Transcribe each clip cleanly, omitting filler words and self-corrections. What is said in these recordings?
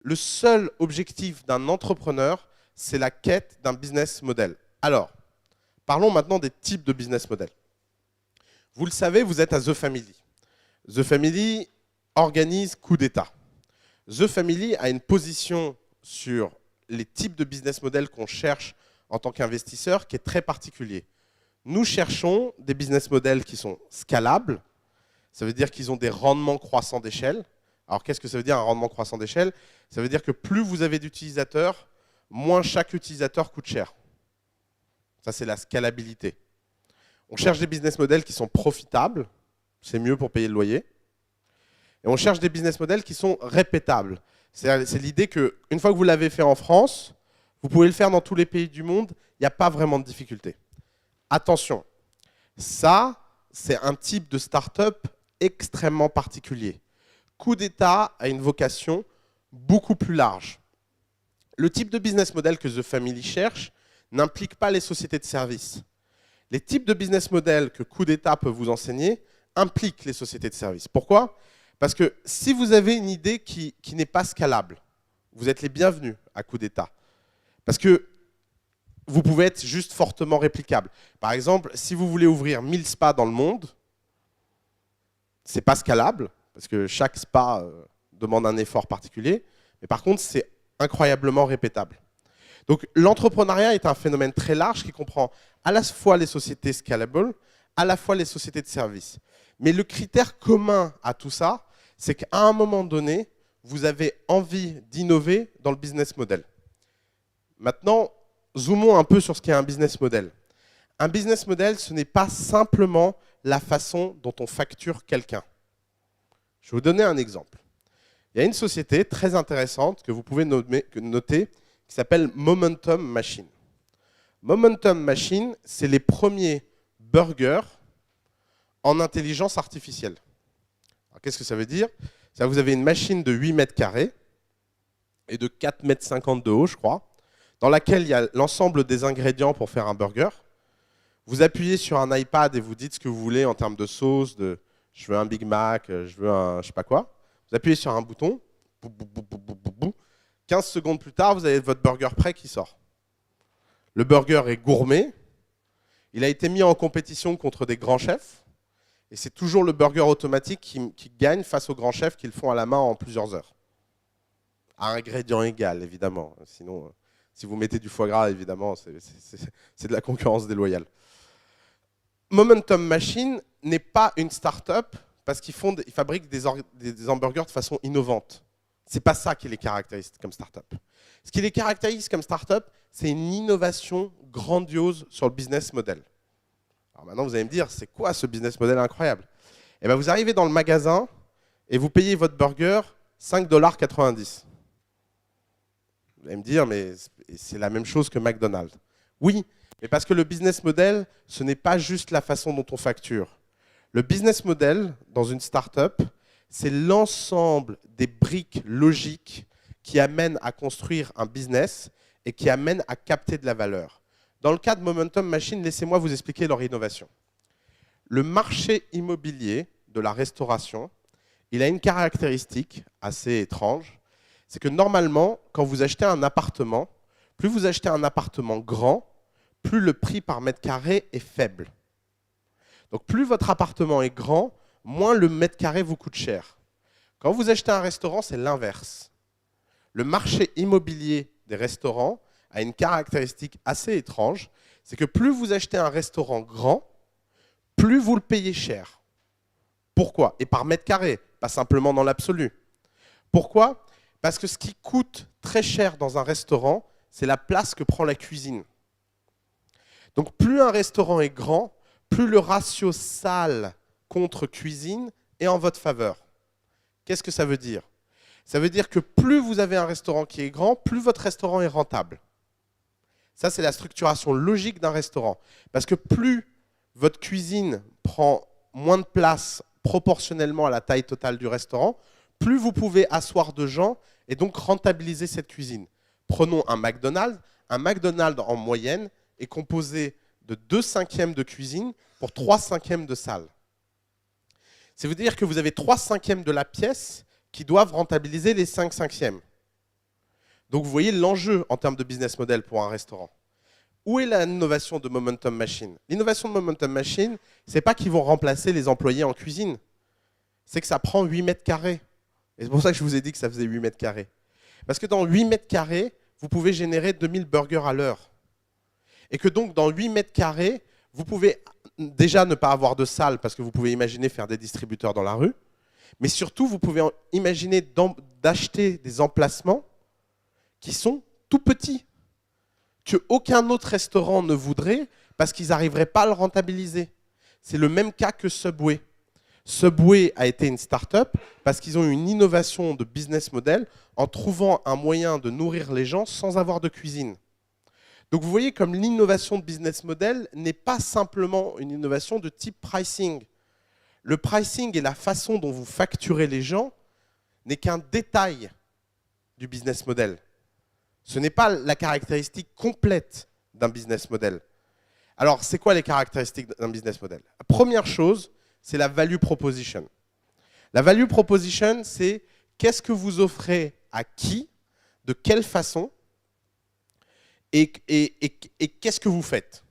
Le seul objectif d'un entrepreneur, c'est la quête d'un business model. Alors, parlons maintenant des types de business model. Vous le savez, vous êtes à The Family. The Family organise coup d'État. The Family a une position sur les types de business model qu'on cherche en tant qu'investisseur qui est très particulier. Nous cherchons des business models qui sont scalables. Ça veut dire qu'ils ont des rendements croissants d'échelle. Alors, qu'est-ce que ça veut dire un rendement croissant d'échelle? Ça veut dire que plus vous avez d'utilisateurs, moins chaque utilisateur coûte cher. Ça, c'est la scalabilité. On cherche des business models qui sont profitables. C'est mieux pour payer le loyer. Et on cherche des business models qui sont répétables. C'est l'idée qu'une fois que vous l'avez fait en France, vous pouvez le faire dans tous les pays du monde. Il n'y a pas vraiment de difficulté. Attention, ça, c'est un type de start-up extrêmement particulier. Coup d'État a une vocation beaucoup plus large. Le type de business model que The Family cherche n'implique pas les sociétés de services. Les types de business model que Coup d'État peut vous enseigner impliquent les sociétés de services. Pourquoi? Parce que si vous avez une idée qui n'est pas scalable, vous êtes les bienvenus à Coup d'État. Parce que vous pouvez être juste fortement réplicable. Par exemple, si vous voulez ouvrir 1000 spas dans le monde, ce n'est pas scalable, parce que chaque spa demande un effort particulier. Mais par contre, c'est incroyablement répétable. Donc l'entrepreneuriat est un phénomène très large qui comprend à la fois les sociétés scalables, à la fois les sociétés de services. Mais le critère commun à tout ça, c'est qu'à un moment donné, vous avez envie d'innover dans le business model. Maintenant, zoomons un peu sur ce qu'est un business model. Un business model, ce n'est pas simplement la façon dont on facture quelqu'un. Je vais vous donner un exemple. Il y a une société très intéressante que vous pouvez noter qui s'appelle Momentum Machine. Momentum Machine, c'est les premiers burgers en intelligence artificielle. Qu'est-ce que ça veut dire? Ça, vous avez une machine de 8 mètres carrés et de 4,50 mètres de haut, je crois, dans laquelle il y a l'ensemble des ingrédients pour faire un burger. Vous appuyez sur un iPad et vous dites ce que vous voulez en termes de sauce, je veux un Big Mac, je veux un je sais pas quoi. Vous appuyez sur un bouton, 15 secondes plus tard, vous avez votre burger prêt qui sort. Le burger est gourmet, il a été mis en compétition contre des grands chefs, et c'est toujours le burger automatique qui gagne face aux grands chefs qui le font à la main en plusieurs heures. À ingrédients égal, évidemment. Sinon, si vous mettez du foie gras, évidemment, c'est de la concurrence déloyale. Momentum Machine n'est pas une start-up parce qu'ils fabriquent des hamburgers de façon innovante. Ce n'est pas ça qui les caractérise comme start-up. Ce qui les caractérise comme start-up, c'est une innovation grandiose sur le business model. Alors maintenant, vous allez me dire, c'est quoi ce business model incroyable? Eh bien, vous arrivez dans le magasin et vous payez votre burger 5,90 $. Vous allez me dire, mais c'est la même chose que McDonald's. Oui, mais parce que le business model, ce n'est pas juste la façon dont on facture. Le business model, dans une start-up, c'est l'ensemble des briques logiques qui amènent à construire un business et qui amènent à capter de la valeur. Dans le cas de Momentum Machine, laissez-moi vous expliquer leur innovation. Le marché immobilier de la restauration, il a une caractéristique assez étrange, c'est que normalement, quand vous achetez un appartement, plus vous achetez un appartement grand, plus le prix par mètre carré est faible. Donc plus votre appartement est grand, moins le mètre carré vous coûte cher. Quand vous achetez un restaurant, c'est l'inverse. Le marché immobilier des restaurants a une caractéristique assez étrange, c'est que plus vous achetez un restaurant grand, plus vous le payez cher. Pourquoi? Et par mètre carré, pas simplement dans l'absolu. Pourquoi? Parce que ce qui coûte très cher dans un restaurant, c'est la place que prend la cuisine. Donc plus un restaurant est grand, plus le ratio salle contre cuisine est en votre faveur. Qu'est-ce que ça veut dire? Ça veut dire que plus vous avez un restaurant qui est grand, plus votre restaurant est rentable. Ça, c'est la structuration logique d'un restaurant. Parce que plus votre cuisine prend moins de place proportionnellement à la taille totale du restaurant, plus vous pouvez asseoir de gens et donc rentabiliser cette cuisine. Prenons un McDonald's. Un McDonald's, en moyenne, est composé de 2/5 de cuisine pour 3/5 de salle. Ça veut dire que vous avez 3/5 de la pièce qui doivent rentabiliser les 5/5. Donc vous voyez l'enjeu en termes de business model pour un restaurant. Où est l'innovation de Momentum Machine? L'innovation de Momentum Machine, ce n'est pas qu'ils vont remplacer les employés en cuisine. C'est que ça prend 8 mètres carrés. Et c'est pour ça que je vous ai dit que ça faisait 8 mètres carrés. Parce que dans 8 mètres carrés, vous pouvez générer 2000 burgers à l'heure. Et que donc dans 8 mètres carrés, vous pouvez déjà ne pas avoir de salle parce que vous pouvez imaginer faire des distributeurs dans la rue. Mais surtout, vous pouvez imaginer d'acheter des emplacements qui sont tout petits, qu'aucun autre restaurant ne voudrait parce qu'ils n'arriveraient pas à le rentabiliser. C'est le même cas que Subway. Subway a été une start-up parce qu'ils ont eu une innovation de business model en trouvant un moyen de nourrir les gens sans avoir de cuisine. Donc vous voyez comme l'innovation de business model n'est pas simplement une innovation de type pricing. Le pricing et la façon dont vous facturez les gens n'est qu'un détail du business model. Ce n'est pas la caractéristique complète d'un business model. Alors, c'est quoi les caractéristiques d'un business model? La première chose, c'est la value proposition. La value proposition, c'est qu'est-ce que vous offrez à qui, de quelle façon, et qu'est-ce que vous faites.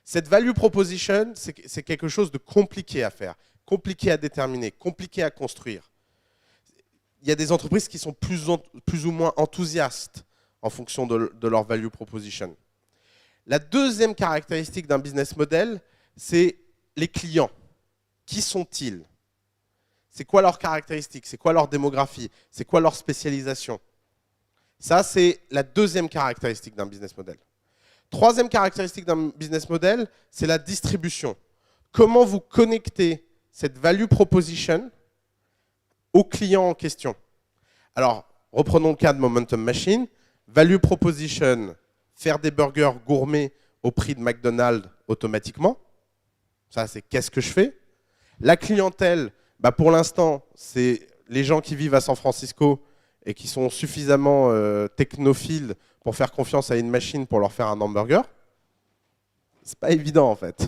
Cette value proposition, c'est quelque chose de compliqué à faire, compliqué à déterminer, compliqué à construire. Il y a des entreprises qui sont plus ou moins enthousiastes en fonction de leur value proposition. La deuxième caractéristique d'un business model, c'est les clients. Qui sont-ils? C'est quoi leurs caractéristiques? C'est quoi leur démographie? C'est quoi leur spécialisation? Ça, c'est la deuxième caractéristique d'un business model. Troisième caractéristique d'un business model, c'est la distribution. Comment vous connectez cette value proposition aux clients en question? Alors, reprenons le cas de Momentum Machine. Value proposition, faire des burgers gourmets au prix de McDonald's automatiquement. Ça, c'est qu'est-ce que je fais? La clientèle, pour l'instant, c'est les gens qui vivent à San Francisco et qui sont suffisamment technophiles pour faire confiance à une machine pour leur faire un hamburger. C'est pas évident, en fait.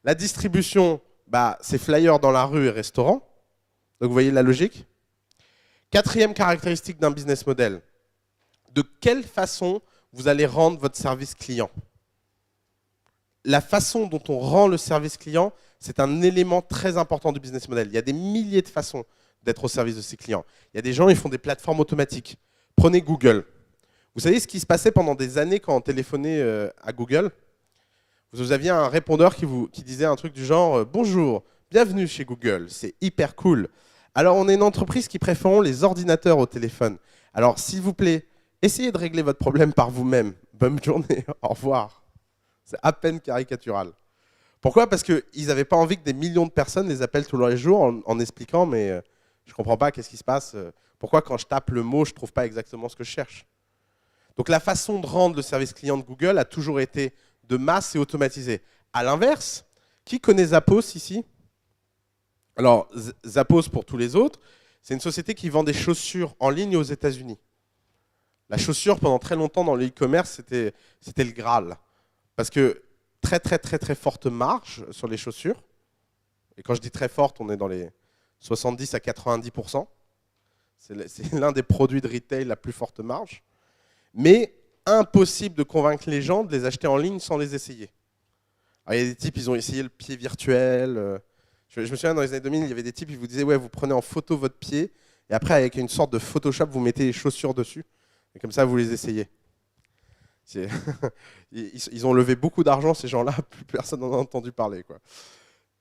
La distribution, c'est flyers dans la rue et restaurant. Donc, vous voyez la logique. Quatrième caractéristique d'un business model. De quelle façon vous allez rendre votre service client? La façon dont on rend le service client, c'est un élément très important du business model. Il y a des milliers de façons d'être au service de ses clients. Il y a des gens, ils font des plateformes automatiques. Prenez Google. Vous savez ce qui se passait pendant des années quand on téléphonait à Google? Vous aviez un répondeur qui disait un truc du genre « Bonjour, bienvenue chez Google, c'est hyper cool. Alors, on est une entreprise qui préférons les ordinateurs au téléphone. Alors, s'il vous plaît, essayez de régler votre problème par vous-même. Bonne journée, au revoir. » C'est à peine caricatural. Pourquoi? Parce qu'ils n'avaient pas envie que des millions de personnes les appellent tous les jours en expliquant « mais je ne comprends pas, qu'est-ce qui se passe? Pourquoi quand je tape le mot, je ne trouve pas exactement ce que je cherche ?» Donc la façon de rendre le service client de Google a toujours été de masse et automatisée. À l'inverse, qui connaît Zappos ici? Alors, Zappos, pour tous les autres, c'est une société qui vend des chaussures en ligne aux États-Unis. La chaussure, pendant très longtemps dans le e-commerce, c'était le Graal. Parce que très forte marge sur les chaussures. Et quand je dis très forte, on est dans les 70 à 90%. C'est l'un des produits de retail la plus forte marge. Mais impossible de convaincre les gens de les acheter en ligne sans les essayer. Alors, il y a des types, ils ont essayé le pied virtuel. Je me souviens, dans les années 2000, il y avait des types, ils vous disaient, ouais, vous prenez en photo votre pied, et après, avec une sorte de Photoshop, vous mettez les chaussures dessus, et comme ça, vous les essayez. Ils ont levé beaucoup d'argent, ces gens-là, plus personne n'en a entendu parler, quoi.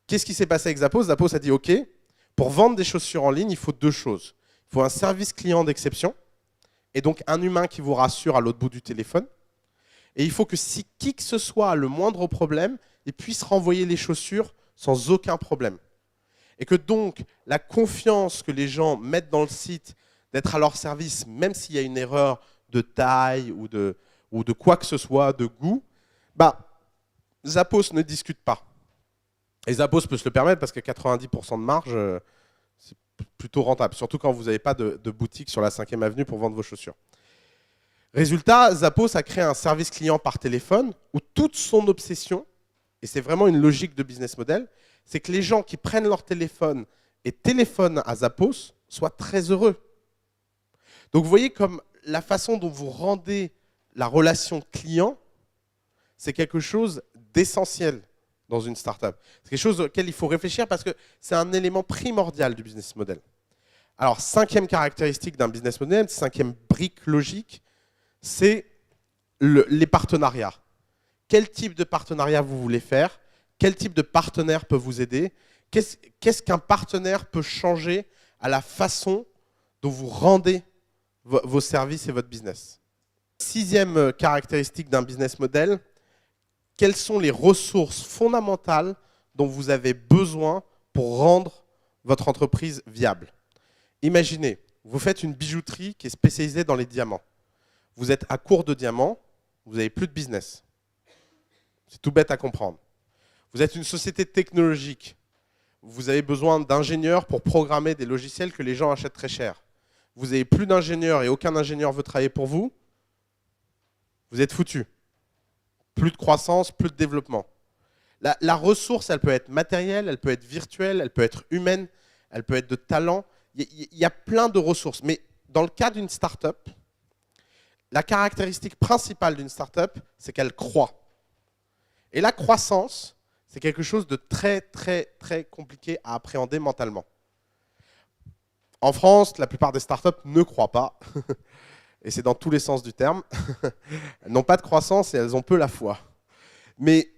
Qu'est-ce qui s'est passé avec Zappos? Zappos a dit, OK, pour vendre des chaussures en ligne, il faut deux choses. Il faut un service client d'exception, et donc un humain qui vous rassure à l'autre bout du téléphone. Et il faut que si qui que ce soit a le moindre problème, il puisse renvoyer les chaussures sans aucun problème. Et que donc, la confiance que les gens mettent dans le site, d'être à leur service, même s'il y a une erreur de taille ou de quoi que ce soit, de goût, Zappos ne discute pas. Et Zappos peut se le permettre parce que 90% de marge, c'est plutôt rentable. Surtout quand vous n'avez pas de boutique sur la 5e avenue pour vendre vos chaussures. Résultat, Zappos a créé un service client par téléphone où toute son obsession, et c'est vraiment une logique de business model, c'est que les gens qui prennent leur téléphone et téléphonent à Zappos soient très heureux. Donc vous voyez comme la façon dont vous rendez la relation client, c'est quelque chose d'essentiel dans une startup. C'est quelque chose auquel il faut réfléchir parce que c'est un élément primordial du business model. Alors, cinquième caractéristique d'un business model, cinquième brique logique, c'est les partenariats. Quel type de partenariat vous voulez faire? Quel type de partenaire peut vous aider? Qu'est-ce qu'un partenaire peut changer à la façon dont vous rendez vos services et votre business? Sixième caractéristique d'un business model, quelles sont les ressources fondamentales dont vous avez besoin pour rendre votre entreprise viable? Imaginez, vous faites une bijouterie qui est spécialisée dans les diamants. Vous êtes à court de diamants, vous n'avez plus de business. C'est tout bête à comprendre. Vous êtes une société technologique. Vous avez besoin d'ingénieurs pour programmer des logiciels que les gens achètent très cher. Vous n'avez plus d'ingénieurs et aucun ingénieur veut travailler pour vous. Vous êtes foutu. Plus de croissance, plus de développement. La ressource, elle peut être matérielle, elle peut être virtuelle, elle peut être humaine, elle peut être de talent. Il y a plein de ressources. Mais dans le cas d'une start-up, la caractéristique principale d'une start-up, c'est qu'elle croît. Et la croissance, c'est quelque chose de très, très, très compliqué à appréhender mentalement. En France, la plupart des startups ne croient pas. Et c'est dans tous les sens du terme. Elles n'ont pas de croissance et elles ont peu la foi. Mais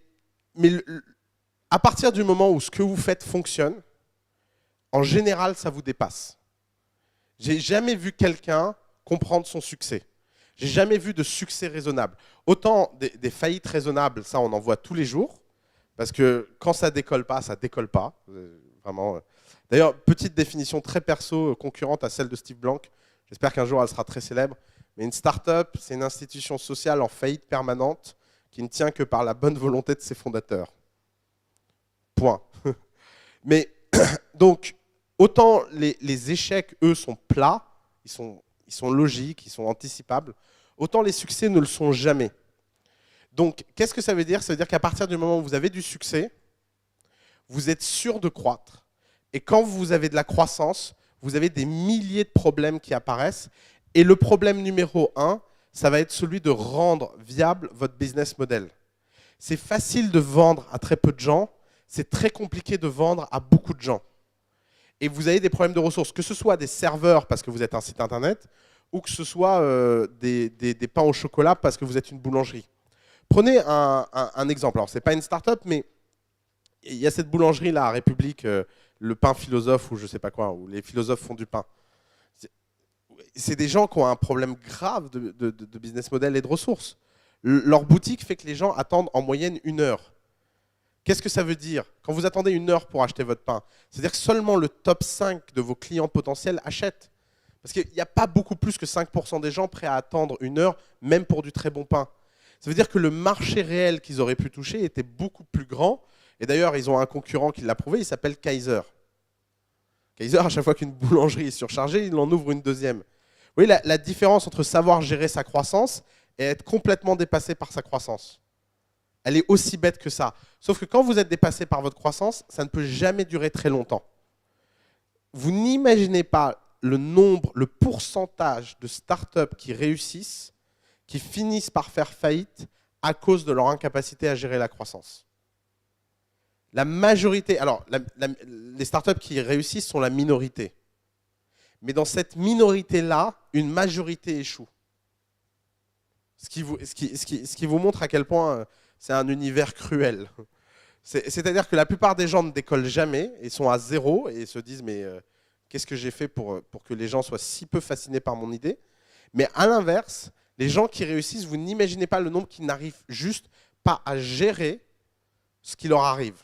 à partir du moment où ce que vous faites fonctionne, en général, ça vous dépasse. J'ai jamais vu quelqu'un comprendre son succès. J'ai jamais vu de succès raisonnable. Autant des faillites raisonnables, ça on en voit tous les jours, parce que quand ça décolle pas, ça décolle pas. Vraiment. D'ailleurs, petite définition très perso, concurrente à celle de Steve Blank. J'espère qu'un jour elle sera très célèbre. Mais une start-up, c'est une institution sociale en faillite permanente qui ne tient que par la bonne volonté de ses fondateurs. Point. Mais donc, autant les échecs, eux, sont plats, ils sont logiques, ils sont anticipables, autant les succès ne le sont jamais. Donc, qu'est-ce que ça veut dire? Ça veut dire qu'à partir du moment où vous avez du succès, vous êtes sûr de croître. Et quand vous avez de la croissance, vous avez des milliers de problèmes qui apparaissent. Et le problème numéro 1, ça va être celui de rendre viable votre business model. C'est facile de vendre à très peu de gens, c'est très compliqué de vendre à beaucoup de gens. Et vous avez des problèmes de ressources, que ce soit des serveurs parce que vous êtes un site internet, ou que ce soit des pains au chocolat parce que vous êtes une boulangerie. Prenez un exemple. Alors, ce n'est pas une start-up, mais il y a cette boulangerie-là à République, le pain philosophe ou je ne sais pas quoi, où les philosophes font du pain. C'est des gens qui ont un problème grave de business model et de ressources. Leur boutique fait que les gens attendent en moyenne 1 heure. Qu'est-ce que ça veut dire? Quand vous attendez 1 heure pour acheter votre pain, c'est-à-dire que seulement le top 5 de vos clients potentiels achètent. Parce qu'il n'y a pas beaucoup plus que 5% des gens prêts à attendre 1 heure, même pour du très bon pain. Ça veut dire que le marché réel qu'ils auraient pu toucher était beaucoup plus grand. Et d'ailleurs, ils ont un concurrent qui l'a prouvé, il s'appelle Kaiser. Kaiser, à chaque fois qu'une boulangerie est surchargée, il en ouvre une deuxième. Vous voyez la différence entre savoir gérer sa croissance et être complètement dépassé par sa croissance. Elle est aussi bête que ça. Sauf que quand vous êtes dépassé par votre croissance, ça ne peut jamais durer très longtemps. Vous n'imaginez pas le nombre, le pourcentage de startups qui réussissent, qui finissent par faire faillite à cause de leur incapacité à gérer la croissance. La majorité, alors les startups qui réussissent sont la minorité. Mais dans cette minorité-là, une majorité échoue. Ce qui vous montre à quel point c'est un univers cruel. C'est-à-dire que la plupart des gens ne décollent jamais et sont à zéro et se disent mais qu'est-ce que j'ai fait pour que les gens soient si peu fascinés par mon idée? Mais à l'inverse, les gens qui réussissent, vous n'imaginez pas le nombre qui n'arrivent juste pas à gérer ce qui leur arrive.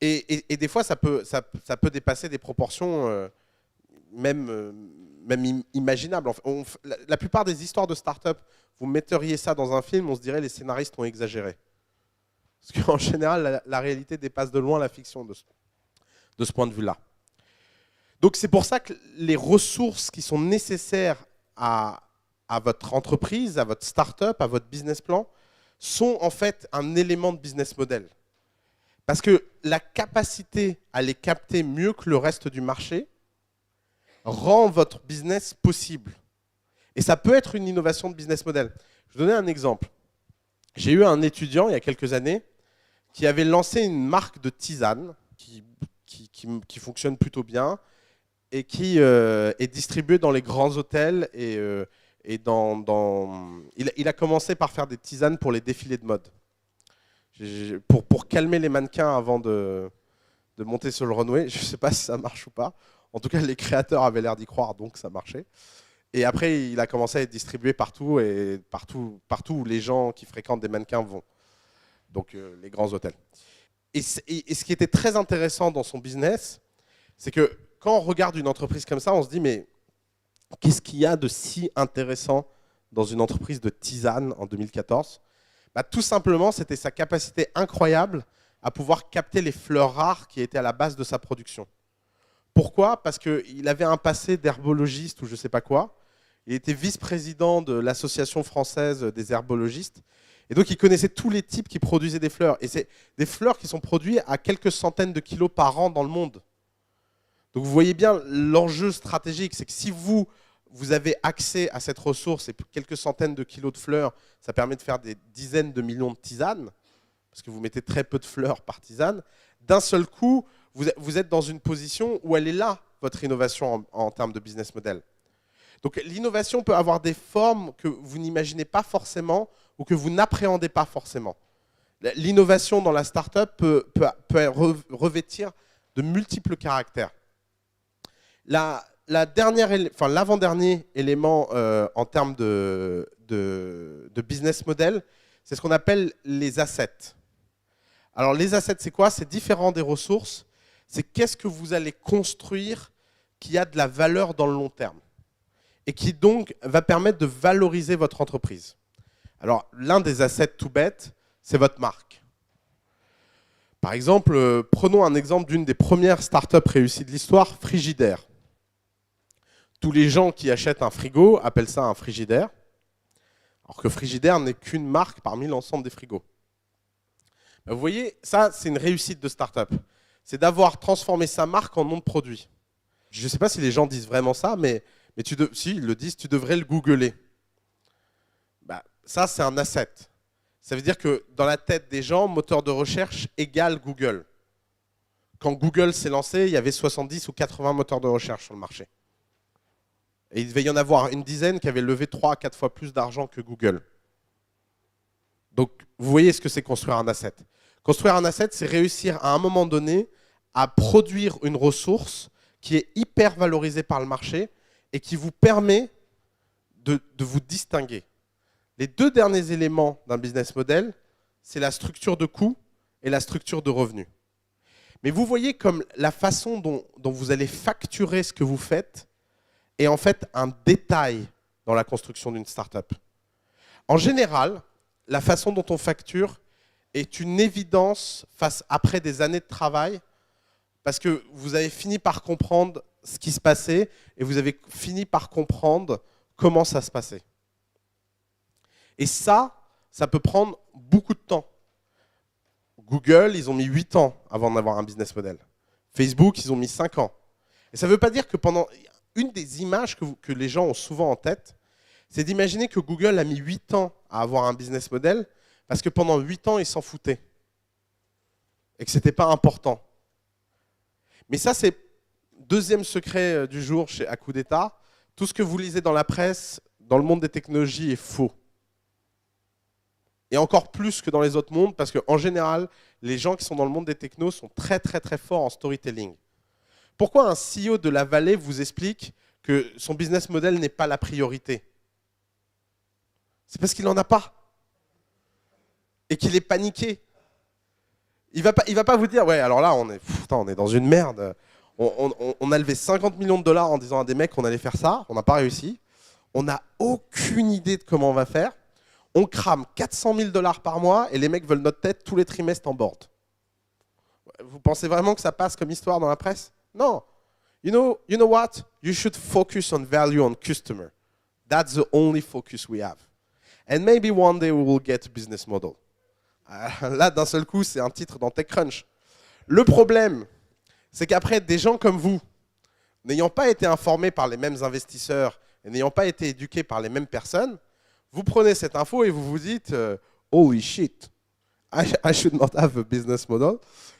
Et des fois, ça peut dépasser des proportions même imaginables. La plupart des histoires de start-up, vous metteriez ça dans un film, on se dirait les scénaristes ont exagéré. Parce qu'en général, la réalité dépasse de loin la fiction de ce point de vue-là. Donc c'est pour ça que les ressources qui sont nécessaires à à votre entreprise, à votre start-up, à votre business plan, sont en fait un élément de business model. Parce que la capacité à les capter mieux que le reste du marché rend votre business possible. Et ça peut être une innovation de business model. Je vais vous donner un exemple. J'ai eu un étudiant il y a quelques années qui avait lancé une marque de tisane qui fonctionne plutôt bien et qui est distribuée dans les grands hôtels. Il a commencé par faire des tisanes pour les défilés de mode. Pour calmer les mannequins avant de monter sur le runway. Je ne sais pas si ça marche ou pas. En tout cas, les créateurs avaient l'air d'y croire, donc ça marchait. Et après, il a commencé à être distribué partout où les gens qui fréquentent des mannequins vont. Donc les grands hôtels. Et ce qui était très intéressant dans son business, c'est que quand on regarde une entreprise comme ça, on se dit, mais qu'est-ce qu'il y a de si intéressant dans une entreprise de tisane en 2014 ? Tout simplement, c'était sa capacité incroyable à pouvoir capter les fleurs rares qui étaient à la base de sa production. Pourquoi ? Parce qu'il avait un passé d'herbologiste ou je ne sais pas quoi. Il était vice-président de l'Association française des herbologistes. Et donc, il connaissait tous les types qui produisaient des fleurs. Et c'est des fleurs qui sont produites à quelques centaines de kilos par an dans le monde. Donc, vous voyez bien l'enjeu stratégique. C'est que si vous avez accès à cette ressource et quelques centaines de kilos de fleurs, ça permet de faire des dizaines de millions de tisanes, parce que vous mettez très peu de fleurs par tisane. D'un seul coup, vous êtes dans une position où elle est là, votre innovation en termes de business model. Donc l'innovation peut avoir des formes que vous n'imaginez pas forcément ou que vous n'appréhendez pas forcément. L'innovation dans la start-up peut revêtir de multiples caractères. L'avant-dernier élément en termes de business model, c'est ce qu'on appelle les assets. Alors les assets, c'est quoi? C'est différent des ressources. C'est qu'est-ce que vous allez construire qui a de la valeur dans le long terme et qui donc va permettre de valoriser votre entreprise. Alors l'un des assets tout bête, c'est votre marque. Par exemple, prenons un exemple d'une des premières startups réussies de l'histoire, Frigidaire. Tous les gens qui achètent un frigo appellent ça un frigidaire, alors que Frigidaire n'est qu'une marque parmi l'ensemble des frigos. Vous voyez, ça, c'est une réussite de start-up. C'est d'avoir transformé sa marque en nom de produit. Je ne sais pas si les gens disent vraiment ça, mais si, ils le disent, tu devrais le googler. Ça, c'est un asset. Ça veut dire que dans la tête des gens, moteur de recherche égale Google. Quand Google s'est lancé, il y avait 70 ou 80 moteurs de recherche sur le marché. Et il devait y en avoir une dizaine qui avaient levé 3 à 4 fois plus d'argent que Google. Donc, vous voyez ce que c'est construire un asset. Construire un asset, c'est réussir à un moment donné à produire une ressource qui est hyper valorisée par le marché et qui vous permet de vous distinguer. Les deux derniers éléments d'un business model, c'est la structure de coûts et la structure de revenus. Mais vous voyez comme la façon dont vous allez facturer ce que vous faites est en fait un détail dans la construction d'une startup. En général, la façon dont on facture est une évidence après des années de travail parce que vous avez fini par comprendre ce qui se passait et vous avez fini par comprendre comment ça se passait. Et ça peut prendre beaucoup de temps. Google, ils ont mis 8 ans avant d'avoir un business model. Facebook, ils ont mis 5 ans. Et ça ne veut pas dire que pendant... Une des images que les gens ont souvent en tête, c'est d'imaginer que Google a mis 8 ans à avoir un business model parce que pendant 8 ans, ils s'en foutaient. Et que ce n'était pas important. Mais ça, c'est le deuxième secret du jour chez À Coup d'État. Tout ce que vous lisez dans la presse, dans le monde des technologies, est faux. Et encore plus que dans les autres mondes, parce qu'en général, les gens qui sont dans le monde des technos sont très très très forts en storytelling. Pourquoi un CEO de la vallée vous explique que son business model n'est pas la priorité? C'est parce qu'il n'en a pas. Et qu'il est paniqué. Il va pas vous dire, ouais, alors là, on est dans une merde. On a levé 50 millions de dollars en disant à des mecs qu'on allait faire ça. On n'a pas réussi. On n'a aucune idée de comment on va faire. On crame 400 000 dollars par mois et les mecs veulent notre tête tous les trimestres en board. Vous pensez vraiment que ça passe comme histoire dans la presse? Non. You know what? You should focus on value on customer. That's the only focus we have. And maybe one day we will get a business model. Là, d'un seul coup, c'est un titre dans TechCrunch. Le problème, c'est qu'après, des gens comme vous, n'ayant pas été informés par les mêmes investisseurs et n'ayant pas été éduqués par les mêmes personnes, vous prenez cette info et vous vous dites « Holy shit, I should not have a business model. »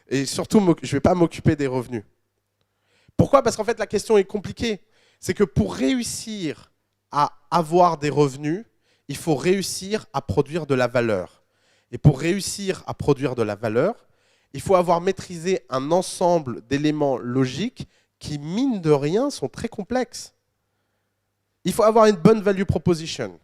Et surtout, je ne vais pas m'occuper des revenus. Pourquoi? Parce qu'en fait, la question est compliquée. C'est que pour réussir à avoir des revenus, il faut réussir à produire de la valeur. Et pour réussir à produire de la valeur, il faut avoir maîtrisé un ensemble d'éléments logiques qui, mine de rien, sont très complexes. Il faut avoir une bonne value proposition.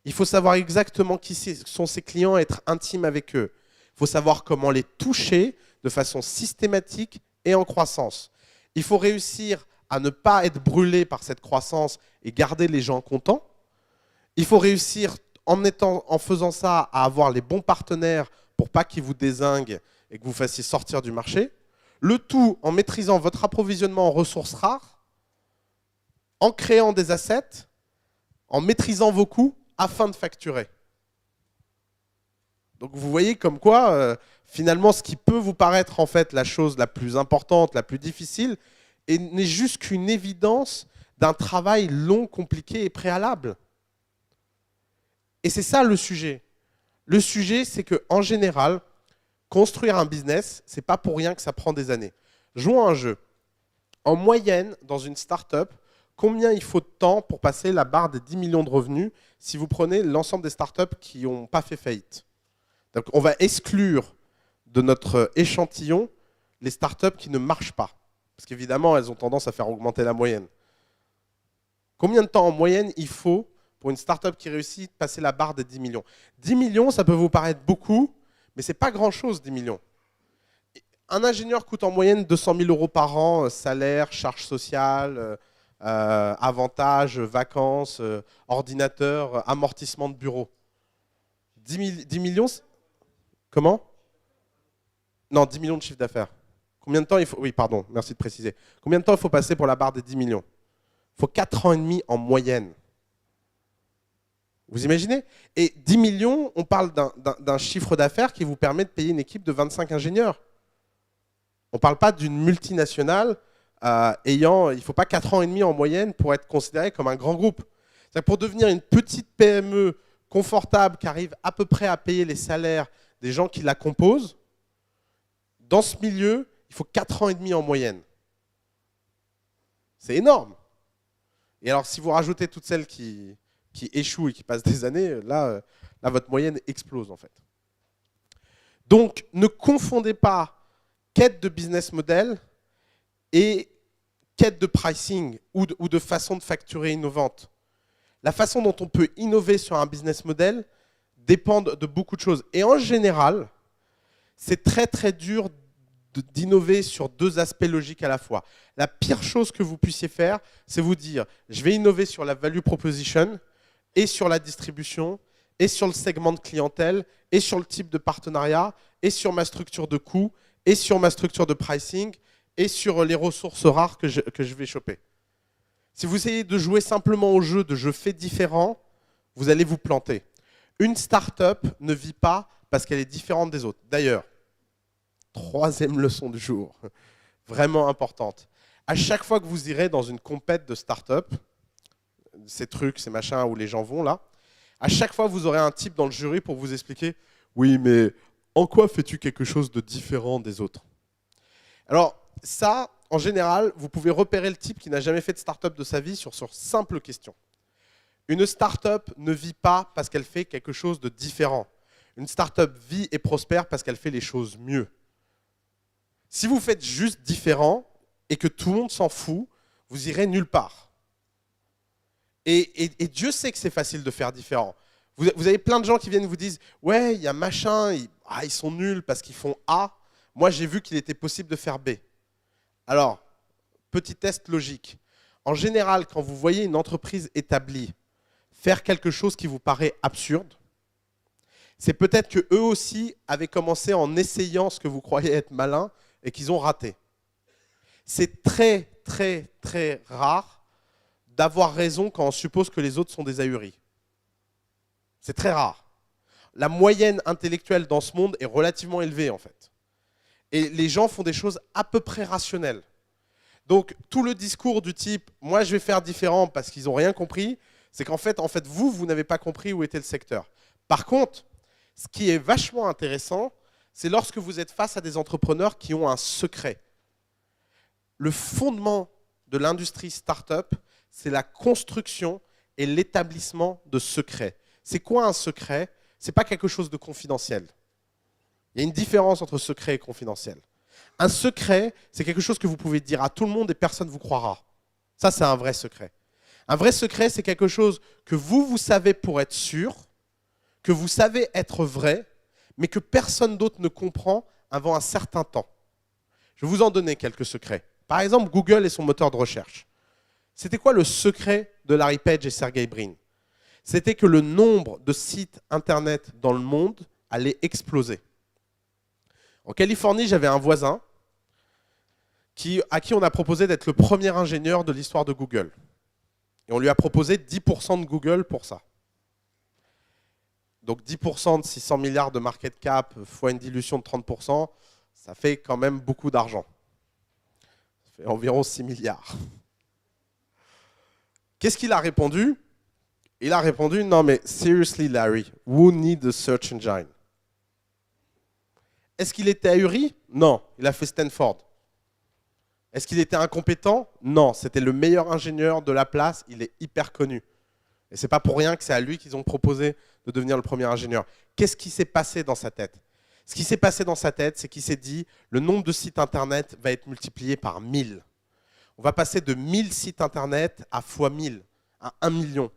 Il faut savoir exactement qui sont ses clients, être intime avec eux. Il faut savoir comment les toucher de façon systématique et en croissance. Il faut réussir à ne pas être brûlé par cette croissance et garder les gens contents. Il faut réussir, en faisant ça, à avoir les bons partenaires pour pas qu'ils vous dézinguent et que vous fassiez sortir du marché. Le tout en maîtrisant votre approvisionnement en ressources rares, en créant des assets, en maîtrisant vos coûts afin de facturer. Donc vous voyez comme quoi, finalement, ce qui peut vous paraître en fait la chose la plus importante, la plus difficile, n'est juste qu'une évidence d'un travail long, compliqué et préalable. Et c'est ça le sujet. Le sujet, c'est qu'en général, construire un business, ce n'est pas pour rien que ça prend des années. Jouons à un jeu. En moyenne, dans une start-up, combien il faut de temps pour passer la barre des 10 millions de revenus si vous prenez l'ensemble des start-up qui n'ont pas fait faillite? Donc, on va exclure de notre échantillon les start-up qui ne marchent pas. Parce qu'évidemment, elles ont tendance à faire augmenter la moyenne. Combien de temps en moyenne il faut pour une start-up qui réussit de passer la barre des 10 millions? 10 millions, ça peut vous paraître beaucoup, mais ce n'est pas grand-chose, 10 millions. Un ingénieur coûte en moyenne 200 000 € par an, salaire, charges sociales, avantages, vacances, ordinateur, amortissement de bureau. 10 millions, comment? Non, 10 millions de chiffre d'affaires. Combien de temps il faut? Oui, pardon, merci de préciser. Combien de temps il faut passer pour la barre des 10 millions? Il faut 4 ans et demi en moyenne. Vous imaginez? Et 10 millions, on parle d'un chiffre d'affaires qui vous permet de payer une équipe de 25 ingénieurs. On ne parle pas d'une multinationale il ne faut pas 4 ans et demi en moyenne pour être considéré comme un grand groupe. C'est-à-dire pour devenir une petite PME confortable qui arrive à peu près à payer les salaires des gens qui la composent, dans ce milieu, il faut 4 ans et demi en moyenne. C'est énorme. Et alors, si vous rajoutez toutes celles qui échouent et qui passent des années, là, votre moyenne explose en fait. Donc, ne confondez pas quête de business model et quête de pricing ou de façon de facturer innovante. La façon dont on peut innover sur un business model dépend de beaucoup de choses. Et en général, c'est très très dur d'innover sur deux aspects logiques à la fois. La pire chose que vous puissiez faire, c'est vous dire, je vais innover sur la value proposition et sur la distribution et sur le segment de clientèle et sur le type de partenariat et sur ma structure de coûts et sur ma structure de pricing et sur les ressources rares que je vais choper. Si vous essayez de jouer simplement au jeu de je fais différent, vous allez vous planter. Une start-up ne vit pas parce qu'elle est différente des autres. D'ailleurs, troisième leçon du jour, vraiment importante. À chaque fois que vous irez dans une compète de start-up, ces trucs, ces machins où les gens vont là, à chaque fois vous aurez un type dans le jury pour vous expliquer « Oui, mais en quoi fais-tu quelque chose de différent des autres ?» Alors ça, en général, vous pouvez repérer le type qui n'a jamais fait de start-up de sa vie sur simple question. Une start-up ne vit pas parce qu'elle fait quelque chose de différent. Une start-up vit et prospère parce qu'elle fait les choses mieux. Si vous faites juste différent et que tout le monde s'en fout, vous irez nulle part. Et Dieu sait que c'est facile de faire différent. Vous avez plein de gens qui viennent vous dire « Ouais, il y a machin, ils sont nuls parce qu'ils font A. Moi, j'ai vu qu'il était possible de faire B. » Alors, petit test logique. En général, quand vous voyez une entreprise établie faire quelque chose qui vous paraît absurde, c'est peut-être qu'eux aussi avaient commencé en essayant ce que vous croyez être malin et qu'ils ont raté. C'est très, très, très rare d'avoir raison quand on suppose que les autres sont des ahuris. C'est très rare. La moyenne intellectuelle dans ce monde est relativement élevée, en fait. Et les gens font des choses à peu près rationnelles. Donc, tout le discours du type « moi, je vais faire différent parce qu'ils n'ont rien compris », c'est qu'en fait, vous n'avez pas compris où était le secteur. Par contre, ce qui est vachement intéressant, c'est lorsque vous êtes face à des entrepreneurs qui ont un secret. Le fondement de l'industrie start-up, c'est la construction et l'établissement de secrets. C'est quoi un secret? Ce n'est pas quelque chose de confidentiel. Il y a une différence entre secret et confidentiel. Un secret, c'est quelque chose que vous pouvez dire à tout le monde et personne ne vous croira. Ça, c'est un vrai secret. Un vrai secret, c'est quelque chose que vous savez pour être sûr, que vous savez être vrai, mais que personne d'autre ne comprend avant un certain temps. Je vais vous en donner quelques secrets. Par exemple, Google et son moteur de recherche. C'était quoi le secret de Larry Page et Sergey Brin? C'était que le nombre de sites Internet dans le monde allait exploser. En Californie, j'avais un voisin à qui on a proposé d'être le premier ingénieur de l'histoire de Google. Et on lui a proposé 10% de Google pour ça. Donc 10% de 600 milliards de market cap fois une dilution de 30%, ça fait quand même beaucoup d'argent. Ça fait environ 6 milliards. Qu'est-ce qu'il a répondu? Il a répondu, non mais seriously Larry, who needs a search engine? Est-ce qu'il était ahuri? Non, il a fait Stanford. Est-ce qu'il était incompétent? Non, c'était le meilleur ingénieur de la place, il est hyper connu. Et c'est pas pour rien que c'est à lui qu'ils ont proposé de devenir le premier ingénieur. Qu'est-ce qui s'est passé dans sa tête? Ce qui s'est passé dans sa tête, c'est qu'il s'est dit, le nombre de sites Internet va être multiplié par 1000. On va passer de 1000 sites Internet à fois 1000, à 1 million.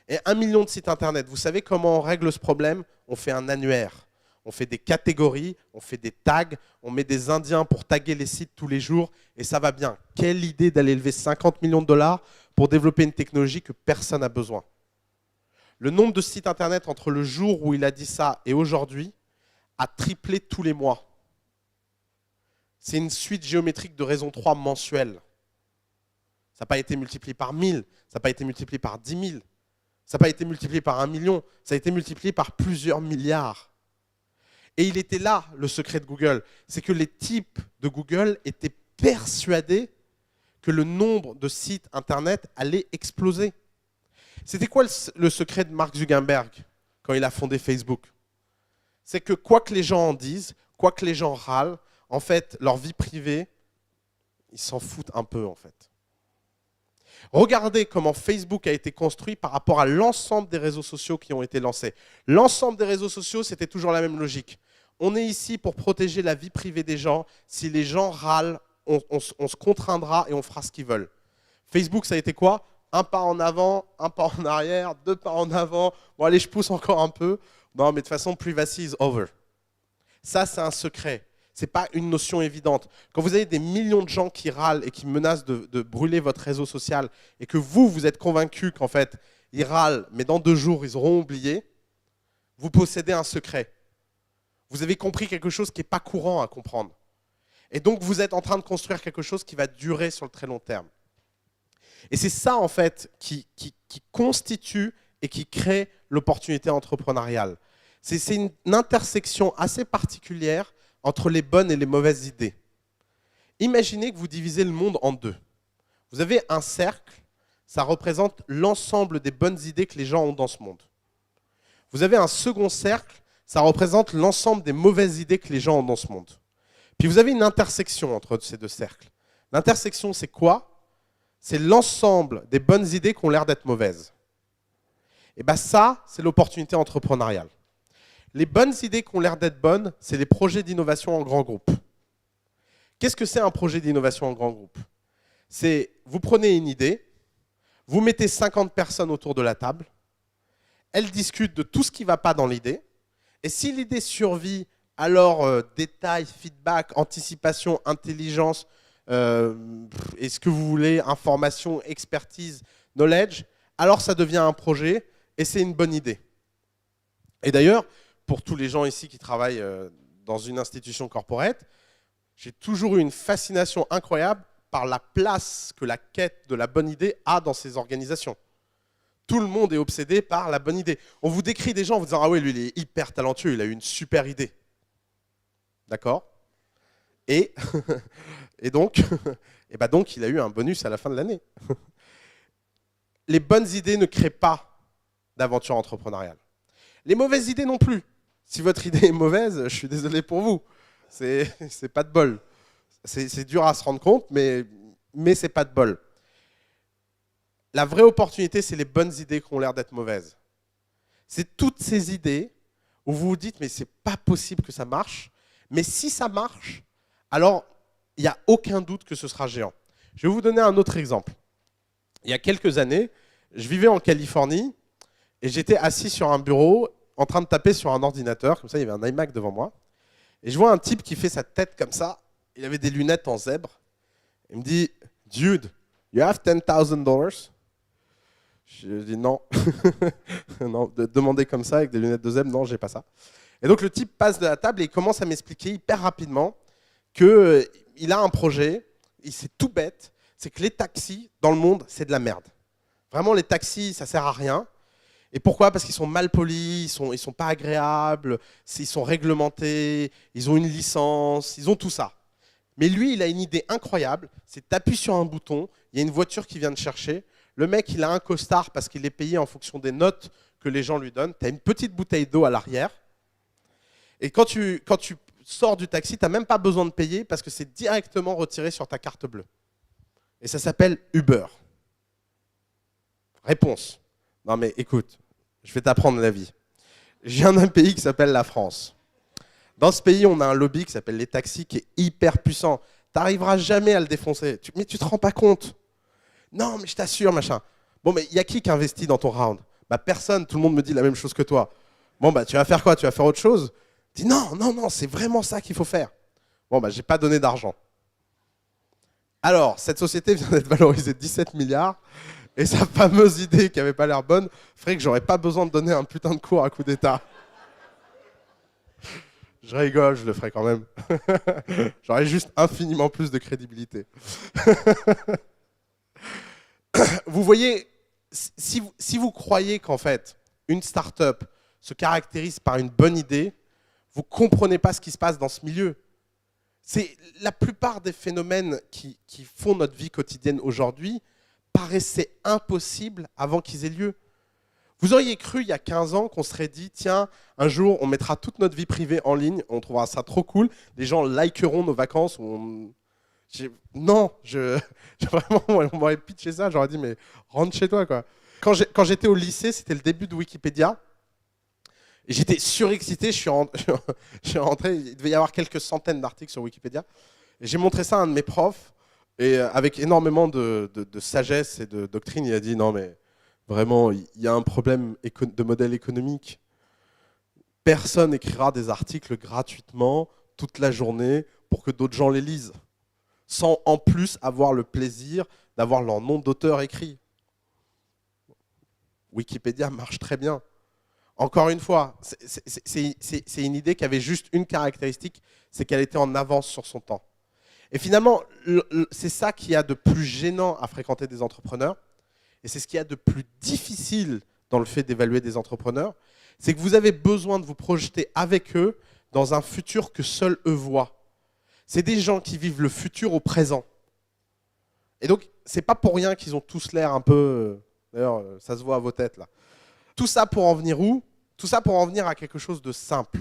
Et 1 million de sites Internet, vous savez comment on règle ce problème? On fait un annuaire. On fait des catégories, on fait des tags, on met des Indiens pour taguer les sites tous les jours, et ça va bien. Quelle idée d'aller lever 50 millions de dollars pour développer une technologie que personne n'a besoin. Le nombre de sites Internet entre le jour où il a dit ça et aujourd'hui a triplé tous les mois. C'est une suite géométrique de raison 3 mensuelle. Ça n'a pas été multiplié par 1000, ça n'a pas été multiplié par 10 000, ça n'a pas été multiplié par 1 million, ça a été multiplié par plusieurs milliards. Et il était là, le secret de Google. C'est que les types de Google étaient persuadés que le nombre de sites Internet allait exploser. C'était quoi le secret de Mark Zuckerberg quand il a fondé Facebook? C'est que quoi que les gens en disent, quoi que les gens râlent, en fait, leur vie privée, ils s'en foutent un peu, en fait. Regardez comment Facebook a été construit par rapport à l'ensemble des réseaux sociaux qui ont été lancés. L'ensemble des réseaux sociaux, c'était toujours la même logique. On est ici pour protéger la vie privée des gens. Si les gens râlent, on se contraindra et on fera ce qu'ils veulent. Facebook, ça a été quoi? Un pas en avant, un pas en arrière, 2 pas en avant. Bon, allez, je pousse encore un peu. Non, mais de toute façon, privacy is over. Ça, c'est un secret. Ce n'est pas une notion évidente. Quand vous avez des millions de gens qui râlent et qui menacent de brûler votre réseau social et que vous êtes convaincu qu'en fait, ils râlent, mais dans 2 jours, ils auront oublié, vous possédez un secret. Vous avez compris quelque chose qui n'est pas courant à comprendre. Et donc, vous êtes en train de construire quelque chose qui va durer sur le très long terme. Et c'est ça, en fait, qui constitue et qui crée l'opportunité entrepreneuriale. C'est une intersection assez particulière entre les bonnes et les mauvaises idées. Imaginez que vous divisez le monde en 2. Vous avez un cercle, ça représente l'ensemble des bonnes idées que les gens ont dans ce monde. Vous avez un second cercle, ça représente l'ensemble des mauvaises idées que les gens ont dans ce monde. Puis vous avez une intersection entre ces 2 cercles. L'intersection, c'est quoi? C'est l'ensemble des bonnes idées qui ont l'air d'être mauvaises. Et bien ça, c'est l'opportunité entrepreneuriale. Les bonnes idées qui ont l'air d'être bonnes, c'est les projets d'innovation en grand groupe. Qu'est-ce que c'est un projet d'innovation en grand groupe? C'est, vous prenez une idée, vous mettez 50 personnes autour de la table, elles discutent de tout ce qui ne va pas dans l'idée, et si l'idée survit, alors détail, feedback, anticipation, intelligence, et ce que vous voulez, information, expertise, knowledge, alors ça devient un projet et c'est une bonne idée. Et d'ailleurs, pour tous les gens ici qui travaillent dans une institution corporate, j'ai toujours eu une fascination incroyable par la place que la quête de la bonne idée a dans ces organisations. Tout le monde est obsédé par la bonne idée. On vous décrit des gens en vous disant « Ah oui, lui, il est hyper talentueux, il a eu une super idée. » D'accord ? Et donc, il a eu un bonus à la fin de l'année. Les bonnes idées ne créent pas d'aventure entrepreneuriale. Les mauvaises idées non plus. Si votre idée est mauvaise, je suis désolé pour vous. C'est pas de bol. C'est dur à se rendre compte, mais c'est pas de bol. La vraie opportunité, c'est les bonnes idées qui ont l'air d'être mauvaises. C'est toutes ces idées où vous vous dites, mais c'est pas possible que ça marche. Mais si ça marche, alors il n'y a aucun doute que ce sera géant. Je vais vous donner un autre exemple. Il y a quelques années, je vivais en Californie et j'étais assis sur un bureau en train de taper sur un ordinateur. Comme ça, il y avait un iMac devant moi. Et je vois un type qui fait sa tête comme ça. Il avait des lunettes en zèbre. Il me dit, « Dude, you have $10,000 ?» Je dis non. Non, de demander comme ça avec des lunettes de zèbre, non, j'ai pas ça. Et donc le type passe de la table et il commence à m'expliquer hyper rapidement qu'il a un projet, c'est tout bête, c'est que les taxis dans le monde, c'est de la merde. Vraiment, les taxis, ça sert à rien. Et pourquoi ? Parce qu'ils sont mal polis, ils sont pas agréables, ils sont réglementés, ils ont une licence, ils ont tout ça. Mais lui, il a une idée incroyable, c'est t'appuies sur un bouton, il y a une voiture qui vient te chercher, le mec, il a un costard parce qu'il est payé en fonction des notes que les gens lui donnent, tu as une petite bouteille d'eau à l'arrière, et quand tu sors du taxi, tu n'as même pas besoin de payer parce que c'est directement retiré sur ta carte bleue. Et ça s'appelle Uber. Réponse. Non mais écoute, je vais t'apprendre la vie. Je viens d'un pays qui s'appelle la France. Dans ce pays, on a un lobby qui s'appelle les taxis qui est hyper puissant. Tu n'arriveras jamais à le défoncer. Mais tu te rends pas compte. Non, mais je t'assure, machin. Bon, mais il y a qui investit dans ton round ? Bah personne, tout le monde me dit la même chose que toi. Bon, bah tu vas faire quoi ? Tu vas faire autre chose ? Je dis non, c'est vraiment ça qu'il faut faire. Bon, bah j'ai pas donné d'argent. Alors, cette société vient d'être valorisée 17 milliards. Et sa fameuse idée qui n'avait pas l'air bonne ferait que j'aurais pas besoin de donner un putain de cours à coup d'État. Je rigole, je le ferai quand même. J'aurais juste infiniment plus de crédibilité. Vous voyez, si vous croyez qu'en fait, une start-up se caractérise par une bonne idée, vous ne comprenez pas ce qui se passe dans ce milieu. C'est la plupart des phénomènes qui font notre vie quotidienne aujourd'hui paraissaient impossibles avant qu'ils aient lieu. Vous auriez cru il y a 15 ans qu'on serait dit, tiens, un jour, on mettra toute notre vie privée en ligne, on trouvera ça trop cool, les gens likeront nos vacances. Non, vraiment, on m'aurait pitché ça, j'aurais dit, mais rentre chez toi, quoi. Quand j'étais au lycée, c'était le début de Wikipédia, et j'étais surexcité, je suis rentré, il devait y avoir quelques centaines d'articles sur Wikipédia, et j'ai montré ça à un de mes profs, et avec énormément de sagesse et de doctrine, il a dit, non mais vraiment, il y a un problème de modèle économique. Personne n'écrira des articles gratuitement toute la journée pour que d'autres gens les lisent, sans en plus avoir le plaisir d'avoir leur nom d'auteur écrit. Wikipédia marche très bien. Encore une fois, c'est une idée qui avait juste une caractéristique, c'est qu'elle était en avance sur son temps. Et finalement, c'est ça qu'il y a de plus gênant à fréquenter des entrepreneurs, et c'est ce qu'il y a de plus difficile dans le fait d'évaluer des entrepreneurs, c'est que vous avez besoin de vous projeter avec eux dans un futur que seuls eux voient. C'est des gens qui vivent le futur au présent. Et donc, c'est pas pour rien qu'ils ont tous l'air un peu... D'ailleurs, ça se voit à vos têtes, là. Tout ça pour en venir où ? Tout ça pour en venir à quelque chose de simple.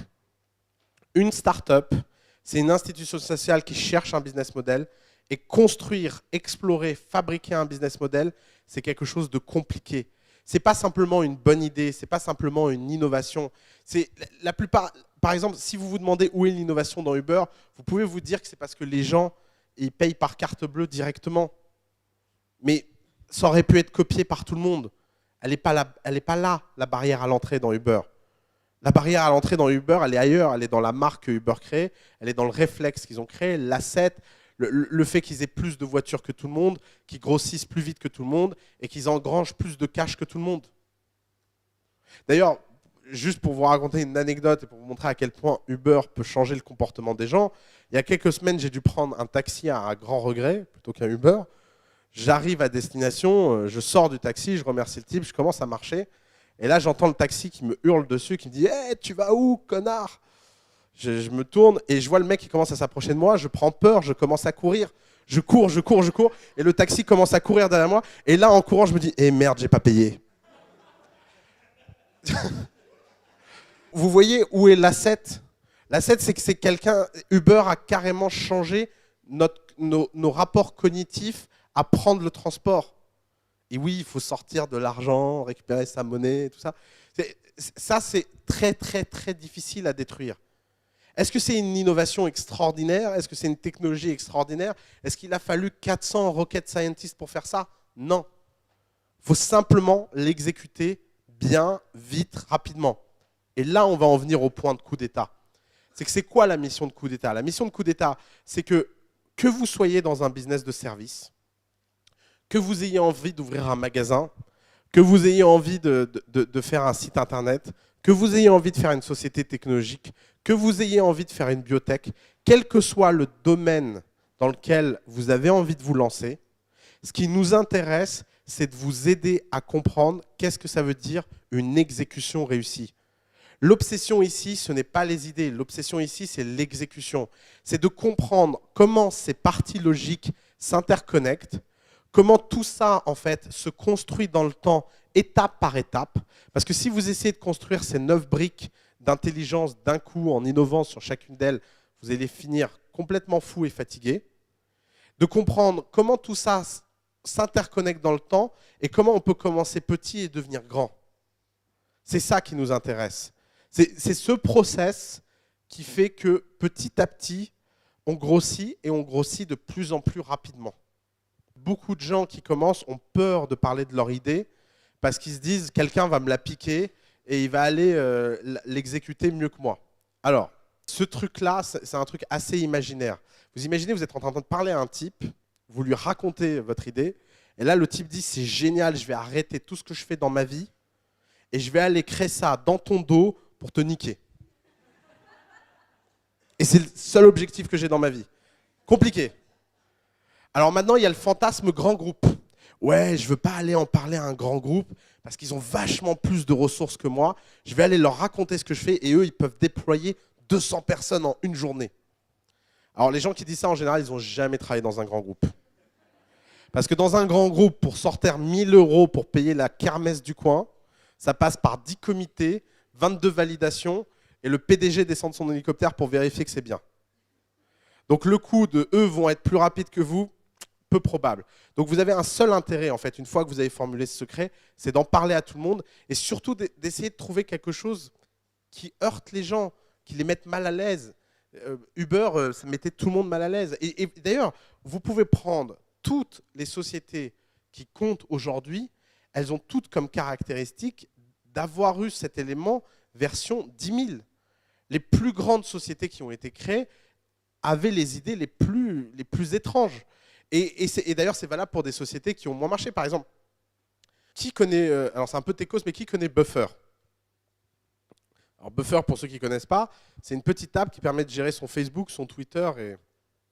Une start-up, c'est une institution sociale qui cherche un business model, et construire, explorer, fabriquer un business model, c'est quelque chose de compliqué. Ce n'est pas simplement une bonne idée, ce n'est pas simplement une innovation. C'est la plupart, par exemple, si vous vous demandez où est l'innovation dans Uber, vous pouvez vous dire que c'est parce que les gens ils payent par carte bleue directement. Mais ça aurait pu être copié par tout le monde. Elle n'est pas là, la barrière à l'entrée dans Uber. La barrière à l'entrée dans Uber, elle est ailleurs. Elle est dans la marque que Uber crée, elle est dans le réflexe qu'ils ont créé, l'asset, le fait qu'ils aient plus de voitures que tout le monde, qu'ils grossissent plus vite que tout le monde et qu'ils engrangent plus de cash que tout le monde. D'ailleurs, juste pour vous raconter une anecdote et pour vous montrer à quel point Uber peut changer le comportement des gens, il y a quelques semaines, j'ai dû prendre un taxi à grand regret plutôt qu'un Uber. J'arrive à destination, je sors du taxi, je remercie le type, je commence à marcher. Et là, j'entends le taxi qui me hurle dessus, qui me dit hey, tu vas où, connard ?» Je me tourne et je vois le mec qui commence à s'approcher de moi. Je prends peur, je commence à courir. Je cours. Et le taxi commence à courir derrière moi. Et là, en courant, je me dis eh merde, j'ai pas payé. Vous voyez où est l'asset? L'asset, c'est que c'est quelqu'un. Uber a carrément changé nos rapports cognitifs à prendre le transport. Et oui, il faut sortir de l'argent, récupérer sa monnaie, tout ça. Ça, c'est très, très, très difficile à détruire. Est-ce que c'est une innovation extraordinaire? Est-ce que c'est une technologie extraordinaire? Est-ce qu'il a fallu 400 rocket scientists pour faire ça? Non. Il faut simplement l'exécuter bien, vite, rapidement. Et là, on va en venir au point de coup d'État. C'est quoi la mission de coup d'État? La mission de coup d'État, c'est que vous soyez dans un business de service, que vous ayez envie d'ouvrir un magasin, que vous ayez envie de faire un site internet, que vous ayez envie de faire une société technologique, que vous ayez envie de faire une biotech, quel que soit le domaine dans lequel vous avez envie de vous lancer, ce qui nous intéresse, c'est de vous aider à comprendre qu'est-ce que ça veut dire une exécution réussie. L'obsession ici, ce n'est pas les idées. L'obsession ici, c'est l'exécution. C'est de comprendre comment ces parties logiques s'interconnectent, comment tout ça, en fait, se construit dans le temps, étape par étape. Parce que si vous essayez de construire ces 9 briques d'intelligence d'un coup, en innovant sur chacune d'elles, vous allez finir complètement fou et fatigué. De comprendre comment tout ça s'interconnecte dans le temps et comment on peut commencer petit et devenir grand. C'est ça qui nous intéresse. C'est ce process qui fait que petit à petit, on grossit et on grossit de plus en plus rapidement. Beaucoup de gens qui commencent ont peur de parler de leur idée parce qu'ils se disent quelqu'un va me la piquer et il va aller l'exécuter mieux que moi. Alors, ce truc-là, c'est un truc assez imaginaire. Vous imaginez, vous êtes en train de parler à un type, vous lui racontez votre idée, et là, le type dit c'est génial, je vais arrêter tout ce que je fais dans ma vie et je vais aller créer ça dans ton dos pour te niquer. Et c'est le seul objectif que j'ai dans ma vie. Compliqué. Alors maintenant, il y a le fantasme grand groupe. Ouais, je ne veux pas aller en parler à un grand groupe parce qu'ils ont vachement plus de ressources que moi. Je vais aller leur raconter ce que je fais et eux, ils peuvent déployer 200 personnes en une journée. Alors les gens qui disent ça, en général, ils n'ont jamais travaillé dans un grand groupe. Parce que dans un grand groupe, pour sortir 1000 € pour payer la kermesse du coin, ça passe par 10 comités, 22 validations et le PDG descend de son hélicoptère pour vérifier que c'est bien. Donc le coût de eux vont être plus rapide que vous, peu probable. Donc vous avez un seul intérêt, en fait, une fois que vous avez formulé ce secret, c'est d'en parler à tout le monde et surtout d'essayer de trouver quelque chose qui heurte les gens, qui les mette mal à l'aise. Uber, ça mettait tout le monde mal à l'aise. Et d'ailleurs, vous pouvez prendre toutes les sociétés qui comptent aujourd'hui, elles ont toutes comme caractéristique d'avoir eu cet élément version 10 000. Les plus grandes sociétés qui ont été créées avaient les idées les plus étranges. Et d'ailleurs, c'est valable pour des sociétés qui ont moins marché. Par exemple, qui connaît, alors c'est un peu techos, mais qui connaît Buffer? Alors Buffer, pour ceux qui ne connaissent pas, c'est une petite app qui permet de gérer son Facebook, son Twitter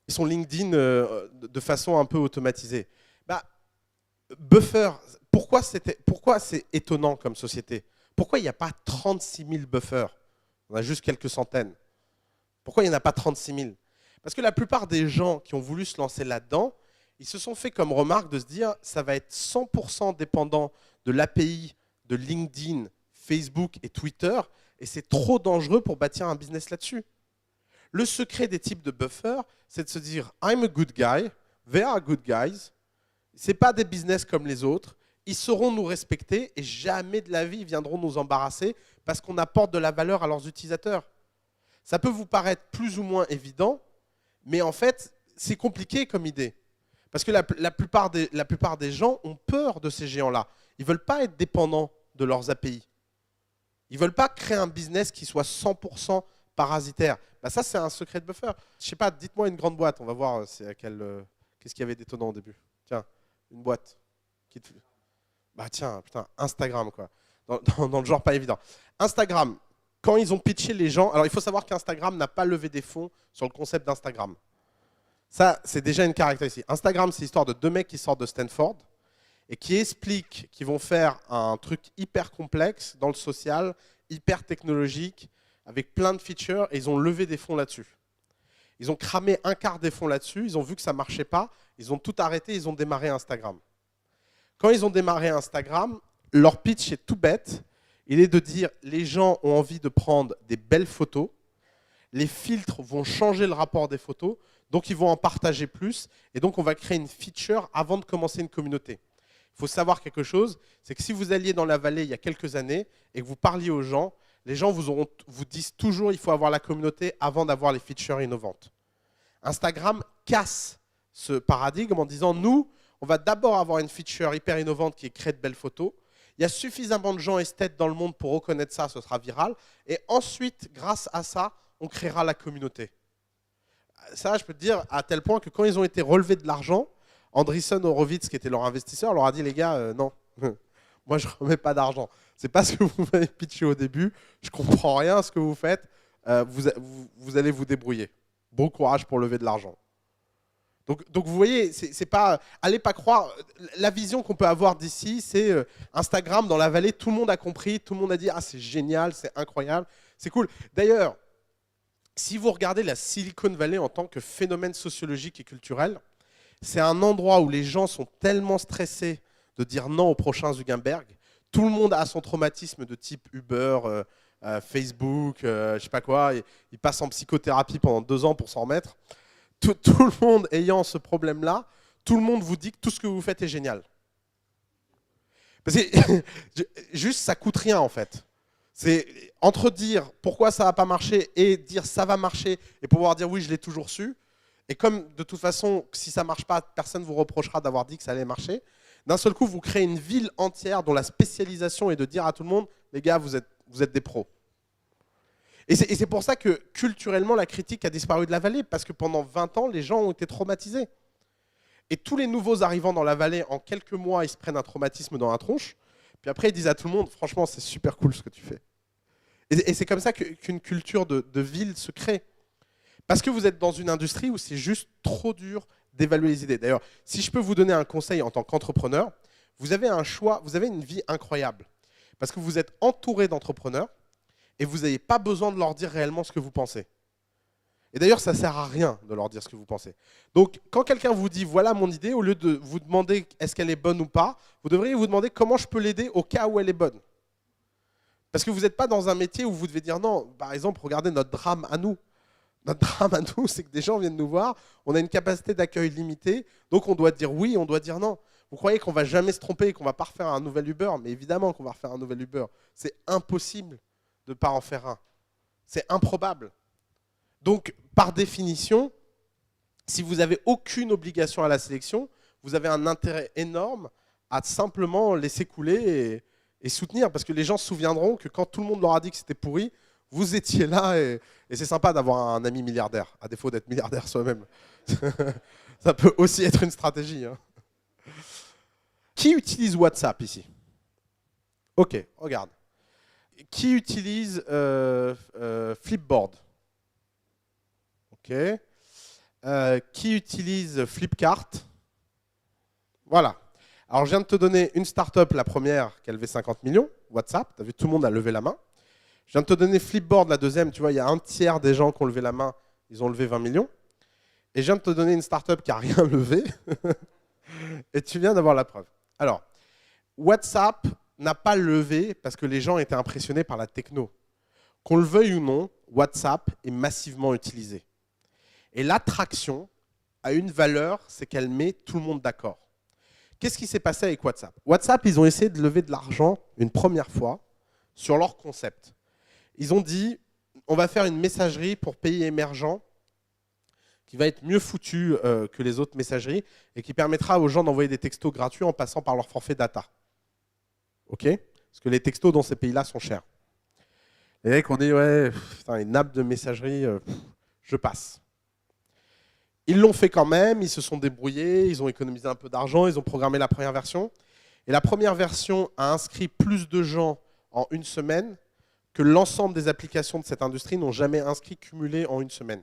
et son LinkedIn de façon un peu automatisée. Bah, Buffer, pourquoi c'est étonnant comme société? Pourquoi il n'y a pas 36 000 Buffer? On a juste quelques centaines. Pourquoi il n'y en a pas 36 000? Parce que la plupart des gens qui ont voulu se lancer là-dedans, ils se sont fait comme remarque de se dire ça va être 100% dépendant de l'API de LinkedIn, Facebook et Twitter, et c'est trop dangereux pour bâtir un business là-dessus. Le secret des types de Buffer, c'est de se dire I'm a good guy, they are good guys, ce n'est pas des business comme les autres, ils sauront nous respecter et jamais de la vie ils viendront nous embarrasser parce qu'on apporte de la valeur à leurs utilisateurs. Ça peut vous paraître plus ou moins évident, mais en fait, c'est compliqué comme idée. Parce que la plupart des gens ont peur de ces géants-là. Ils ne veulent pas être dépendants de leurs API. Ils ne veulent pas créer un business qui soit 100% parasitaire. Bah ça, c'est un secret de Buffer. Je ne sais pas, dites-moi une grande boîte. On va voir qu'est-ce qu'il y avait d'étonnant au début. Tiens, une boîte. Bah tiens, putain, Instagram, quoi. dans le genre pas évident. Instagram, quand ils ont pitché les gens, alors il faut savoir qu'Instagram n'a pas levé des fonds sur le concept d'Instagram. Ça, c'est déjà une caractéristique. Instagram, c'est l'histoire de deux mecs qui sortent de Stanford et qui expliquent qu'ils vont faire un truc hyper complexe dans le social, hyper technologique, avec plein de features, et ils ont levé des fonds là-dessus. Ils ont cramé un quart des fonds là-dessus, ils ont vu que ça ne marchait pas, ils ont tout arrêté, ils ont démarré Instagram. Quand ils ont démarré Instagram, leur pitch est tout bête. Il est de dire, les gens ont envie de prendre des belles photos, les filtres vont changer le rapport des photos, donc ils vont en partager plus, et donc on va créer une feature avant de commencer une communauté. Il faut savoir quelque chose, c'est que si vous alliez dans la vallée il y a quelques années et que vous parliez aux gens, les gens vous disent toujours il faut avoir la communauté avant d'avoir les features innovantes. Instagram casse ce paradigme en disant nous, on va d'abord avoir une feature hyper innovante qui est créer de belles photos. Il y a suffisamment de gens esthètes dans le monde pour reconnaître ça, ce sera viral. Et ensuite, grâce à ça, on créera la communauté. Ça, je peux te dire à tel point que quand ils ont été relevés de l'argent, Andreessen Horowitz, qui était leur investisseur, leur a dit les gars, non, moi je ne remets pas d'argent. C'est pas ce que vous m'avez pitché au début, je comprends rien à ce que vous faites, vous allez vous débrouiller. Bon courage pour lever de l'argent. Donc vous voyez, c'est pas, allez pas croire, la vision qu'on peut avoir d'ici, c'est Instagram dans la vallée, tout le monde a compris, tout le monde a dit ah c'est génial, c'est incroyable, c'est cool. D'ailleurs, si vous regardez la Silicon Valley en tant que phénomène sociologique et culturel, c'est un endroit où les gens sont tellement stressés de dire non au prochain Zuckerberg. Tout le monde a son traumatisme de type Uber, Facebook, je sais pas quoi. Il passe en psychothérapie pendant 2 ans pour s'en remettre. Tout le monde ayant ce problème-là, tout le monde vous dit que tout ce que vous faites est génial. Parce que juste, ça coûte rien en fait. C'est entre dire pourquoi ça va pas marcher et dire ça va marcher et pouvoir dire oui, je l'ai toujours su. Et comme de toute façon, si ça ne marche pas, personne ne vous reprochera d'avoir dit que ça allait marcher, d'un seul coup, vous créez une ville entière dont la spécialisation est de dire à tout le monde, les gars, vous êtes des pros. Et c'est pour ça que culturellement, la critique a disparu de la vallée, parce que pendant 20 ans, les gens ont été traumatisés. Et tous les nouveaux arrivants dans la vallée, en quelques mois, ils se prennent un traumatisme dans la tronche, puis après, ils disent à tout le monde, franchement, c'est super cool ce que tu fais. Et c'est comme ça qu'une culture de ville se crée. Parce que vous êtes dans une industrie où c'est juste trop dur d'évaluer les idées. D'ailleurs, si je peux vous donner un conseil en tant qu'entrepreneur, vous avez un choix, vous avez une vie incroyable. Parce que vous êtes entouré d'entrepreneurs et vous n'avez pas besoin de leur dire réellement ce que vous pensez. Et d'ailleurs, ça ne sert à rien de leur dire ce que vous pensez. Donc, quand quelqu'un vous dit « voilà mon idée », au lieu de vous demander est-ce qu'elle est bonne ou pas, vous devriez vous demander comment je peux l'aider au cas où elle est bonne. Parce que vous n'êtes pas dans un métier où vous devez dire non, par exemple, regardez notre drame à nous. Notre drame à nous, c'est que des gens viennent nous voir, on a une capacité d'accueil limitée, donc on doit dire oui, on doit dire non. Vous croyez qu'on ne va jamais se tromper et qu'on ne va pas refaire un nouvel Uber? Mais évidemment qu'on va refaire un nouvel Uber. C'est impossible de ne pas en faire un. C'est improbable. Donc, par définition, si vous n'avez aucune obligation à la sélection, vous avez un intérêt énorme à simplement laisser couler et soutenir. Parce que les gens se souviendront que quand tout le monde leur a dit que c'était pourri, vous étiez là et c'est sympa d'avoir un ami milliardaire, à défaut d'être milliardaire soi-même. Ça peut aussi être une stratégie. Hein. Qui utilise WhatsApp ici? Ok, regarde. Qui utilise Flipboard? Ok. Qui utilise Flipkart? Voilà. Alors, je viens de te donner une start-up, la première, qui a levé 50 millions, WhatsApp. Tu as vu, tout le monde a levé la main. Je viens de te donner Flipboard, la deuxième. Tu vois, il y a un tiers des gens qui ont levé la main, ils ont levé 20 millions. Et je viens de te donner une start-up qui n'a rien levé. Et tu viens d'avoir la preuve. Alors, WhatsApp n'a pas levé parce que les gens étaient impressionnés par la techno. Qu'on le veuille ou non, WhatsApp est massivement utilisé. Et l'attraction a une valeur, c'est qu'elle met tout le monde d'accord. Qu'est-ce qui s'est passé avec WhatsApp? WhatsApp, ils ont essayé de lever de l'argent une première fois sur leur concept. Ils ont dit, on va faire une messagerie pour pays émergents qui va être mieux foutue que les autres messageries et qui permettra aux gens d'envoyer des textos gratuits en passant par leur forfait data. OK? Parce que les textos dans ces pays-là sont chers. Les mecs ont dit, ouais, putain, une nappe de messagerie, je passe. Ils l'ont fait quand même, ils se sont débrouillés, ils ont économisé un peu d'argent, ils ont programmé la première version. Et la première version a inscrit plus de gens en une semaine que l'ensemble des applications de cette industrie n'ont jamais inscrit cumulé en une semaine.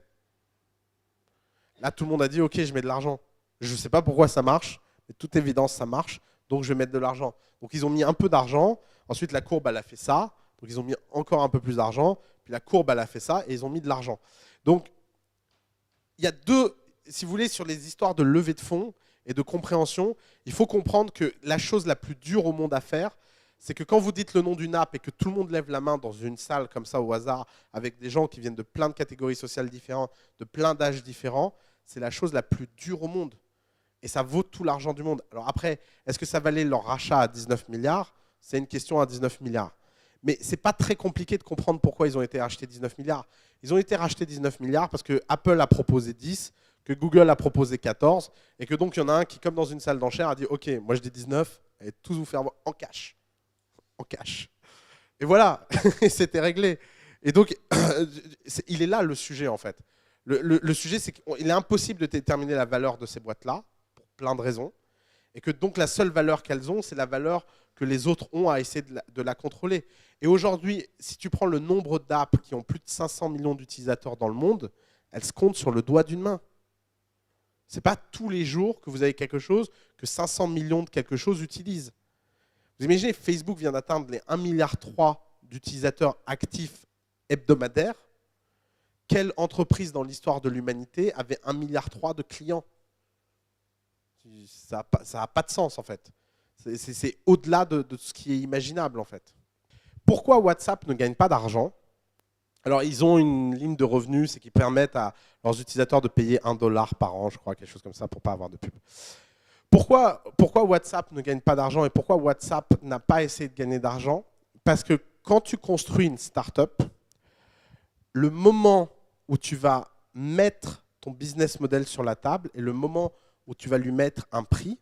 Là, tout le monde a dit, OK, je mets de l'argent. Je ne sais pas pourquoi ça marche, mais de toute évidence, ça marche, donc je vais mettre de l'argent. Donc, ils ont mis un peu d'argent. Ensuite, la courbe, elle a fait ça. Donc, ils ont mis encore un peu plus d'argent. Puis, la courbe, elle a fait ça et ils ont mis de l'argent. Donc, il y a deux, si vous voulez, sur les histoires de levée de fonds et de compréhension, il faut comprendre que la chose la plus dure au monde à faire, c'est que quand vous dites le nom d'une app et que tout le monde lève la main dans une salle comme ça au hasard, avec des gens qui viennent de plein de catégories sociales différentes, de plein d'âges différents, c'est la chose la plus dure au monde. Et ça vaut tout l'argent du monde. Alors après, est-ce que ça valait leur rachat à 19 milliards? C'est une question à 19 milliards. Mais ce n'est pas très compliqué de comprendre pourquoi ils ont été rachetés 19 milliards. Ils ont été rachetés 19 milliards parce que Apple a proposé 10, que Google a proposé 14, et que donc il y en a un qui, comme dans une salle d'enchères, a dit « Ok, moi je dis 19, et tous vous faire en cash. » En cash. Et voilà, c'était réglé. Et donc, il est là le sujet en fait. Le sujet, c'est qu'il est impossible de déterminer la valeur de ces boîtes-là, pour plein de raisons, et que donc la seule valeur qu'elles ont, c'est la valeur que les autres ont à essayer de la contrôler. Et aujourd'hui, si tu prends le nombre d'apps qui ont plus de 500 millions d'utilisateurs dans le monde, elles se comptent sur le doigt d'une main. Ce n'est pas tous les jours que vous avez quelque chose que 500 millions de quelque chose utilisent. Vous imaginez, Facebook vient d'atteindre les 1,3 milliard d'utilisateurs actifs hebdomadaires. Quelle entreprise dans l'histoire de l'humanité avait 1,3 milliard de clients? Ça n'a pas de sens en fait. C'est au-delà de ce qui est imaginable en fait. Pourquoi WhatsApp ne gagne pas d'argent? Alors ils ont une ligne de revenus, c'est qu'ils permettent à leurs utilisateurs de payer $1 par an, je crois, quelque chose comme ça, pour ne pas avoir de pub. Pourquoi WhatsApp ne gagne pas d'argent et pourquoi WhatsApp n'a pas essayé de gagner d'argent? Parce que quand tu construis une startup, le moment où tu vas mettre ton business model sur la table et le moment où tu vas lui mettre un prix,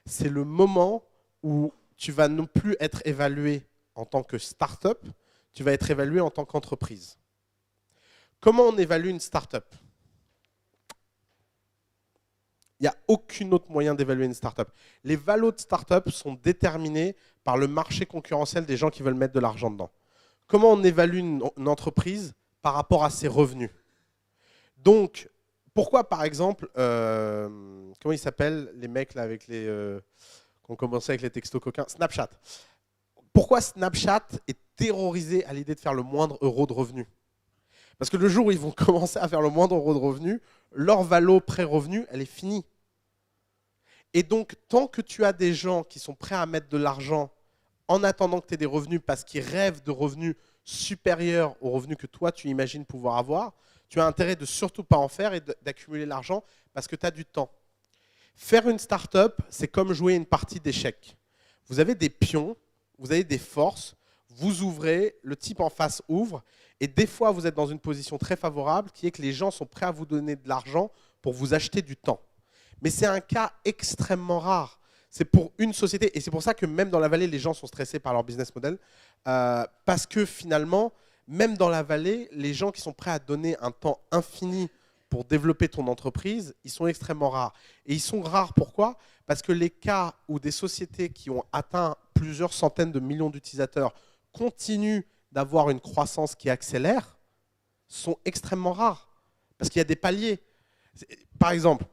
c'est le moment où tu vas non plus être évalué en tant que startup, tu vas être évalué en tant qu'entreprise. Comment on évalue une startup? Il n'y a aucun autre moyen d'évaluer une startup. Les valos de startup sont déterminés par le marché concurrentiel des gens qui veulent mettre de l'argent dedans. Comment on évalue une entreprise par rapport à ses revenus? Donc, pourquoi par exemple, comment ils s'appellent les mecs là, avec les, qui ont commencé avec les textos coquins? Snapchat. Pourquoi Snapchat est terrorisé à l'idée de faire le moindre euro de revenu? Parce que le jour où ils vont commencer à faire le moindre euro de revenu, leur valo pré-revenu, elle est finie. Et donc, tant que tu as des gens qui sont prêts à mettre de l'argent en attendant que tu aies des revenus parce qu'ils rêvent de revenus supérieurs aux revenus que toi, tu imagines pouvoir avoir, tu as intérêt de surtout pas en faire et d'accumuler l'argent parce que tu as du temps. Faire une start-up, c'est comme jouer une partie d'échecs. Vous avez des pions, vous avez des forces, vous ouvrez, le type en face ouvre, et des fois, vous êtes dans une position très favorable qui est que les gens sont prêts à vous donner de l'argent pour vous acheter du temps. Mais c'est un cas extrêmement rare. C'est pour une société, et c'est pour ça que même dans la vallée, les gens sont stressés par leur business model, parce que finalement, même dans la vallée, les gens qui sont prêts à donner un temps infini pour développer ton entreprise, ils sont extrêmement rares. Et ils sont rares pourquoi? Parce que les cas où des sociétés qui ont atteint plusieurs centaines de millions d'utilisateurs continuent d'avoir une croissance qui accélère sont extrêmement rares. Parce qu'il y a des paliers. Par exemple,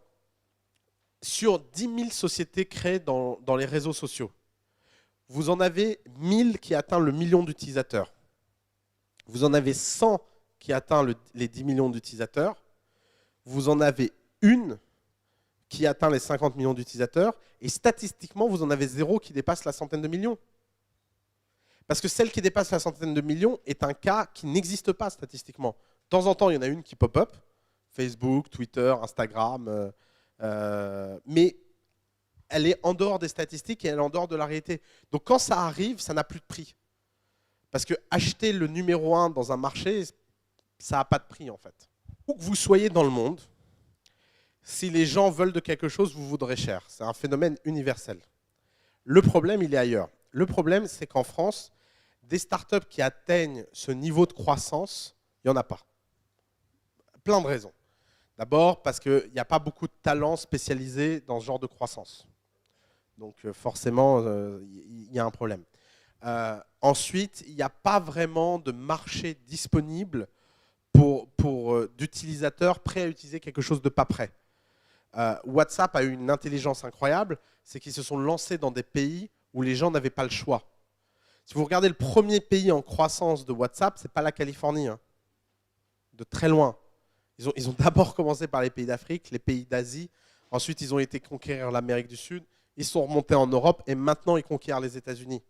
sur 10 000 sociétés créées dans les réseaux sociaux, vous en avez 1000 qui atteignent le million d'utilisateurs. Vous en avez 100 qui atteignent les 10 millions d'utilisateurs. Vous en avez une qui atteint les 50 millions d'utilisateurs. Et statistiquement, vous en avez 0 qui dépasse la centaine de millions. Parce que celle qui dépasse la centaine de millions est un cas qui n'existe pas statistiquement. De temps en temps, il y en a une qui pop-up. Facebook, Twitter, Instagram. Mais elle est en dehors des statistiques et elle est en dehors de la réalité. Donc quand ça arrive, ça n'a plus de prix. Parce que acheter le numéro 1 dans un marché, ça n'a pas de prix en fait. Où que vous soyez dans le monde, si les gens veulent de quelque chose, vous voudrez cher. C'est un phénomène universel. Le problème, il est ailleurs. Le problème, c'est qu'en France, des startups qui atteignent ce niveau de croissance, il n'y en a pas. Plein de raisons. D'abord, parce qu'il n'y a pas beaucoup de talents spécialisés dans ce genre de croissance. Donc forcément, il y a un problème. Ensuite, il n'y a pas vraiment de marché disponible d'utilisateurs prêts à utiliser quelque chose de pas prêt. WhatsApp a eu une intelligence incroyable, c'est qu'ils se sont lancés dans des pays où les gens n'avaient pas le choix. Si vous regardez le premier pays en croissance de WhatsApp, ce n'est pas la Californie, hein, de très loin. Ils ont d'abord commencé par les pays d'Afrique, les pays d'Asie, ensuite ils ont été conquérir l'Amérique du Sud, ils sont remontés en Europe et maintenant ils conquièrent les États-Unis.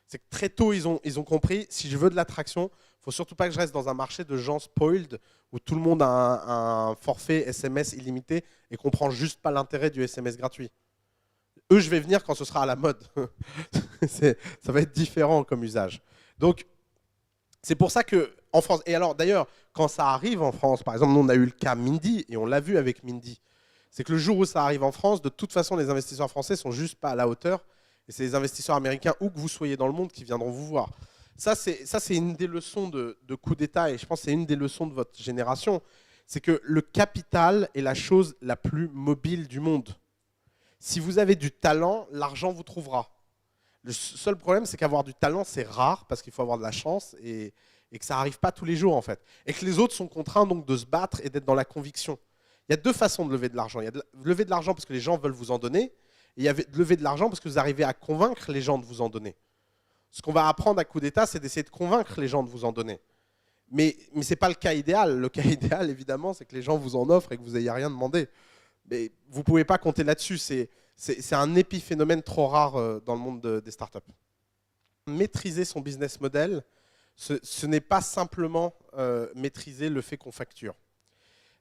C'est que très tôt, ils ont compris, si je veux de l'attraction, il ne faut surtout pas que je reste dans un marché de gens spoiled, où tout le monde a un forfait SMS illimité et comprend juste pas l'intérêt du SMS gratuit. Eux, je vais venir quand ce sera à la mode. Ça va être différent comme usage. Donc, c'est pour ça qu'en France, et alors d'ailleurs, quand ça arrive en France, par exemple, nous on a eu le cas Mindy, et on l'a vu avec Mindy, c'est que le jour où ça arrive en France, de toute façon, les investisseurs français ne sont juste pas à la hauteur. Et c'est les investisseurs américains, où que vous soyez dans le monde, qui viendront vous voir. Ça, c'est une des leçons de coup d'État, et je pense que c'est une des leçons de votre génération. C'est que le capital est la chose la plus mobile du monde. Si vous avez du talent, l'argent vous trouvera. Le seul problème, c'est qu'avoir du talent, c'est rare, parce qu'il faut avoir de la chance, et que ça n'arrive pas tous les jours, en fait. Et que les autres sont contraints donc de se battre et d'être dans la conviction. Il y a deux façons de lever de l'argent. Il y a de lever de l'argent parce que les gens veulent vous en donner, et il y a de lever de l'argent parce que vous arrivez à convaincre les gens de vous en donner. Ce qu'on va apprendre à coup d'État, c'est d'essayer de convaincre les gens de vous en donner. Mais ce n'est pas le cas idéal. Le cas idéal, évidemment, c'est que les gens vous en offrent et que vous n'ayez rien demandé. Mais vous ne pouvez pas compter là-dessus. C'est un épiphénomène trop rare dans le monde des startups. Maîtriser son business model, ce n'est pas simplement maîtriser le fait qu'on facture.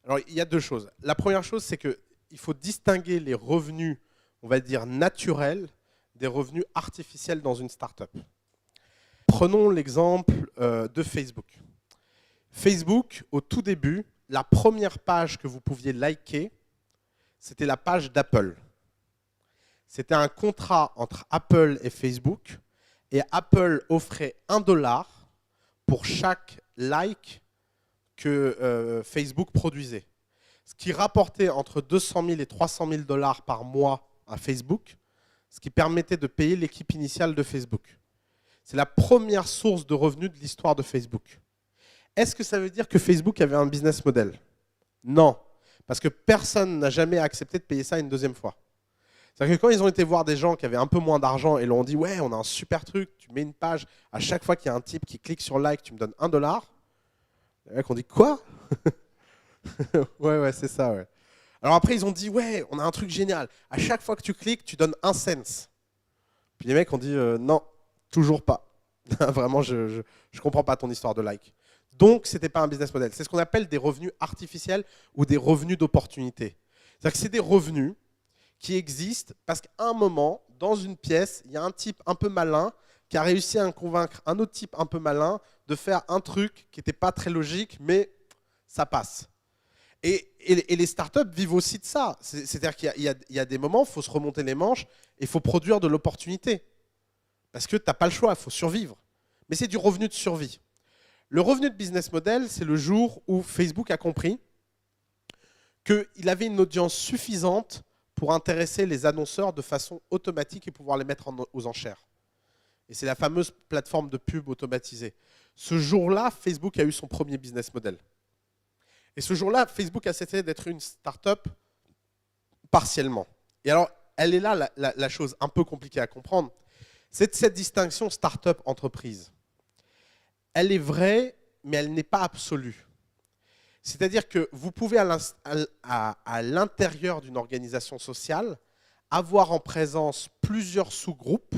Alors, il y a deux choses. La première chose, c'est qu'il faut distinguer les revenus, on va dire, naturels des revenus artificiels dans une startup. Prenons l'exemple de Facebook. Facebook, au tout début, la première page que vous pouviez liker, c'était la page d'Apple. C'était un contrat entre Apple et Facebook, et Apple offrait $1 pour chaque like que Facebook produisait. Ce qui rapportait entre 200 000 et 300 000 $ par mois à Facebook, ce qui permettait de payer l'équipe initiale de Facebook. C'est la première source de revenus de l'histoire de Facebook. Est-ce que ça veut dire que Facebook avait un business model? Non, parce que personne n'a jamais accepté de payer ça une deuxième fois. C'est-à-dire que quand ils ont été voir des gens qui avaient un peu moins d'argent et leur ont dit « Ouais, on a un super truc, tu mets une page, à chaque fois qu'il y a un type qui clique sur like, tu me donnes $1 », les mecs ont dit « Quoi ?» Ouais, c'est ça, ouais. Alors après, ils ont dit « Ouais, on a un truc génial, à chaque fois que tu cliques, tu donnes 1 cent. » Puis les mecs ont dit « Non, toujours pas. Vraiment, je ne comprends pas ton histoire de like. » Donc, ce n'était pas un business model. C'est ce qu'on appelle des revenus artificiels ou des revenus d'opportunité. C'est-à-dire que c'est des revenus qui existent parce qu'à un moment, dans une pièce, il y a un type un peu malin qui a réussi à convaincre un autre type un peu malin de faire un truc qui n'était pas très logique, mais ça passe. Et les startups vivent aussi de ça. C'est-à-dire qu'il y a des moments où il faut se remonter les manches et il faut produire de l'opportunité. Parce que tu n'as pas le choix, il faut survivre. Mais c'est du revenu de survie. Le revenu de business model, c'est le jour où Facebook a compris qu'il avait une audience suffisante pour intéresser les annonceurs de façon automatique et pouvoir les mettre aux enchères. Et c'est la fameuse plateforme de pub automatisée. Ce jour-là, Facebook a eu son premier business model. Et ce jour-là, Facebook a cessé d'être une start-up partiellement. Et alors, elle est là la chose un peu compliquée à comprendre. C'est cette distinction start-up-entreprise. Elle est vraie, mais elle n'est pas absolue. C'est-à-dire que vous pouvez, à l'intérieur d'une organisation sociale, avoir en présence plusieurs sous-groupes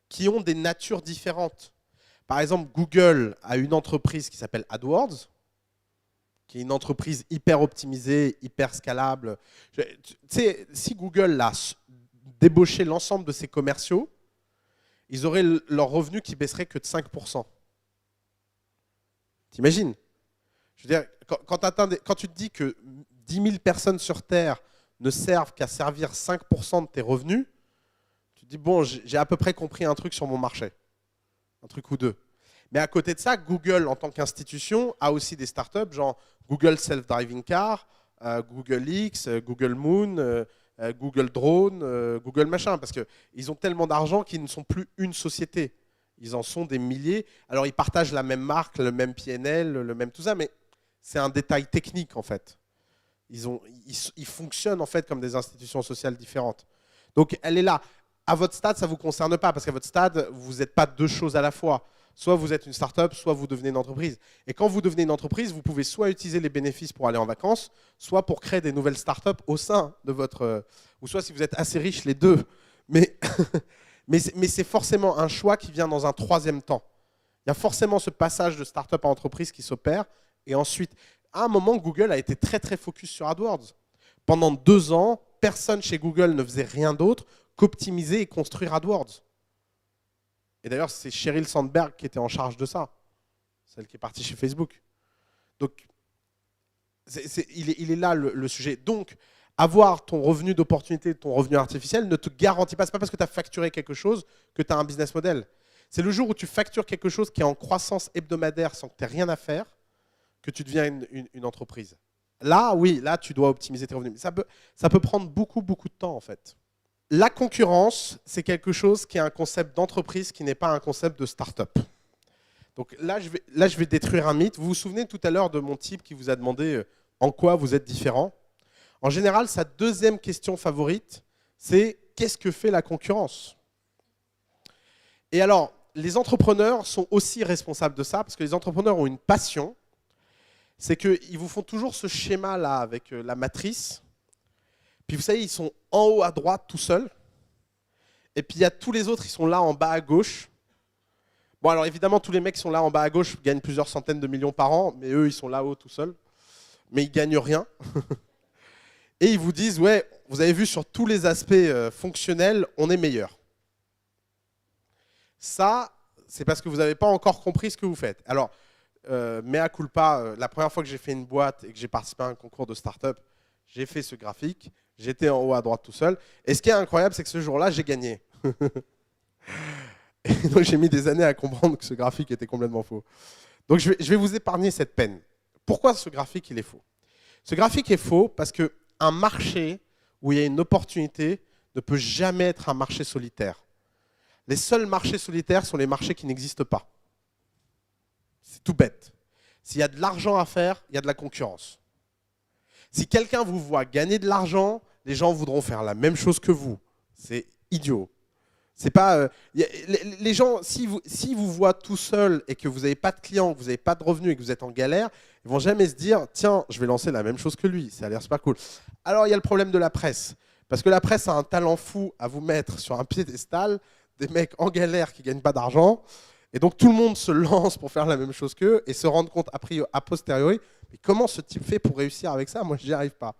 qui ont des natures différentes. Par exemple, Google a une entreprise qui s'appelle AdWords, qui est une entreprise hyper optimisée, hyper scalable. Tu sais, si Google a débauché l'ensemble de ses commerciaux, ils auraient leur revenu qui baisserait que de 5%. T'imagines? Je veux dire, quand tu te dis que 10 000 personnes sur Terre ne servent qu'à servir 5% de tes revenus, tu te dis, bon, j'ai à peu près compris un truc sur mon marché. Un truc ou deux. Mais à côté de ça, Google, en tant qu'institution, a aussi des startups, genre Google Self-Driving Car, Google X, Google Moon, Google Drone, Google machin. Parce qu'ils ont tellement d'argent qu'ils ne sont plus une société. Ils en sont des milliers. Alors, ils partagent la même marque, le même PNL, le même tout ça, mais c'est un détail technique, en fait. Ils fonctionnent, en fait, comme des institutions sociales différentes. Donc, elle est là. À votre stade, ça ne vous concerne pas, parce qu'à votre stade, vous n'êtes pas deux choses à la fois. Soit vous êtes une start-up, soit vous devenez une entreprise. Et quand vous devenez une entreprise, vous pouvez soit utiliser les bénéfices pour aller en vacances, soit pour créer des nouvelles start-up au sein de votre... ou soit si vous êtes assez riche, les deux. Mais, mais c'est forcément un choix qui vient dans un troisième temps. Il y a forcément ce passage de start-up à entreprise qui s'opère. Et ensuite, à un moment, Google a été très très focus sur AdWords. Pendant 2 ans, personne chez Google ne faisait rien d'autre qu'optimiser et construire AdWords. Et d'ailleurs, c'est Sheryl Sandberg qui était en charge de ça, celle qui est partie chez Facebook. Donc, il est là le sujet. Donc, avoir ton revenu d'opportunité, ton revenu artificiel ne te garantit pas, ce n'est pas parce que tu as facturé quelque chose que tu as un business model. C'est le jour où tu factures quelque chose qui est en croissance hebdomadaire sans que tu aies rien à faire que tu deviens une entreprise. Là, oui, là, tu dois optimiser tes revenus. Ça peut prendre beaucoup, beaucoup de temps, en fait. La concurrence, c'est quelque chose qui est un concept d'entreprise qui n'est pas un concept de start-up. Donc là, je vais détruire un mythe. Vous vous souvenez tout à l'heure de mon type qui vous a demandé en quoi vous êtes différent? En général, sa deuxième question favorite, c'est qu'est-ce que fait la concurrence? Et alors, les entrepreneurs sont aussi responsables de ça parce que les entrepreneurs ont une passion. C'est qu'ils vous font toujours ce schéma-là avec la matrice. Puis vous savez, ils sont en haut à droite tout seuls. Et puis il y a tous les autres, ils sont là en bas à gauche. Bon, alors évidemment, tous les mecs qui sont là en bas à gauche gagnent plusieurs centaines de millions par an, mais eux, ils sont là-haut tout seuls. Mais ils ne gagnent rien. Et ils vous disent, ouais, vous avez vu sur tous les aspects fonctionnels, on est meilleur. Ça, c'est parce que vous n'avez pas encore compris ce que vous faites. Alors, mea culpa, la première fois que j'ai fait une boîte et que j'ai participé à un concours de start-up, j'ai fait ce graphique. J'étais en haut à droite tout seul. Et ce qui est incroyable, c'est que ce jour-là, j'ai gagné. Et donc, j'ai mis des années à comprendre que ce graphique était complètement faux. Donc, je vais vous épargner cette peine. Pourquoi ce graphique, il est faux? Ce graphique est faux parce qu'un marché où il y a une opportunité ne peut jamais être un marché solitaire. Les seuls marchés solitaires sont les marchés qui n'existent pas. C'est tout bête. S'il y a de l'argent à faire, il y a de la concurrence. Si quelqu'un vous voit gagner de l'argent, les gens voudront faire la même chose que vous. C'est idiot. C'est pas, les gens, si vous voient tout seul et que vous n'avez pas de clients, que vous n'avez pas de revenus et que vous êtes en galère, ils ne vont jamais se dire « Tiens, je vais lancer la même chose que lui, ça a l'air super cool ». Alors, il y a le problème de la presse. Parce que la presse a un talent fou à vous mettre sur un piédestal, des mecs en galère qui ne gagnent pas d'argent. Et donc, tout le monde se lance pour faire la même chose qu'eux et se rendre compte a posteriori. Mais comment ce type fait pour réussir avec ça? Moi, je n'y arrive pas.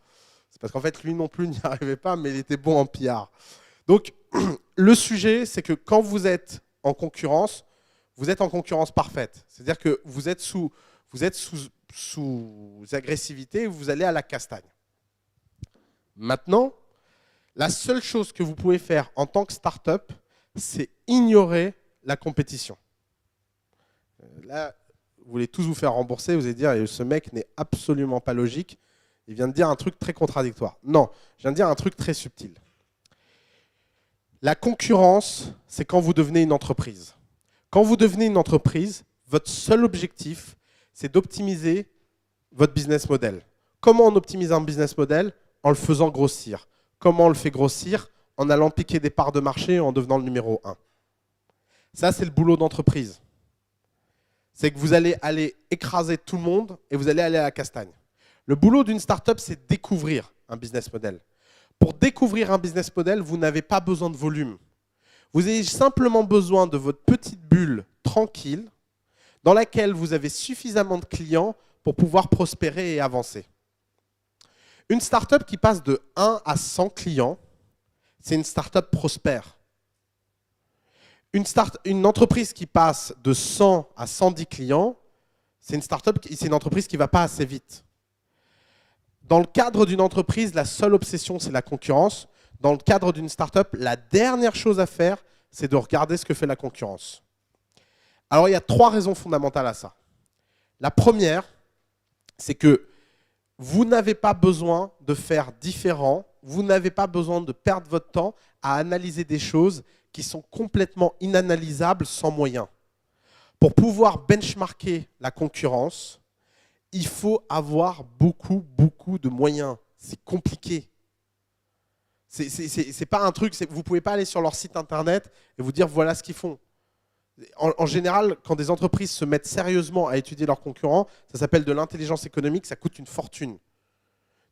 C'est parce qu'en fait, lui non plus n'y arrivait pas, mais il était bon en PR. Donc, le sujet, c'est que quand vous êtes en concurrence parfaite. C'est-à-dire que vous êtes sous agressivité, vous allez à la castagne. Maintenant, la seule chose que vous pouvez faire en tant que start-up, c'est ignorer la compétition. Là, vous voulez tous vous faire rembourser, vous allez dire, ce mec n'est absolument pas logique, il vient de dire un truc très contradictoire. Non, je viens de dire un truc très subtil. La concurrence, c'est quand vous devenez une entreprise. Quand vous devenez une entreprise, votre seul objectif, c'est d'optimiser votre business model. Comment on optimise un business model? En le faisant grossir. Comment on le fait grossir? En allant piquer des parts de marché et en devenant le numéro 1. Ça, c'est le boulot d'entreprise. C'est que vous allez aller écraser tout le monde et vous allez aller à la castagne. Le boulot d'une startup, c'est découvrir un business model. Pour découvrir un business model, vous n'avez pas besoin de volume. Vous avez simplement besoin de votre petite bulle tranquille dans laquelle vous avez suffisamment de clients pour pouvoir prospérer et avancer. Une startup qui passe de 1 à 100 clients, c'est une startup prospère. Une entreprise qui passe de 100 à 110 clients, c'est une entreprise qui ne va pas assez vite. Dans le cadre d'une entreprise, la seule obsession, c'est la concurrence. Dans le cadre d'une startup, la dernière chose à faire, c'est de regarder ce que fait la concurrence. Alors, il y a 3 raisons fondamentales à ça. La première, c'est que vous n'avez pas besoin de faire différent, vous n'avez pas besoin de perdre votre temps à analyser des choses qui sont complètement inanalysables sans moyens. Pour pouvoir benchmarker la concurrence, il faut avoir beaucoup de moyens. C'est compliqué. C'est pas un truc, vous ne pouvez pas aller sur leur site internet et vous dire voilà ce qu'ils font. En général, quand des entreprises se mettent sérieusement à étudier leurs concurrents, ça s'appelle de l'intelligence économique, ça coûte une fortune.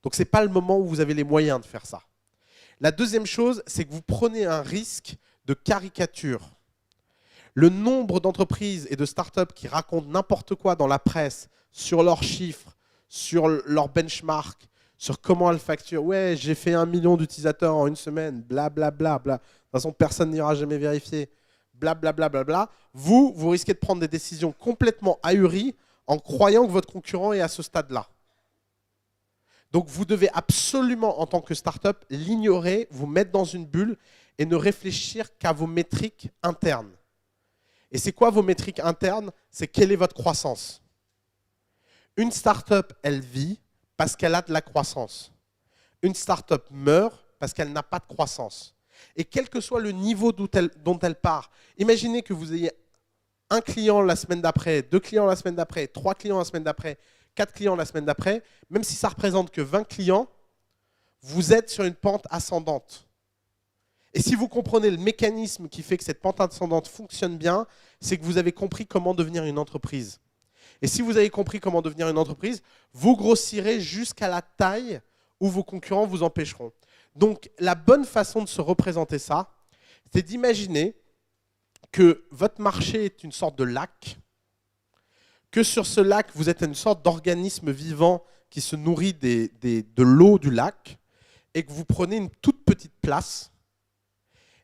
Donc ce n'est pas le moment où vous avez les moyens de faire ça. La deuxième chose, c'est que vous prenez un risque de caricature. Le nombre d'entreprises et de startups qui racontent n'importe quoi dans la presse sur leurs chiffres, sur leurs benchmarks, sur comment elles facturent. Ouais, j'ai fait 1 million d'utilisateurs en une semaine, blablabla. De toute façon, personne n'ira jamais vérifier. Blablabla. Vous risquez de prendre des décisions complètement ahuries en croyant que votre concurrent est à ce stade-là. Donc, vous devez absolument, en tant que startup, l'ignorer, vous mettre dans une bulle et ne réfléchir qu'à vos métriques internes. Et c'est quoi vos métriques internes? C'est quelle est votre croissance. Une startup, elle vit parce qu'elle a de la croissance. Une startup meurt parce qu'elle n'a pas de croissance. Et quel que soit le niveau dont elle part, imaginez que vous ayez un client la semaine d'après, 2 clients la semaine d'après, 3 clients la semaine d'après, 4 clients la semaine d'après, même si ça ne représente que 20 clients, vous êtes sur une pente ascendante. Et si vous comprenez le mécanisme qui fait que cette pente ascendante fonctionne bien, c'est que vous avez compris comment devenir une entreprise. Et si vous avez compris comment devenir une entreprise, vous grossirez jusqu'à la taille où vos concurrents vous empêcheront. Donc, la bonne façon de se représenter ça, c'est d'imaginer que votre marché est une sorte de lac, que sur ce lac, vous êtes une sorte d'organisme vivant qui se nourrit de l'eau du lac, et que vous prenez une toute petite place,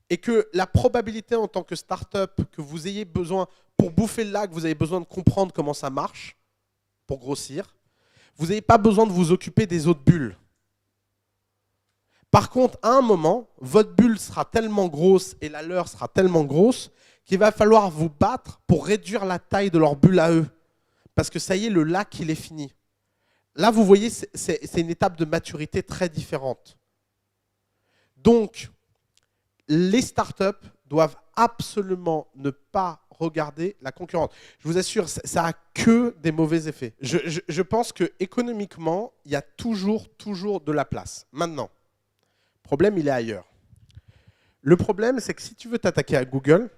et que la probabilité en tant que start-up que vous ayez besoin, pour bouffer le lac, vous avez besoin de comprendre comment ça marche, pour grossir. Vous n'avez pas besoin de vous occuper des autres bulles. Par contre, à un moment, votre bulle sera tellement grosse et la leur sera tellement grosse qu'il va falloir vous battre pour réduire la taille de leur bulle à eux. Parce que ça y est, le lac, il est fini. Là, vous voyez, c'est une étape de maturité très différente. Donc, les startups doivent absolument ne pas regarder la concurrence. Je vous assure, ça n'a que des mauvais effets. Je pense qu'économiquement, il y a toujours de la place. Maintenant, le problème, il est ailleurs. Le problème, c'est que si tu veux t'attaquer à Google,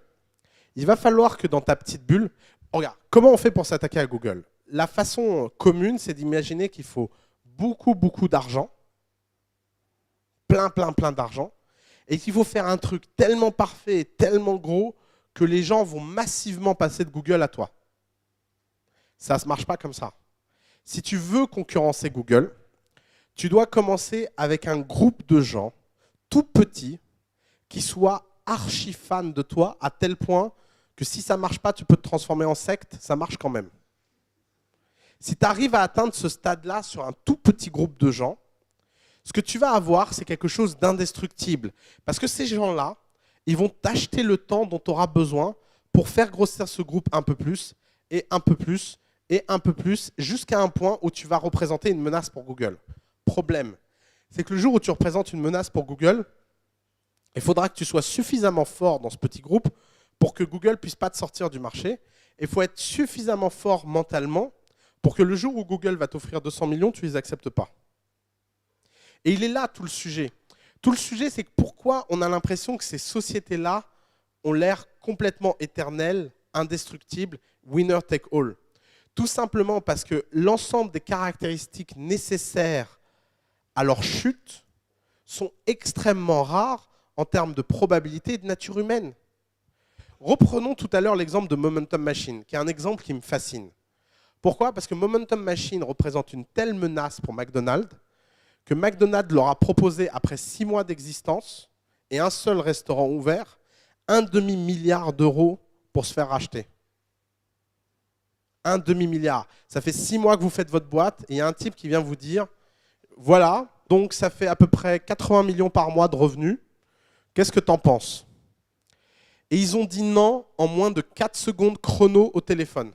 il va falloir que dans ta petite bulle... Regarde, comment on fait pour s'attaquer à Google? La façon commune, c'est d'imaginer qu'il faut beaucoup d'argent, plein d'argent, et qu'il faut faire un truc tellement parfait et tellement gros que les gens vont massivement passer de Google à toi. Ça ne marche pas comme ça. Si tu veux concurrencer Google, tu dois commencer avec un groupe de gens tout petits qui soient archi fans de toi à tel point que si ça ne marche pas, tu peux te transformer en secte, ça marche quand même. Si tu arrives à atteindre ce stade-là sur un tout petit groupe de gens, ce que tu vas avoir, c'est quelque chose d'indestructible. Parce que ces gens-là, ils vont t'acheter le temps dont tu auras besoin pour faire grossir ce groupe un peu plus, et un peu plus, et un peu plus, jusqu'à un point où tu vas représenter une menace pour Google. Problème, c'est que le jour où tu représentes une menace pour Google, il faudra que tu sois suffisamment fort dans ce petit groupe pour que Google ne puisse pas te sortir du marché. Il faut être suffisamment fort mentalement pour que le jour où Google va t'offrir 200 millions, tu ne les acceptes pas. Et il est là tout le sujet. Tout le sujet, c'est que pourquoi on a l'impression que ces sociétés-là ont l'air complètement éternelles, indestructibles, winner take all. Tout simplement parce que l'ensemble des caractéristiques nécessaires à leur chute sont extrêmement rares en termes de probabilité et de nature humaine. Reprenons tout à l'heure l'exemple de Momentum Machine, qui est un exemple qui me fascine. Pourquoi? Parce que Momentum Machine représente une telle menace pour McDonald's que McDonald's leur a proposé, après 6 mois d'existence et un seul restaurant ouvert, 1,5 milliard d'euros pour se faire racheter. 1,5 milliard. Ça fait 6 mois que vous faites votre boîte et il y a un type qui vient vous dire, voilà, donc ça fait à peu près 80 millions par mois de revenus. Qu'est-ce que tu en penses? Et ils ont dit non en moins de 4 secondes chrono au téléphone.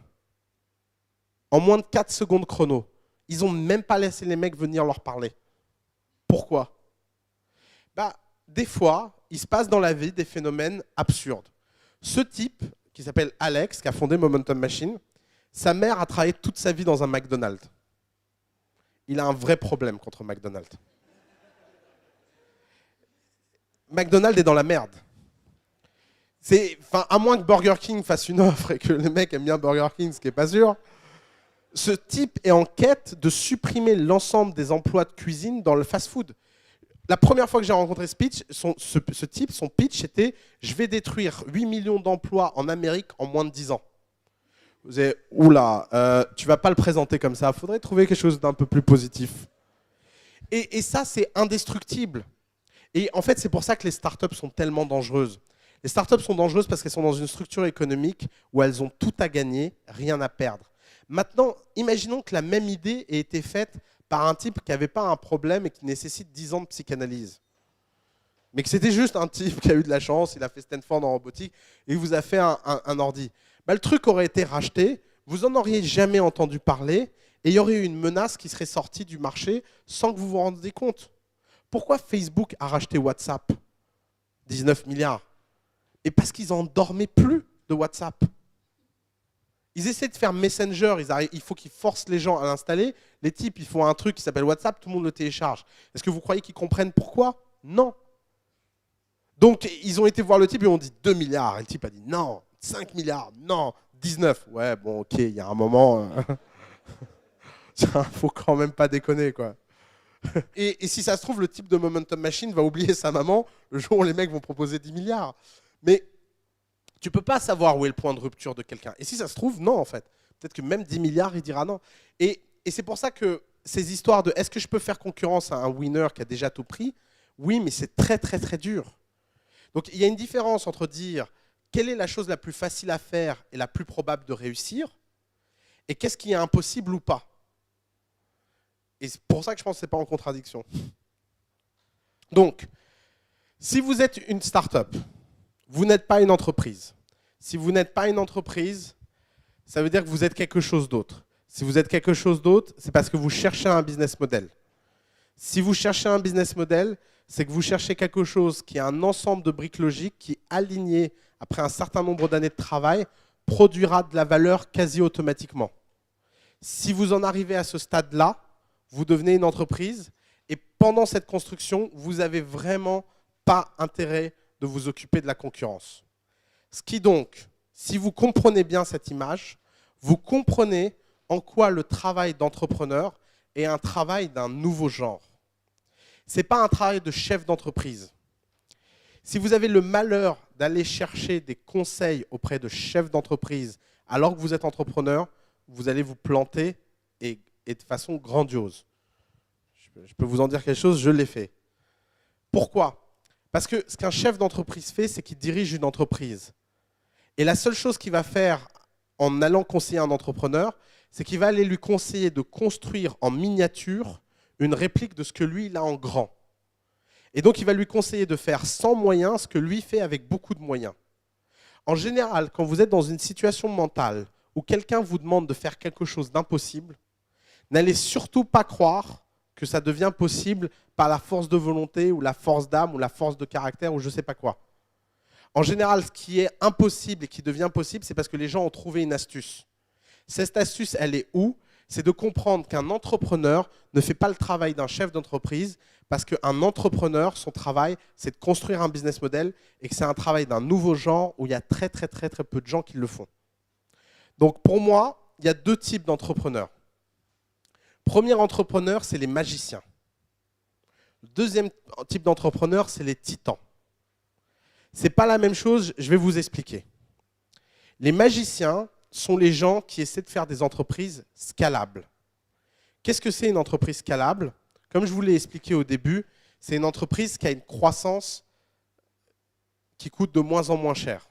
En moins de 4 secondes chrono. Ils n'ont même pas laissé les mecs venir leur parler. Pourquoi? Des fois, il se passe dans la vie des phénomènes absurdes. Ce type, qui s'appelle Alex, qui a fondé Momentum Machine, sa mère a travaillé toute sa vie dans un McDonald's. Il a un vrai problème contre McDonald's. McDonald's est dans la merde. À moins que Burger King fasse une offre et que les mecs aiment bien Burger King, ce qui n'est pas sûr, ce type est en quête de supprimer l'ensemble des emplois de cuisine dans le fast-food. La première fois que j'ai rencontré ce type, son pitch était « Je vais détruire 8 millions d'emplois en Amérique en moins de 10 ans ». Vous avez « Oula, tu vas pas le présenter comme ça, il faudrait trouver quelque chose d'un peu plus positif ». Et ça, c'est indestructible. Et en fait, c'est pour ça que les startups sont tellement dangereuses. Les startups sont dangereuses parce qu'elles sont dans une structure économique où elles ont tout à gagner, rien à perdre. Maintenant, imaginons que la même idée ait été faite par un type qui n'avait pas un problème et qui nécessite 10 ans de psychanalyse. Mais que c'était juste un type qui a eu de la chance, il a fait Stanford en robotique et il vous a fait un ordi. Bah, le truc aurait été racheté, vous n'en auriez jamais entendu parler et il y aurait eu une menace qui serait sortie du marché sans que vous vous rendiez compte. Pourquoi Facebook a racheté WhatsApp 19 milliards. Et parce qu'ils n'en dormaient plus de WhatsApp. Ils essaient de faire Messenger, il faut qu'ils forcent les gens à l'installer. Les types, ils font un truc qui s'appelle WhatsApp, tout le monde le télécharge. Est-ce que vous croyez qu'ils comprennent pourquoi? Non. Donc, ils ont été voir le type et ont dit 2 milliards. Et le type a dit non, 5 milliards, non, 19. Ouais, bon, ok, il y a un moment, faut quand même pas déconner, quoi. Et si ça se trouve, le type de Momentum Machine va oublier sa maman le jour où les mecs vont proposer 10 milliards. Mais tu ne peux pas savoir où est le point de rupture de quelqu'un. Et si ça se trouve, non, en fait. Peut-être que même 10 milliards, il dira non. Et c'est pour ça que ces histoires de est-ce que je peux faire concurrence à un winner qui a déjà tout pris? Oui, mais c'est très, très, très dur. Donc, il y a une différence entre dire quelle est la chose la plus facile à faire et la plus probable de réussir et qu'est-ce qui est impossible ou pas. Et c'est pour ça que je pense que ce n'est pas en contradiction. Donc, si vous êtes une start-up, vous n'êtes pas une entreprise. Si vous n'êtes pas une entreprise, ça veut dire que vous êtes quelque chose d'autre. Si vous êtes quelque chose d'autre, c'est parce que vous cherchez un business model. Si vous cherchez un business model, c'est que vous cherchez quelque chose qui est un ensemble de briques logiques qui, alignées après un certain nombre d'années de travail, produira de la valeur quasi automatiquement. Si vous en arrivez à ce stade-là, vous devenez une entreprise et pendant cette construction, vous n'avez vraiment pas intérêt de vous occuper de la concurrence. Ce qui donc, si vous comprenez bien cette image, vous comprenez en quoi le travail d'entrepreneur est un travail d'un nouveau genre. Ce n'est pas un travail de chef d'entreprise. Si vous avez le malheur d'aller chercher des conseils auprès de chefs d'entreprise alors que vous êtes entrepreneur, vous allez vous planter et de façon grandiose. Je peux vous en dire quelque chose, je l'ai fait. Pourquoi ? Parce que ce qu'un chef d'entreprise fait, c'est qu'il dirige une entreprise. Et la seule chose qu'il va faire en allant conseiller un entrepreneur, c'est qu'il va aller lui conseiller de construire en miniature une réplique de ce que lui, il a en grand. Et donc, il va lui conseiller de faire sans moyens ce que lui fait avec beaucoup de moyens. En général, quand vous êtes dans une situation mentale où quelqu'un vous demande de faire quelque chose d'impossible, n'allez surtout pas croire que ça devient possible par la force de volonté ou la force d'âme ou la force de caractère ou je ne sais pas quoi. En général, ce qui est impossible et qui devient possible, c'est parce que les gens ont trouvé une astuce. Cette astuce, elle est où? C'est de comprendre qu'un entrepreneur ne fait pas le travail d'un chef d'entreprise parce qu'un entrepreneur, son travail, c'est de construire un business model et que c'est un travail d'un nouveau genre où il y a très, très, très, très peu de gens qui le font. Donc pour moi, il y a deux types d'entrepreneurs. Premier entrepreneur, c'est les magiciens. Le deuxième type d'entrepreneur, c'est les titans. Ce n'est pas la même chose, je vais vous expliquer. Les magiciens sont les gens qui essaient de faire des entreprises scalables. Qu'est-ce que c'est une entreprise scalable? Comme je vous l'ai expliqué au début, c'est une entreprise qui a une croissance qui coûte de moins en moins cher.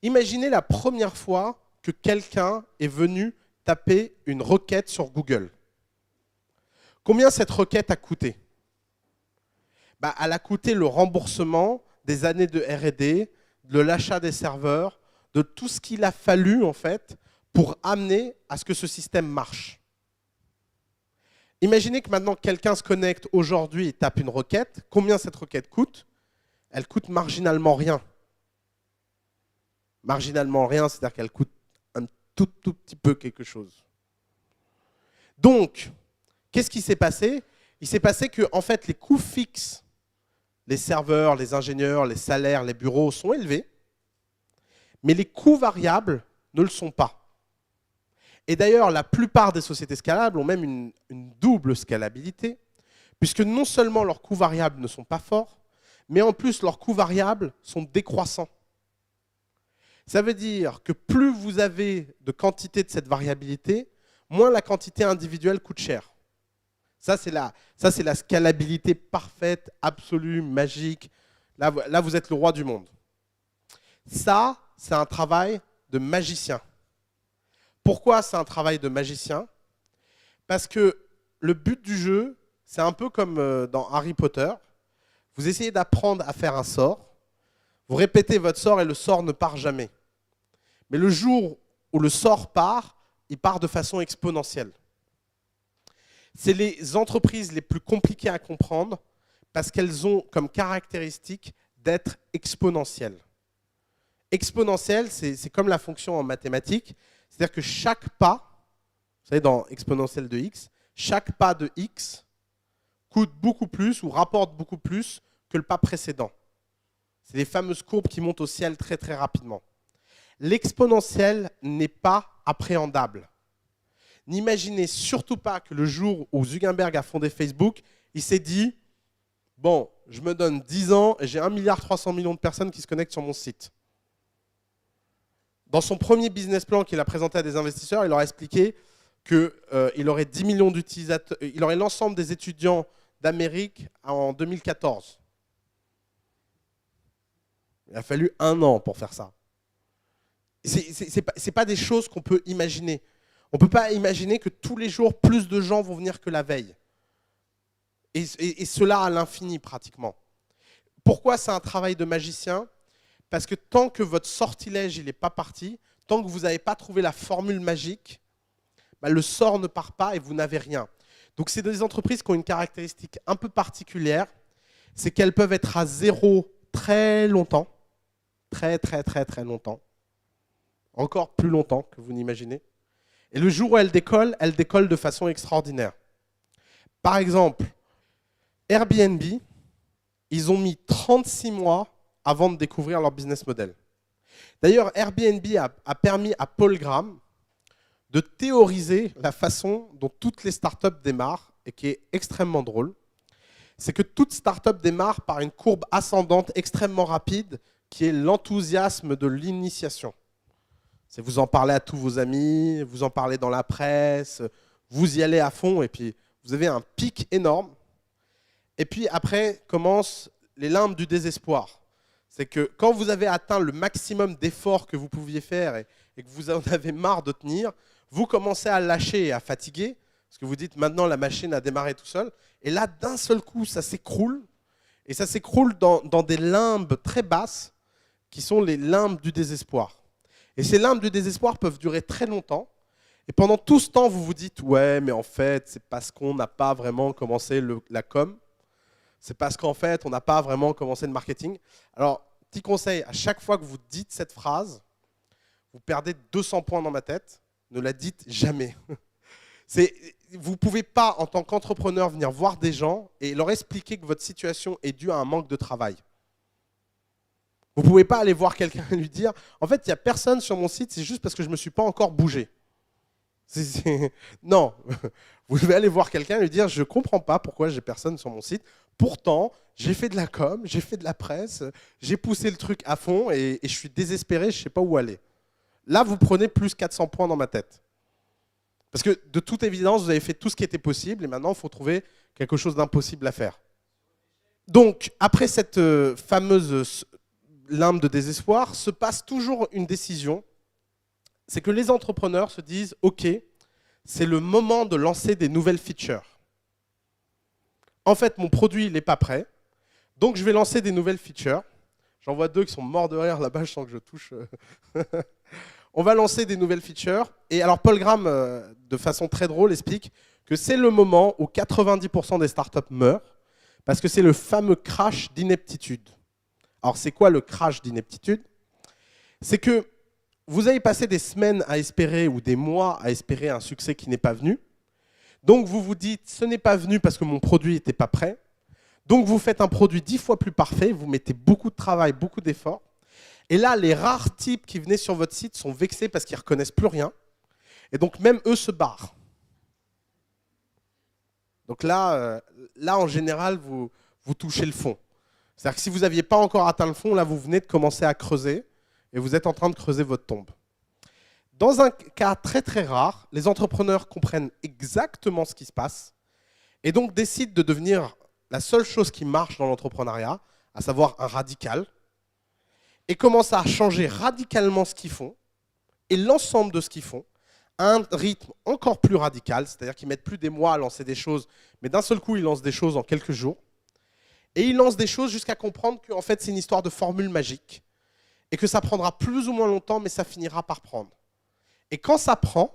Imaginez la première fois que quelqu'un est venu taper une requête sur Google. Combien cette requête a coûté? Elle a coûté le remboursement des années de R&D, de l'achat des serveurs, de tout ce qu'il a fallu en fait pour amener à ce que ce système marche. Imaginez que maintenant quelqu'un se connecte aujourd'hui et tape une requête. Combien cette requête coûte? elle coûte marginalement rien. Marginalement rien, c'est-à-dire qu'elle coûte un tout petit peu quelque chose. Donc, qu'est-ce qui s'est passé? Il s'est passé que en fait, les coûts fixes, les serveurs, les ingénieurs, les salaires, les bureaux sont élevés, mais les coûts variables ne le sont pas. Et d'ailleurs, la plupart des sociétés scalables ont même une double scalabilité, puisque non seulement leurs coûts variables ne sont pas forts, mais en plus leurs coûts variables sont décroissants. Ça veut dire que plus vous avez de quantité de cette variabilité, moins la quantité individuelle coûte cher. Ça, c'est la scalabilité parfaite, absolue, magique. Là, vous êtes le roi du monde. Ça, c'est un travail de magicien. Pourquoi c'est un travail de magicien? Parce que le but du jeu, c'est un peu comme dans Harry Potter. Vous essayez d'apprendre à faire un sort, vous répétez votre sort et le sort ne part jamais. Mais le jour où le sort part, il part de façon exponentielle. C'est les entreprises les plus compliquées à comprendre parce qu'elles ont comme caractéristique d'être exponentielles. Exponentielle, c'est comme la fonction en mathématiques, c'est-à-dire que chaque pas, vous savez dans exponentielle de x, chaque pas de x coûte beaucoup plus ou rapporte beaucoup plus que le pas précédent. C'est les fameuses courbes qui montent au ciel très très rapidement. L'exponentielle n'est pas appréhendable. N'imaginez surtout pas que le jour où Zuckerberg a fondé Facebook, il s'est dit « Bon, je me donne 10 ans et j'ai 1,3 milliard de personnes qui se connectent sur mon site. » Dans son premier business plan qu'il a présenté à des investisseurs, il leur a expliqué qu'il aurait 10 millions d'utilisateurs, il aurait l'ensemble des étudiants d'Amérique en 2014. Il a fallu 1 an pour faire ça. Ce n'est pas des choses qu'on peut imaginer. On ne peut pas imaginer que tous les jours, plus de gens vont venir que la veille. Et cela à l'infini pratiquement. Pourquoi c'est un travail de magicien? Parce que tant que votre sortilège n'est pas parti, tant que vous n'avez pas trouvé la formule magique, bah, le sort ne part pas et vous n'avez rien. Donc c'est des entreprises qui ont une caractéristique un peu particulière, c'est qu'elles peuvent être à zéro très longtemps, très longtemps, encore plus longtemps que vous n'imaginez. Et le jour où elles décollent de façon extraordinaire. Par exemple, Airbnb, ils ont mis 36 mois avant de découvrir leur business model. D'ailleurs, Airbnb a permis à Paul Graham de théoriser la façon dont toutes les startups démarrent, et qui est extrêmement drôle. C'est que toute startup démarre par une courbe ascendante extrêmement rapide, qui est l'enthousiasme de l'initiation. C'est vous en parlez à tous vos amis, vous en parlez dans la presse, vous y allez à fond, et puis vous avez un pic énorme. Et puis après commencent les limbes du désespoir. C'est que quand vous avez atteint le maximum d'efforts que vous pouviez faire et que vous en avez marre de tenir, vous commencez à lâcher et à fatiguer, parce que vous dites maintenant la machine a démarré tout seul. Et là, d'un seul coup, ça s'écroule. Et ça s'écroule dans des limbes très basses, qui sont les limbes du désespoir. Et ces limbes du désespoir peuvent durer très longtemps. Et pendant tout ce temps, vous vous dites « Ouais, mais en fait, c'est parce qu'on n'a pas vraiment commencé la com. C'est parce qu'en fait, on n'a pas vraiment commencé le marketing. » Alors, petit conseil, à chaque fois que vous dites cette phrase, vous perdez 200 points dans ma tête. Ne la dites jamais. Vous ne pouvez pas, en tant qu'entrepreneur, venir voir des gens et leur expliquer que votre situation est due à un manque de travail. Vous ne pouvez pas aller voir quelqu'un et lui dire « En fait, il n'y a personne sur mon site, c'est juste parce que je ne me suis pas encore bougé. » Non, vous devez aller voir quelqu'un et lui dire « Je ne comprends pas pourquoi j'ai personne sur mon site. Pourtant, j'ai fait de la com, j'ai fait de la presse, j'ai poussé le truc à fond et je suis désespéré, je ne sais pas où aller. » Là, vous prenez plus 400 points dans ma tête. Parce que de toute évidence, vous avez fait tout ce qui était possible et maintenant, il faut trouver quelque chose d'impossible à faire. Donc, après cette fameuse limbe de désespoir, se passe toujours une décision. C'est que les entrepreneurs se disent « Ok, c'est le moment de lancer des nouvelles features. En fait, mon produit, il n'est pas prêt, donc je vais lancer des nouvelles features. » J'en vois 2 qui sont morts de rire là-bas, je sens que je touche. On va lancer des nouvelles features. Et alors, Paul Graham, de façon très drôle, explique que c'est le moment où 90% des startups meurent, parce que c'est le fameux crash d'ineptitude. Alors, c'est quoi le crash d'ineptitude? C'est que vous avez passé des semaines à espérer ou des mois à espérer un succès qui n'est pas venu. Donc, vous vous dites, ce n'est pas venu parce que mon produit n'était pas prêt. Donc, vous faites un produit 10 fois plus parfait, vous mettez beaucoup de travail, beaucoup d'efforts. Et là, les rares types qui venaient sur votre site sont vexés parce qu'ils ne reconnaissent plus rien. Et donc, même eux se barrent. Donc là, en général, vous touchez le fond. C'est-à-dire que si vous n'aviez pas encore atteint le fond, là, vous venez de commencer à creuser et vous êtes en train de creuser votre tombe. Dans un cas très très rare, les entrepreneurs comprennent exactement ce qui se passe et donc décident de devenir la seule chose qui marche dans l'entrepreneuriat, à savoir un radical, et commencent à changer radicalement ce qu'ils font et l'ensemble de ce qu'ils font à un rythme encore plus radical, c'est-à-dire qu'ils ne mettent plus des mois à lancer des choses, mais d'un seul coup, ils lancent des choses en quelques jours. Et ils lancent des choses jusqu'à comprendre qu'en fait, c'est une histoire de formule magique et que ça prendra plus ou moins longtemps, mais ça finira par prendre. Et quand ça prend,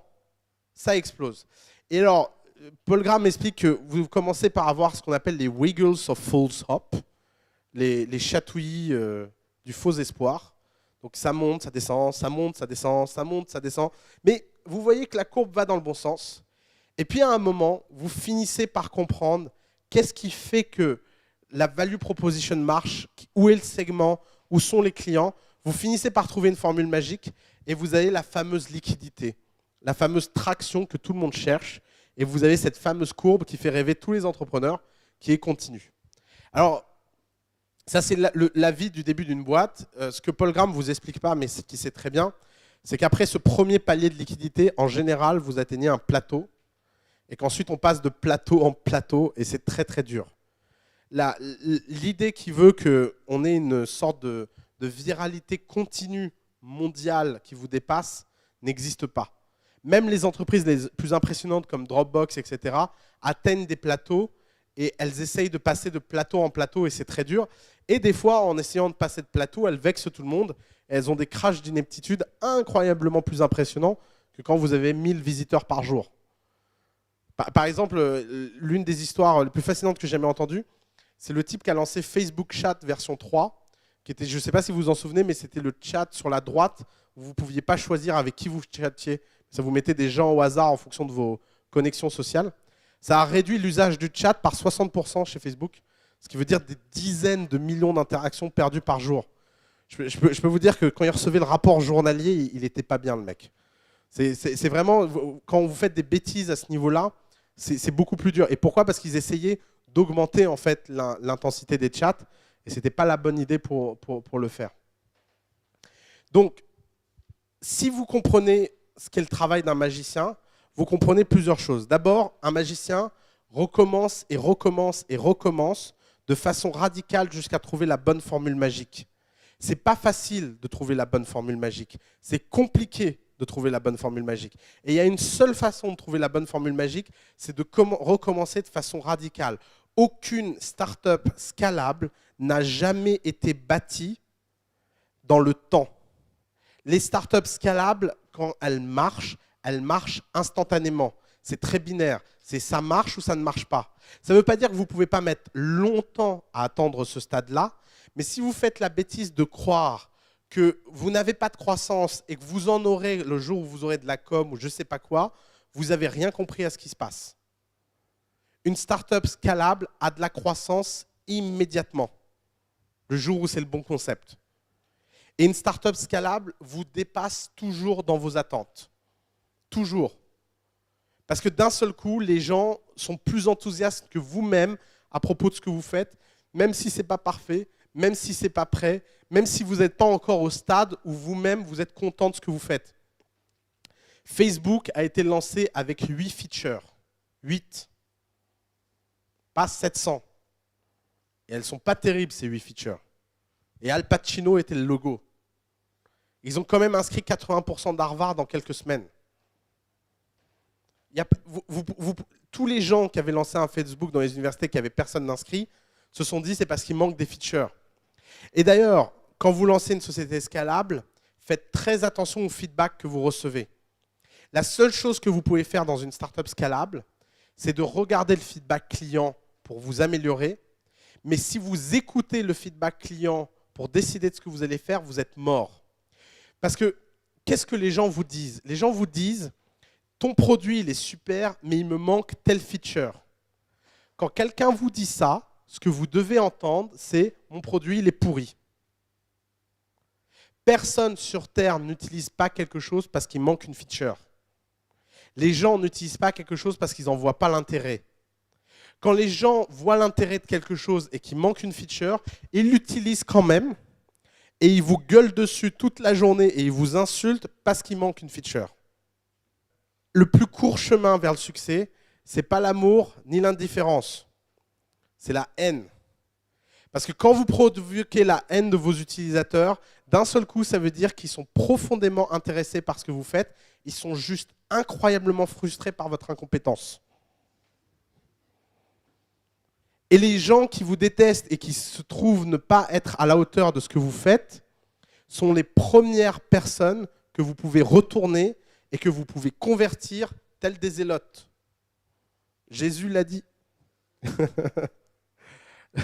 ça explose. Et alors, Paul Graham explique que vous commencez par avoir ce qu'on appelle les wiggles of false hope, les chatouillis du faux espoir. Donc ça monte, ça descend, ça monte, ça descend, ça monte, ça descend. Mais vous voyez que la courbe va dans le bon sens. Et puis à un moment, vous finissez par comprendre qu'est-ce qui fait que la value proposition marche, où est le segment, où sont les clients. Vous finissez par trouver une formule magique et vous avez la fameuse liquidité, la fameuse traction que tout le monde cherche. Et vous avez cette fameuse courbe qui fait rêver tous les entrepreneurs, qui est continue. Alors, ça, c'est la vie du début d'une boîte. Ce que Paul Graham ne vous explique pas, mais ce qu'il sait très bien, c'est qu'après ce premier palier de liquidité, en général, vous atteignez un plateau et qu'ensuite, on passe de plateau en plateau et c'est très, très dur. L'idée qui veut qu'on ait une sorte de viralité continue mondiale qui vous dépasse n'existe pas. Même les entreprises les plus impressionnantes comme Dropbox, etc., atteignent des plateaux et elles essayent de passer de plateau en plateau et c'est très dur. Et des fois, en essayant de passer de plateau, elles vexent tout le monde et elles ont des crashs d'ineptitude incroyablement plus impressionnants que quand vous avez 1000 visiteurs par jour. Par exemple, l'une des histoires les plus fascinantes que j'ai jamais entendues, c'est le type qui a lancé Facebook Chat version 3, qui était, je ne sais pas si vous vous en souvenez, mais c'était le chat sur la droite où vous ne pouviez pas choisir avec qui vous chattiez. Ça vous mettait des gens au hasard en fonction de vos connexions sociales. Ça a réduit l'usage du chat par 60% chez Facebook, ce qui veut dire des dizaines de millions d'interactions perdues par jour. Je peux vous dire que quand il recevait le rapport journalier, il n'était pas bien, le mec. C'est vraiment, quand vous faites des bêtises à ce niveau-là, c'est beaucoup plus dur. Et pourquoi? Parce qu'ils essayaient d'augmenter en fait l'intensité des chats et ce n'était pas la bonne idée pour le faire. Donc, si vous comprenez ce qu'est le travail d'un magicien, vous comprenez plusieurs choses. D'abord, un magicien recommence et recommence et recommence de façon radicale jusqu'à trouver la bonne formule magique. Ce n'est pas facile de trouver la bonne formule magique. C'est compliqué de trouver la bonne formule magique. Et il y a une seule façon de trouver la bonne formule magique, c'est de recommencer de façon radicale. Aucune start-up scalable n'a jamais été bâtie dans le temps. Les startups scalables, quand elles marchent instantanément. C'est très binaire. C'est ça marche ou ça ne marche pas. Ça ne veut pas dire que vous ne pouvez pas mettre longtemps à attendre ce stade-là, mais si vous faites la bêtise de croire que vous n'avez pas de croissance et que vous en aurez le jour où vous aurez de la com ou je ne sais pas quoi, vous n'avez rien compris à ce qui se passe. Une startup scalable a de la croissance immédiatement, le jour où c'est le bon concept. Et une startup scalable vous dépasse toujours dans vos attentes. Toujours. Parce que d'un seul coup, les gens sont plus enthousiastes que vous-même à propos de ce que vous faites, même si ce n'est pas parfait, même si ce n'est pas prêt, même si vous n'êtes pas encore au stade où vous-même, vous êtes content de ce que vous faites. Facebook a été lancé avec 8 features. 8. Pas 700. Et elles ne sont pas terribles, ces 8 features. Et Al Pacino était le logo. Ils ont quand même inscrit 80% d'Harvard dans quelques semaines. Tous les gens qui avaient lancé un Facebook dans les universités qui n'avaient personne d'inscrit se sont dit c'est parce qu'il manque des features. Et d'ailleurs, quand vous lancez une société scalable, faites très attention au feedback que vous recevez. La seule chose que vous pouvez faire dans une startup scalable, c'est de regarder le feedback client pour vous améliorer. Mais si vous écoutez le feedback client pour décider de ce que vous allez faire, vous êtes mort. Parce que, qu'est-ce que les gens vous disent? Les gens vous disent, ton produit, il est super, mais il me manque tel feature. Quand quelqu'un vous dit ça, ce que vous devez entendre, c'est « mon produit, il est pourri ». Personne sur Terre n'utilise pas quelque chose parce qu'il manque une feature. Les gens n'utilisent pas quelque chose parce qu'ils n'en voient pas l'intérêt. Quand les gens voient l'intérêt de quelque chose et qu'il manque une feature, ils l'utilisent quand même et ils vous gueulent dessus toute la journée et ils vous insultent parce qu'il manque une feature. Le plus court chemin vers le succès, ce n'est pas l'amour ni l'indifférence, c'est la haine. Parce que quand vous provoquez la haine de vos utilisateurs, d'un seul coup, ça veut dire qu'ils sont profondément intéressés par ce que vous faites. Ils sont juste incroyablement frustrés par votre incompétence. Et les gens qui vous détestent et qui se trouvent ne pas être à la hauteur de ce que vous faites sont les premières personnes que vous pouvez retourner et que vous pouvez convertir tels des zélotes. Jésus l'a dit.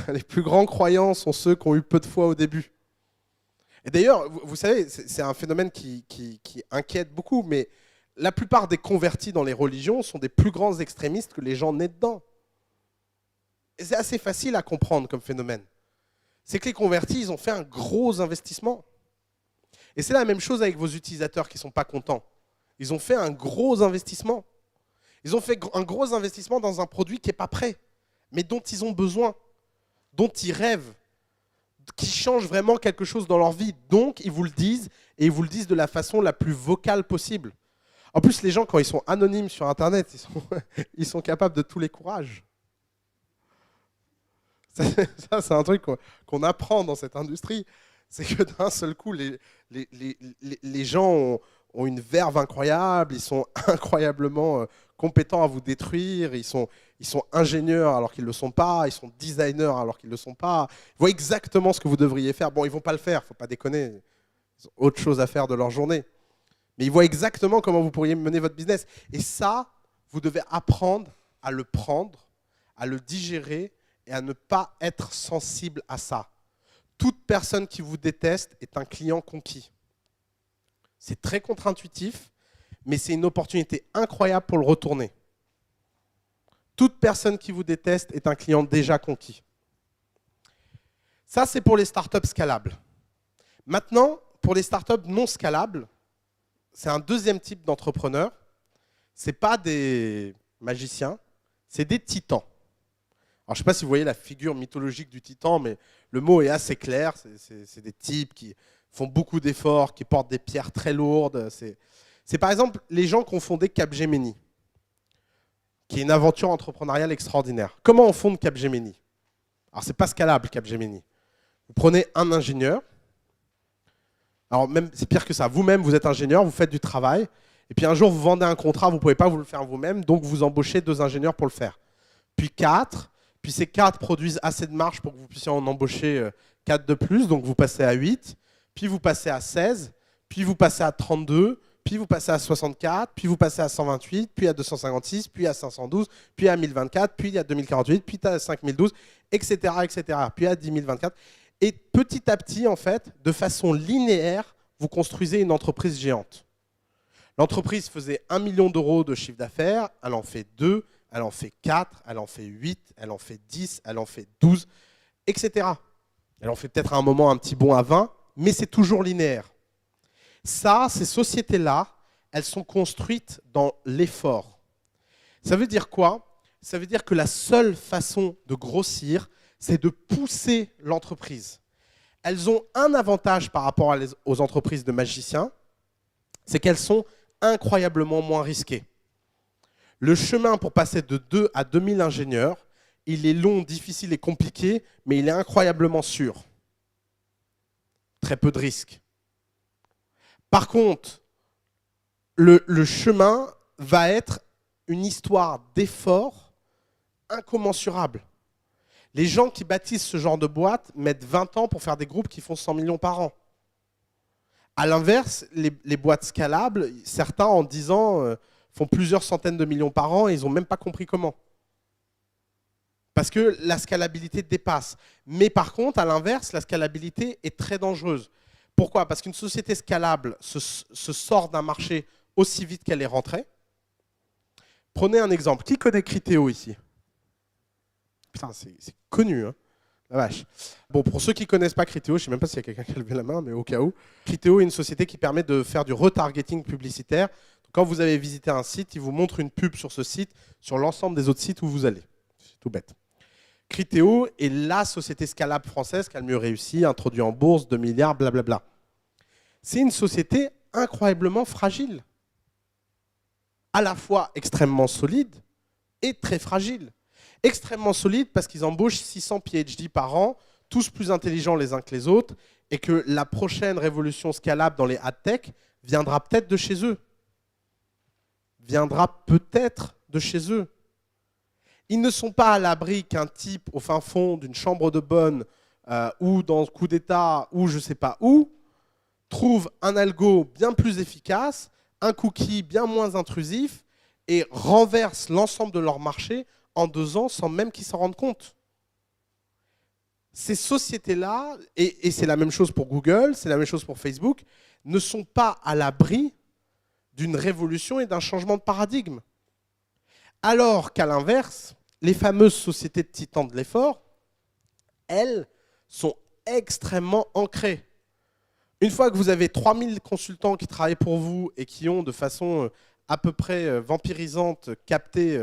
Les plus grands croyants sont ceux qui ont eu peu de foi au début. Et d'ailleurs, vous savez, c'est un phénomène qui inquiète beaucoup, mais la plupart des convertis dans les religions sont des plus grands extrémistes que les gens nés dedans. Et c'est assez facile à comprendre comme phénomène. C'est que les convertis, ils ont fait un gros investissement. Et c'est la même chose avec vos utilisateurs qui ne sont pas contents. Ils ont fait un gros investissement. Ils ont fait un gros investissement dans un produit qui n'est pas prêt, mais dont ils ont besoin, dont ils rêvent, qui change vraiment quelque chose dans leur vie. Donc, ils vous le disent, et ils vous le disent de la façon la plus vocale possible. En plus, les gens, quand ils sont anonymes sur Internet, ils sont capables de tous les courages. Ça, c'est un truc qu'on apprend dans cette industrie. C'est que d'un seul coup, les gens ont une verve incroyable, ils sont incroyablement compétents à vous détruire, ils sont ingénieurs alors qu'ils ne le sont pas, ils sont designers alors qu'ils ne le sont pas. Ils voient exactement ce que vous devriez faire. Bon, ils ne vont pas le faire, il ne faut pas déconner. Ils ont autre chose à faire de leur journée. Mais ils voient exactement comment vous pourriez mener votre business. Et ça, vous devez apprendre à le prendre, à le digérer et à ne pas être sensible à ça. Toute personne qui vous déteste est un client conquis. C'est très contre-intuitif, mais c'est une opportunité incroyable pour le retourner. Toute personne qui vous déteste est un client déjà conquis. Ça, c'est pour les startups scalables. Maintenant, pour les startups non scalables, c'est un deuxième type d'entrepreneur. Ce n'est pas des magiciens, c'est des titans. Alors, je ne sais pas si vous voyez la figure mythologique du titan, mais le mot est assez clair. C'est des types qui font beaucoup d'efforts, qui portent des pierres très lourdes. C'est par exemple les gens qui ont fondé Capgemini, qui est une aventure entrepreneuriale extraordinaire. Comment on fonde Capgemini? Alors, ce n'est pas scalable, Capgemini. Vous prenez un ingénieur. Alors, même, c'est pire que ça. Vous-même, vous êtes ingénieur, vous faites du travail. Et puis, un jour, vous vendez un contrat, vous ne pouvez pas vous le faire vous-même. Donc, vous embauchez 2 ingénieurs pour le faire. Puis 4. Puis ces 4 produisent assez de marge pour que vous puissiez en embaucher 4 de plus. Donc, vous passez à 8. Puis, vous passez à 16. Puis, vous passez à 32. Puis, vous passez à 64. Puis, vous passez à 128. Puis, à 256. Puis, à 512. Puis, à 1024. Puis, à 2048. Puis, à 5012, etc., etc. Puis, à 10 024. Et petit à petit, en fait, de façon linéaire, vous construisez une entreprise géante. L'entreprise faisait 1 million d'euros de chiffre d'affaires. Elle en fait 2. Elle en fait 4, elle en fait 8, elle en fait 10, elle en fait 12, etc. Elle en fait peut-être à un moment un petit bond à 20, mais c'est toujours linéaire. Ça, ces sociétés-là, elles sont construites dans l'effort. Ça veut dire quoi? Ça veut dire que la seule façon de grossir, c'est de pousser l'entreprise. Elles ont un avantage par rapport aux entreprises de magiciens, c'est qu'elles sont incroyablement moins risquées. Le chemin pour passer de 2 à 2000 ingénieurs, il est long, difficile et compliqué, mais il est incroyablement sûr. Très peu de risques. Par contre, le chemin va être une histoire d'effort incommensurable. Les gens qui bâtissent ce genre de boîte mettent 20 ans pour faire des groupes qui font 100 millions par an. À l'inverse, les boîtes scalables, certains en 10 ans font plusieurs centaines de millions par an et ils n'ont même pas compris comment. Parce que la scalabilité dépasse. Mais par contre, à l'inverse, la scalabilité est très dangereuse. Pourquoi? Parce qu'une société scalable se sort d'un marché aussi vite qu'elle est rentrée. Prenez un exemple. Qui connaît Criteo ici? Putain, c'est connu, hein, la vache. Bon, pour ceux qui ne connaissent pas Criteo, je ne sais même pas s'il y a quelqu'un qui a levé la main, mais au cas où. Criteo est une société qui permet de faire du retargeting publicitaire. Donc, quand vous avez visité un site, il vous montre une pub sur ce site, sur l'ensemble des autres sites où vous allez. C'est tout bête. Criteo est la société scalable française qui a le mieux réussi, introduit en bourse, 2 milliards, blablabla. C'est une société incroyablement fragile. À la fois extrêmement solide et très fragile. Extrêmement solide parce qu'ils embauchent 600 PhD par an, tous plus intelligents les uns que les autres, et que la prochaine révolution scalable dans les ad tech viendra peut-être de chez eux. Viendra peut-être de chez eux. Ils ne sont pas à l'abri qu'un type au fin fond d'une chambre de bonne ou dans le coup d'État ou je ne sais pas où trouve un algo bien plus efficace, un cookie bien moins intrusif et renverse l'ensemble de leur marché en 2 ans sans même qu'ils s'en rendent compte. Ces sociétés-là, et c'est la même chose pour Google, c'est la même chose pour Facebook, ne sont pas à l'abri d'une révolution et d'un changement de paradigme. Alors qu'à l'inverse, les fameuses sociétés de titans de l'effort, elles, sont extrêmement ancrées. Une fois que vous avez 3000 consultants qui travaillent pour vous et qui ont de façon à peu près vampirisante capté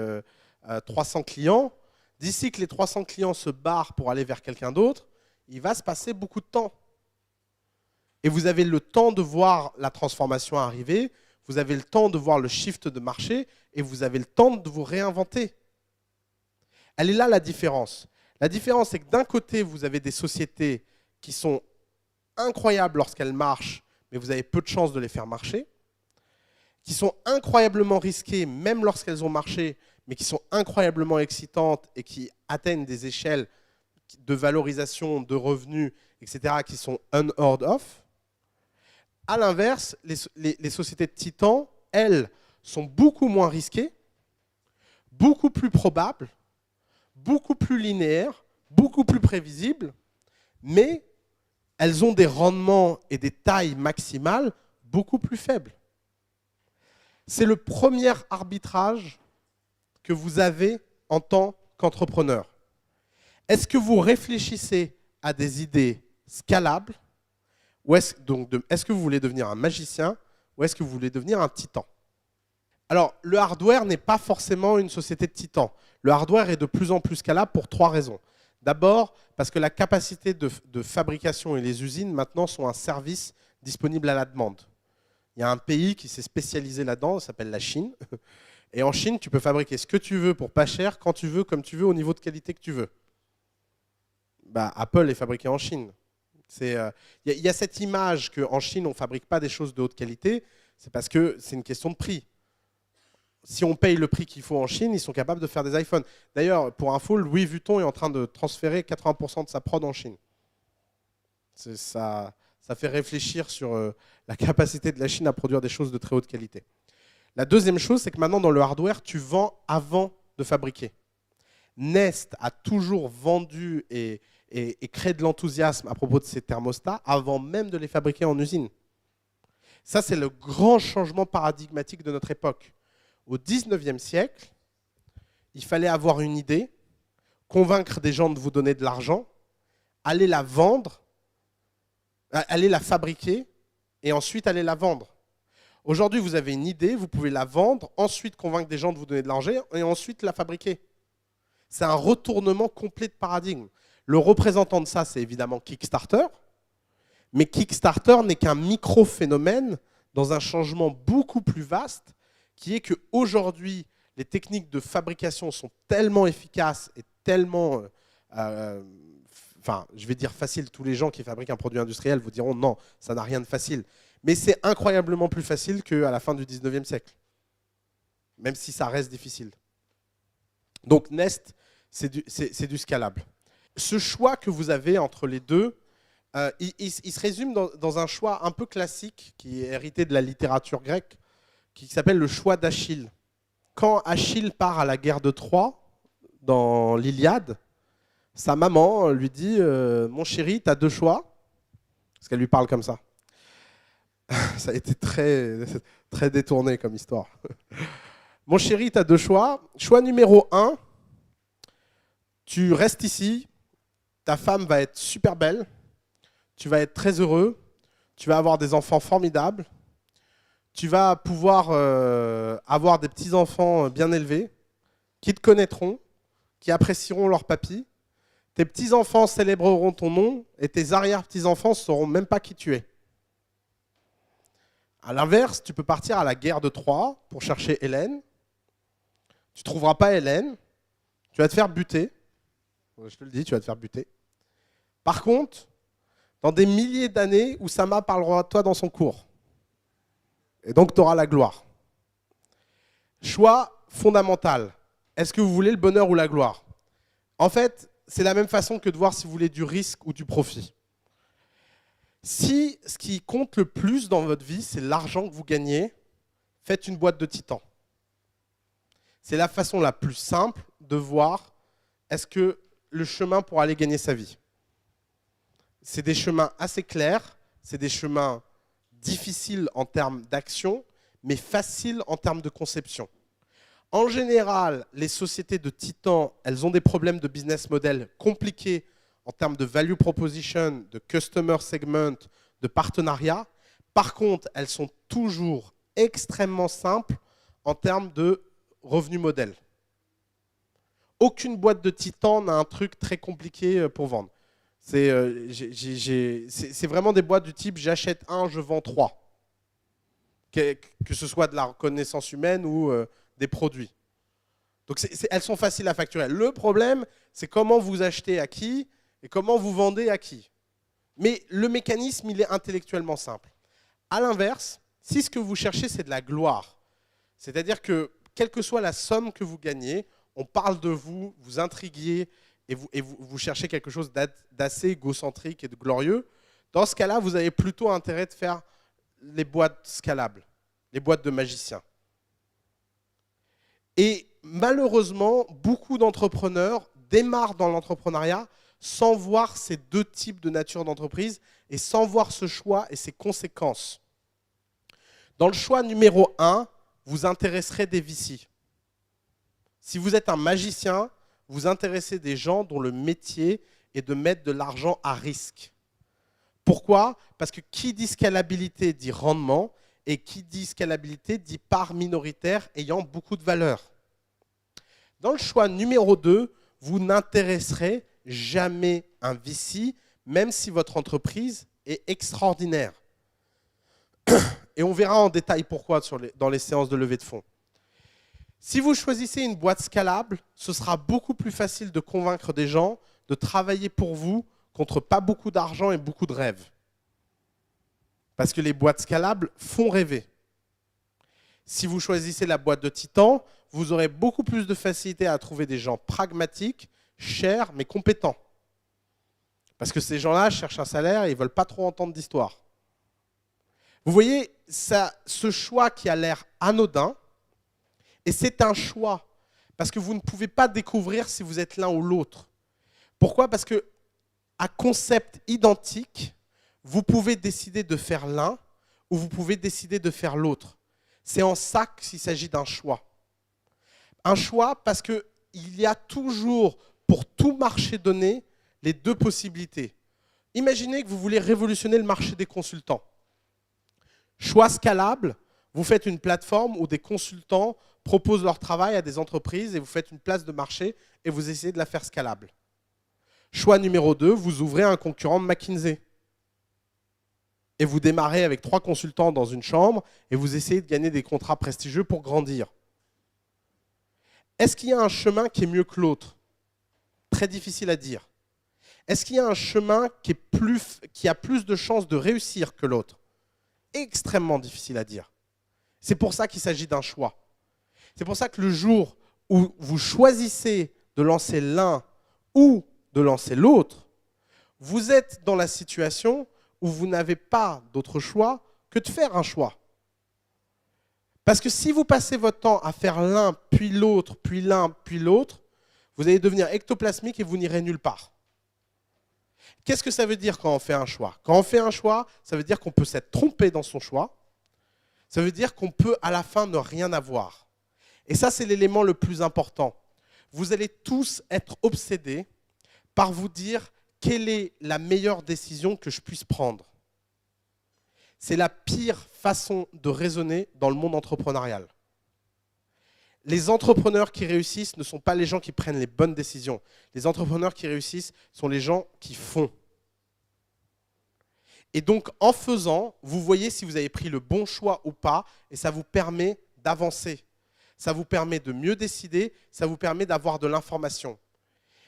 300 clients, d'ici que les 300 clients se barrent pour aller vers quelqu'un d'autre, il va se passer beaucoup de temps. Et vous avez le temps de voir la transformation arriver, vous avez le temps de voir le shift de marché et vous avez le temps de vous réinventer. Elle est là la différence. La différence, c'est que d'un côté, vous avez des sociétés qui sont incroyables lorsqu'elles marchent, mais vous avez peu de chances de les faire marcher, qui sont incroyablement risquées, même lorsqu'elles ont marché, mais qui sont incroyablement excitantes et qui atteignent des échelles de valorisation, de revenus, etc., qui sont unheard of. À l'inverse, les sociétés de titans, elles, sont beaucoup moins risquées, beaucoup plus probables, beaucoup plus linéaires, beaucoup plus prévisibles, mais elles ont des rendements et des tailles maximales beaucoup plus faibles. C'est le premier arbitrage que vous avez en tant qu'entrepreneur. Est-ce que vous réfléchissez à des idées scalables ou est-ce que vous voulez devenir un magicien ou est-ce que vous voulez devenir un titan? Alors, le hardware n'est pas forcément une société de titans. Le hardware est de plus en plus scalable pour 3 raisons. D'abord, parce que la capacité de fabrication et les usines, maintenant, sont un service disponible à la demande. Il y a un pays qui s'est spécialisé là-dedans, ça s'appelle la Chine. Et en Chine, tu peux fabriquer ce que tu veux pour pas cher, quand tu veux, comme tu veux, au niveau de qualité que tu veux. Bah, Apple est fabriqué en Chine. Il y a cette image qu'en Chine, on ne fabrique pas des choses de haute qualité, c'est parce que c'est une question de prix. Si on paye le prix qu'il faut en Chine, ils sont capables de faire des iPhones. D'ailleurs, pour info, Louis Vuitton est en train de transférer 80% de sa prod en Chine. Ça fait réfléchir sur la capacité de la Chine à produire des choses de très haute qualité. La deuxième chose, c'est que maintenant, dans le hardware, tu vends avant de fabriquer. Nest a toujours vendu et créé de l'enthousiasme à propos de ces thermostats avant même de les fabriquer en usine. Ça, c'est le grand changement paradigmatique de notre époque. Au XIXe siècle, il fallait avoir une idée, convaincre des gens de vous donner de l'argent, aller la vendre, aller la fabriquer et ensuite aller la vendre. Aujourd'hui, vous avez une idée, vous pouvez la vendre, ensuite convaincre des gens de vous donner de l'argent et ensuite la fabriquer. C'est un retournement complet de paradigme. Le représentant de ça, c'est évidemment Kickstarter, mais Kickstarter n'est qu'un micro-phénomène dans un changement beaucoup plus vaste qui est qu'aujourd'hui, les techniques de fabrication sont tellement efficaces et tellement, je vais dire facile, tous les gens qui fabriquent un produit industriel vous diront non, ça n'a rien de facile. Mais c'est incroyablement plus facile qu'à la fin du 19e siècle, même si ça reste difficile. Donc Nest, c'est du scalable. Ce choix que vous avez entre les deux, il se résume dans un choix un peu classique qui est hérité de la littérature grecque, qui s'appelle le choix d'Achille. Quand Achille part à la guerre de Troie, dans l'Iliade, Sa maman lui dit mon chéri, tu as deux choix. Parce qu'elle lui parle comme ça. Ça a été très détourné comme histoire. Mon chéri, tu as deux choix. Choix numéro 1, tu restes ici, ta femme va être super belle, tu vas être très heureux, tu vas avoir des enfants formidables, tu vas pouvoir avoir des petits-enfants bien élevés, qui te connaîtront, qui apprécieront leur papy. Tes petits-enfants célébreront ton nom et tes arrière-petits-enfants ne sauront même pas qui tu es. À l'inverse, tu peux partir à la guerre de Troie pour chercher Hélène. Tu ne trouveras pas Hélène, tu vas te faire buter. Je te le dis, tu vas te faire buter. Par contre, dans des milliers d'années, Oussama parlera de toi dans son cours. Et donc, tu auras la gloire. Choix fondamental. Est-ce que vous voulez le bonheur ou la gloire? En fait, c'est la même façon que de voir si vous voulez du risque ou du profit. Si ce qui compte le plus dans votre vie, c'est l'argent que vous gagnez, faites une boîte de titans. C'est la façon la plus simple de voir est-ce que le chemin pour aller gagner sa vie. C'est des chemins assez clairs, c'est des chemins difficiles en termes d'action, mais faciles en termes de conception. En général, les sociétés de titans, elles ont des problèmes de business model compliqués en termes de value proposition, de customer segment, de partenariat. Par contre, elles sont toujours extrêmement simples en termes de revenu modèle. Aucune boîte de titans n'a un truc très compliqué pour vendre. C'est vraiment des boîtes du type j'achète un, je vends trois. Que ce soit de la reconnaissance humaine ou des produits. Donc elles sont faciles à facturer. Le problème, c'est comment vous achetez à qui et comment vous vendez à qui. Mais le mécanisme, il est intellectuellement simple. À l'inverse, si ce que vous cherchez, c'est de la gloire, c'est-à-dire que quelle que soit la somme que vous gagnez, on parle de vous, vous intriguez et vous cherchez quelque chose d'assez égocentrique et de glorieux, dans ce cas-là, vous avez plutôt intérêt de faire les boîtes scalables, les boîtes de magiciens. Et malheureusement, beaucoup d'entrepreneurs démarrent dans l'entrepreneuriat sans voir ces deux types de nature d'entreprise et sans voir ce choix et ses conséquences. Dans le choix numéro 1, vous intéresserez des VC. Si vous êtes un magicien, vous intéressez des gens dont le métier est de mettre de l'argent à risque. Pourquoi? Parce que qui dit scalabilité dit rendement, et qui dit scalabilité dit part minoritaire ayant beaucoup de valeur. Dans le choix numéro 2, vous n'intéresserez jamais un VC, même si votre entreprise est extraordinaire. Et on verra en détail pourquoi dans les séances de levée de fonds. Si vous choisissez une boîte scalable, ce sera beaucoup plus facile de convaincre des gens de travailler pour vous contre pas beaucoup d'argent et beaucoup de rêves. Parce que les boîtes scalables font rêver. Si vous choisissez la boîte de Titan, vous aurez beaucoup plus de facilité à trouver des gens pragmatiques, chers, mais compétents. Parce que ces gens-là cherchent un salaire et ils ne veulent pas trop entendre d'histoire. Vous voyez, ce choix qui a l'air anodin, et c'est un choix, parce que vous ne pouvez pas découvrir si vous êtes l'un ou l'autre. Pourquoi? Parce que à concept identique, vous pouvez décider de faire l'un ou vous pouvez décider de faire l'autre. C'est en ça qu'il s'agit d'un choix. Un choix parce qu'il y a toujours, pour tout marché donné, les deux possibilités. Imaginez que vous voulez révolutionner le marché des consultants. Choix scalable, vous faites une plateforme où des consultants proposent leur travail à des entreprises et vous faites une place de marché et vous essayez de la faire scalable. Choix numéro 2, vous ouvrez un concurrent de McKinsey. Et vous démarrez avec 3 consultants dans une chambre et vous essayez de gagner des contrats prestigieux pour grandir. Est-ce qu'il y a un chemin qui est mieux que l'autre? Très difficile à dire. Est-ce qu'il y a un chemin qui a plus de chances de réussir que l'autre? Extrêmement difficile à dire. C'est pour ça qu'il s'agit d'un choix. C'est pour ça que le jour où vous choisissez de lancer l'un ou de lancer l'autre, vous êtes dans la situation où vous n'avez pas d'autre choix que de faire un choix. Parce que si vous passez votre temps à faire l'un, puis l'autre, puis l'un, puis l'autre, Vous allez devenir ectoplasmique et vous n'irez nulle part. Qu'est-ce que ça veut dire quand on fait un choix? Quand on fait un choix, ça veut dire qu'on peut s'être trompé dans son choix. Ça veut dire qu'on peut à la fin ne rien avoir. Et ça, c'est l'élément le plus important. Vous allez tous être obsédés par vous dire quelle est la meilleure décision que je puisse prendre. C'est la pire façon de raisonner dans le monde entrepreneurial. Les entrepreneurs qui réussissent ne sont pas les gens qui prennent les bonnes décisions. Les entrepreneurs qui réussissent sont les gens qui font. Et donc, en faisant, vous voyez si vous avez pris le bon choix ou pas, et ça vous permet d'avancer. Ça vous permet de mieux décider, ça vous permet d'avoir de l'information.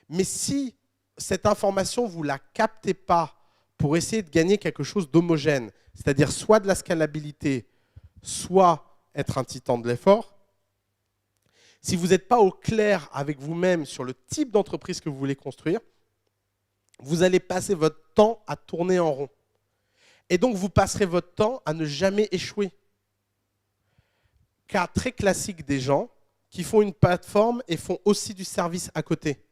Mais si cette information, vous ne la captez pas pour essayer de gagner quelque chose d'homogène, c'est-à-dire soit de la scalabilité, soit être un titan de l'effort, si vous n'êtes pas au clair avec vous-même sur le type d'entreprise que vous voulez construire, vous allez passer votre temps à tourner en rond. Et donc, vous passerez votre temps à ne jamais échouer. Cas très classique des gens qui font une plateforme et font aussi du service à côté.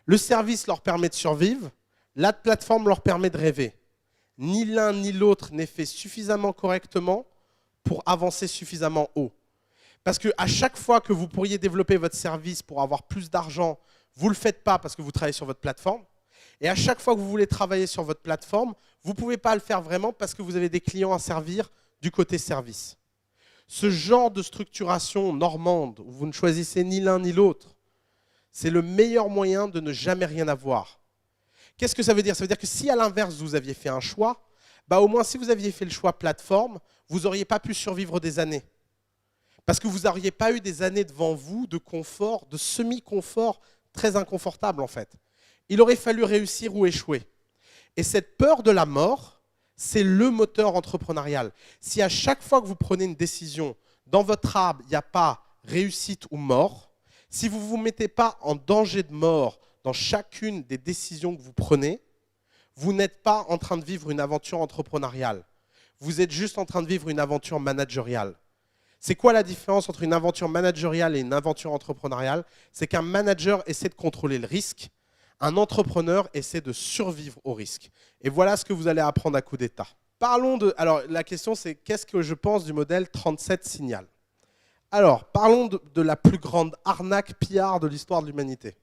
Le service leur permet de survivre, la plateforme leur permet de rêver. Ni l'un ni l'autre n'est fait suffisamment correctement pour avancer suffisamment haut. Parce qu'à chaque fois que vous pourriez développer votre service pour avoir plus d'argent, vous ne le faites pas parce que vous travaillez sur votre plateforme. Et à chaque fois que vous voulez travailler sur votre plateforme, vous ne pouvez pas le faire vraiment parce que vous avez des clients à servir du côté service. Ce genre de structuration normande, où vous ne choisissez ni l'un ni l'autre, c'est le meilleur moyen de ne jamais rien avoir. Qu'est-ce que ça veut dire? Ça veut dire que si à l'inverse, vous aviez fait un choix, bah au moins si vous aviez fait le choix plateforme, vous n'auriez pas pu survivre des années. Parce que vous n'auriez pas eu des années devant vous de confort, de semi-confort très inconfortable en fait. Il aurait fallu réussir ou échouer. Et cette peur de la mort, c'est le moteur entrepreneurial. Si à chaque fois que vous prenez une décision, dans votre arbre, il n'y a pas réussite ou mort, si vous ne vous mettez pas en danger de mort dans chacune des décisions que vous prenez, vous n'êtes pas en train de vivre une aventure entrepreneuriale. Vous êtes juste en train de vivre une aventure managériale. C'est quoi la différence entre une aventure managériale et une aventure entrepreneuriale? C'est qu'un manager essaie de contrôler le risque, un entrepreneur essaie de survivre au risque. Et voilà ce que vous allez apprendre à coup d'état. Parlons de... Alors, la question, c'est qu'est-ce que je pense du modèle 37 Signal? Alors, parlons de la plus grande arnaque PR de l'histoire de l'humanité.